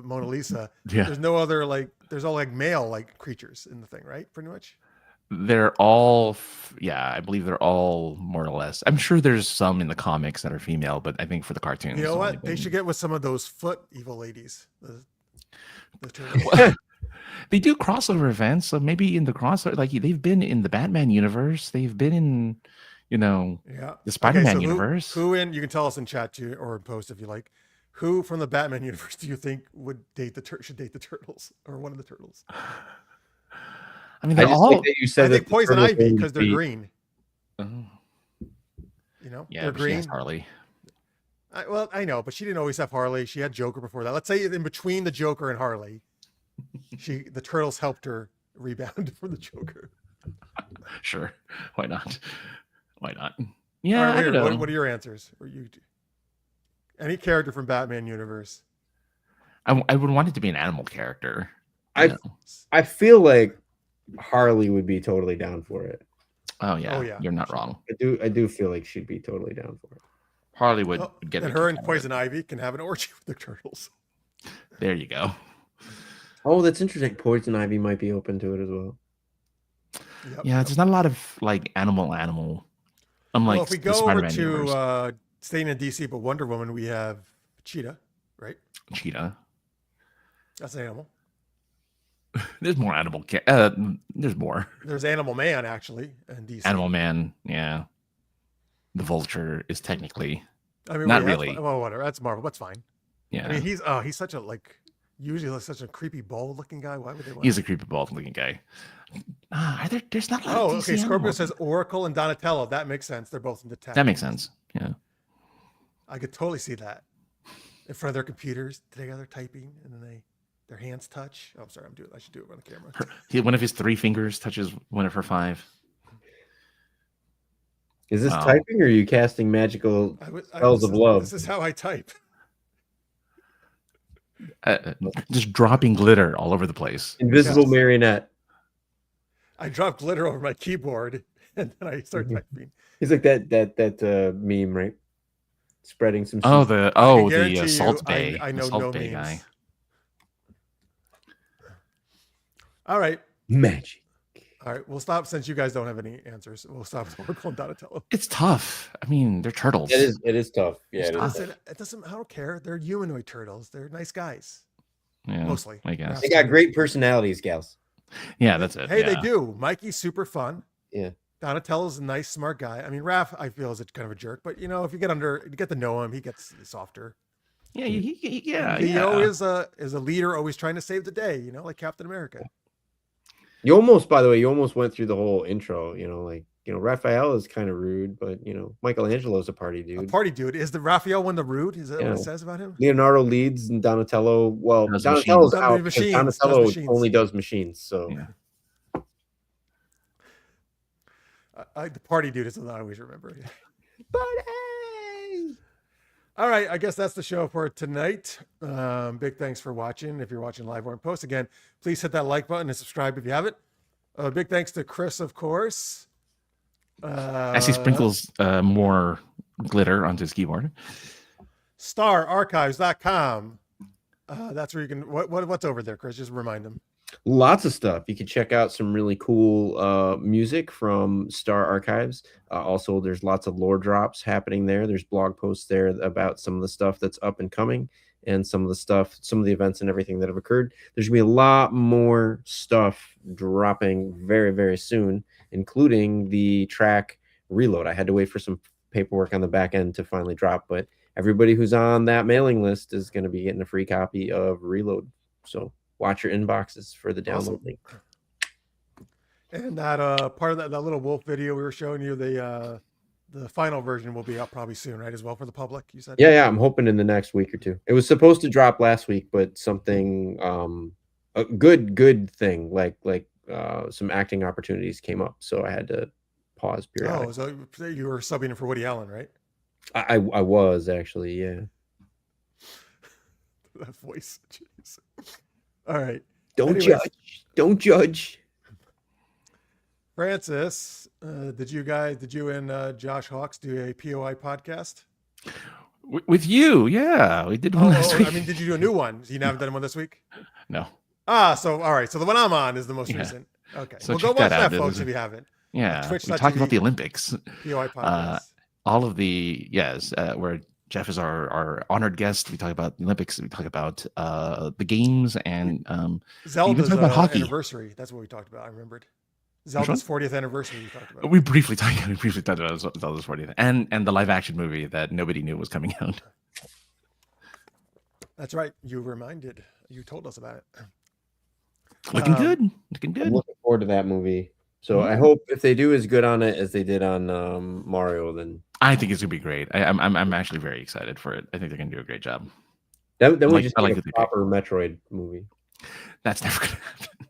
Mona Lisa, there's no other, like, there's all like male like creatures in the thing, right? Pretty much. They're all, I believe they're all more or less. I'm sure there's some in the comics that are female, but I think for the cartoons, you know what? They should get with some of those foot evil ladies. The turtles. They do crossover events, so maybe in the crossover, like they've been in the Batman universe, they've been in, the Spider-Man universe. Who in? You can tell us in chat too, or in post if you like. Who from the Batman universe do you think would should date the turtles or one of the turtles? I mean, they're all. Like that you said I think Poison Ivy because they're green. Yeah, they're green. She has Harley. Well, I know, but she didn't always have Harley. She had Joker before that. Let's say in between the Joker and Harley, the turtles helped her rebound from the Joker. Sure, why not? Why not? Yeah, right, I don't know. What are your answers? Any character from Batman universe? I would want it to be an animal character. I feel like Harley would be totally down for it. Oh yeah, you're not wrong. I do feel like she'd be totally down for it. Harley would get. And her and Poison Ivy can have an orgy with the turtles. There you go. Oh, that's interesting. Poison Ivy might be open to it as well. Yeah, there's not a lot of like animal. Unlike if we go over to staying in DC, but Wonder Woman, we have Cheetah, right? Cheetah. That's an animal. There's more animal. There's more. There's Animal Man actually in DC. Animal Man, yeah. The Vulture is technically. I mean, not really. Well, whatever. That's Marvel. That's fine. Yeah. I mean, he's such a usually such a creepy bald looking guy. Why would they? He's a creepy bald looking guy. There's not a lot of DC okay. Scorpio animals. says Oracle and Donatello. That makes sense. They're both in detectives. That makes sense. Yeah. I could totally see that in front of their computers together typing, and then their hands touch. Oh, I'm sorry. I should do it on the camera. One of his 3 fingers touches one of her 5. Is this typing or are you casting magical spells of love? This is how I type. Just dropping glitter all over the place. Invisible marionette. I drop glitter over my keyboard and then I start typing. He's like that meme, right? Spreading some. The Salt Bay. I know Salt no Bay memes. guy. All right. Magic. All right. We'll stop since you guys don't have any answers. We'll stop with Oracle and Donatello. It's tough. I mean, they're turtles. It is tough. Yeah, It doesn't. I don't care. They're humanoid turtles. They're nice guys. Yeah, mostly. I guess they got great personalities, gals. Yeah, that's it. Hey, yeah. they do. Mikey's super fun. Yeah. Donatello's a nice, smart guy. I mean, Raph, I feel is kind of a jerk, but if you get to know him, he gets softer. Yeah, he always is a leader, always trying to save the day. Like Captain America. You almost went through the whole intro. Raphael is kind of rude, but Michelangelo's a party dude. A party dude. Is the Raphael one the rude? Is that what it says about him? Leonardo leads and Donatello. Well, Donatello's out. Donatello only does machines. So the party dude is what I always remember. Party. All right, I guess that's the show for tonight. Big thanks for watching. If you're watching live or in post, again, please hit that like button and subscribe if you haven't. Big thanks to Chriss, of course. As he sprinkles more glitter onto his keyboard. StarArchives.com. That's where you can. What's over there, Chris? Just remind them. Lots of stuff. You can check out some really cool music from Star Archives. Also, there's lots of lore drops happening there. There's blog posts there about some of the stuff that's up and coming and some of the events and everything that have occurred. There's going to be a lot more stuff dropping very, very soon, including the track Reload. I had to wait for some paperwork on the back end to finally drop, but everybody who's on that mailing list is going to be getting a free copy of Reload. So watch your inboxes for the download link. And that part of that little wolf video we were showing you, the the final version will be up probably soon, right? As well for the public, you said. Yeah, I'm hoping in the next week or two. It was supposed to drop last week, but something a good thing like some acting opportunities came up, so I had to pause periodically. Oh, so you were subbing in for Woody Allen, right? I was actually, yeah. That voice, jeez. All right. Don't Don't judge. Francis, did you and Josh Hawks do a POI podcast? With you, yeah, we did one last week. I mean, did you do a new one? You haven't done one this week? No. So all right. So the one I'm on is the most recent. Okay. So well, go watch that, folks, if you haven't. Yeah. We talked about the Olympics. POI podcast. All of the where Jeff is our honored guest. We talk about the Olympics. We talk about the games and Zelda's about hockey anniversary. That's what we talked about. I remembered. Zelda's 40th anniversary. We talked about. We briefly talked about Zelda's 40th and the live action movie that nobody knew was coming out. That's right. You told us about it. Looking good. I'm looking forward to that movie. So I hope if they do as good on it as they did on Mario, then I think it's gonna be great. I'm actually very excited for it. I think they're gonna do a great job. Then we just like a proper Metroid movie. That's never gonna happen.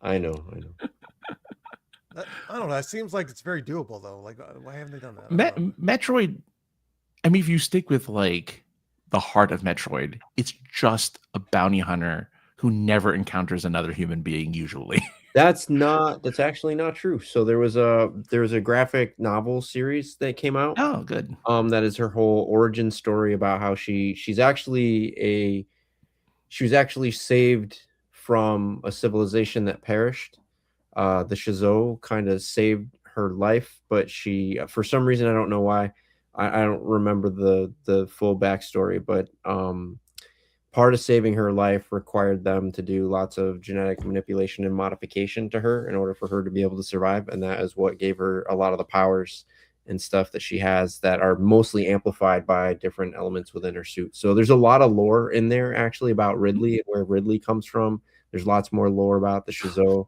I know. I don't know. It seems like it's very doable though. Like, why haven't they done that? Metroid. I mean, if you stick with like the heart of Metroid, it's just a bounty hunter who never encounters another human being. Usually, that's actually not true. So there was a graphic novel series that came out. Oh, good. That is her whole origin story about how she was actually saved from a civilization that perished. The Shizo kind of saved her life, but she, for some reason, I don't know why, I don't remember the full backstory, but part of saving her life required them to do lots of genetic manipulation and modification to her in order for her to be able to survive, and that is what gave her a lot of the powers and stuff that she has that are mostly amplified by different elements within her suit. So there's a lot of lore in there actually about Ridley and where Ridley comes from. There's lots more lore about the Shizo.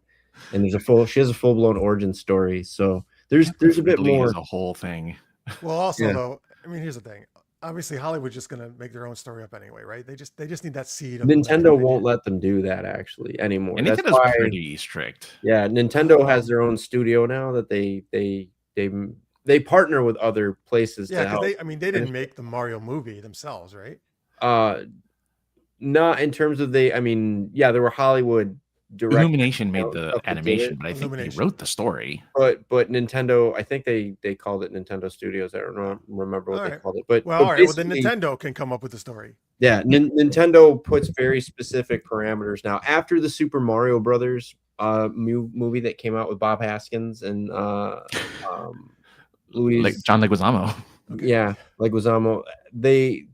And she has a full-blown origin story, so there's a bit more. A whole thing. Well, also though, I mean, here's the thing. Obviously, Hollywood's just gonna make their own story up anyway, right? They just need that seed. Nintendo won't let them do that actually anymore. And Nintendo's pretty strict. Yeah, Nintendo has their own studio now that they partner with other places. Yeah, because they didn't make the Mario movie themselves, right? Not in terms of there were Hollywood. Illumination made the animation, but I think they wrote the story. But Nintendo, I think they called it Nintendo Studios. I don't remember what they called it. But all right. Well, then Nintendo can come up with the story. Yeah, Nintendo puts very specific parameters now. After the Super Mario Brothers movie that came out with Bob Hoskins and Louis, like John Leguizamo. Okay. Yeah, Leguizamo. They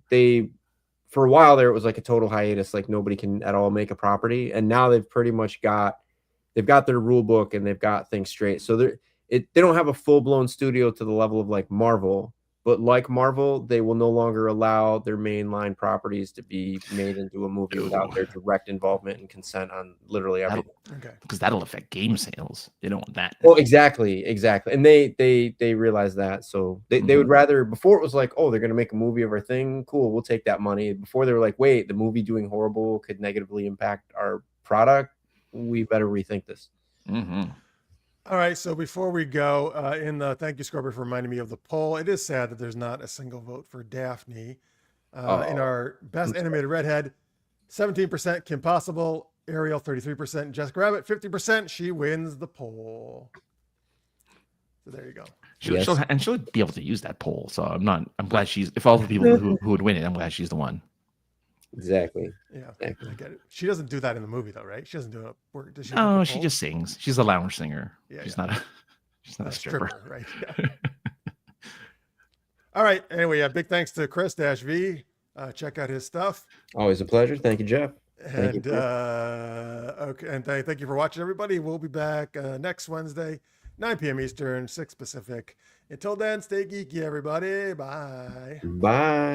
for a while there, it was like a total hiatus. Like nobody can at all make a property, and now they've pretty much got their rule book and they've got things straight. So they don't have a full blown studio to the level of like Marvel, but like Marvel, they will no longer allow their mainline properties to be made into a movie without their direct involvement and consent on literally everything. Because that'll affect game sales. They don't want that. Well, exactly, and they realize that, so they would rather. Before it was like, oh, they're gonna make a movie of our thing, cool, we'll take that money. Before they were like, wait, the movie doing horrible could negatively impact our product. We better rethink this. Mm-hmm. All right, so before we go, thank you, Scrubber, for reminding me of the poll. It is sad that there's not a single vote for Daphne. In our best animated redhead, 17% Kim Possible, Ariel 33%, Jessica Rabbit 50%. She wins the poll. So there you go. She'll be able to use that poll. So I'm glad if all the people who would win it, I'm glad she's the one. Exactly. Yeah, exactly. I get it. She doesn't do that in the movie though, right? She doesn't do it. Does she? Oh, she just sings. She's a lounge singer. Yeah, she's not a stripper. Right? Yeah. All right. Anyway, big thanks to Chriss DashV. Check out his stuff. Always a pleasure. Thank you, Jeff. And thank you for watching, everybody. We'll be back next Wednesday, 9 p.m. Eastern, 6 Pacific. Until then, stay geeky, everybody. Bye. Bye.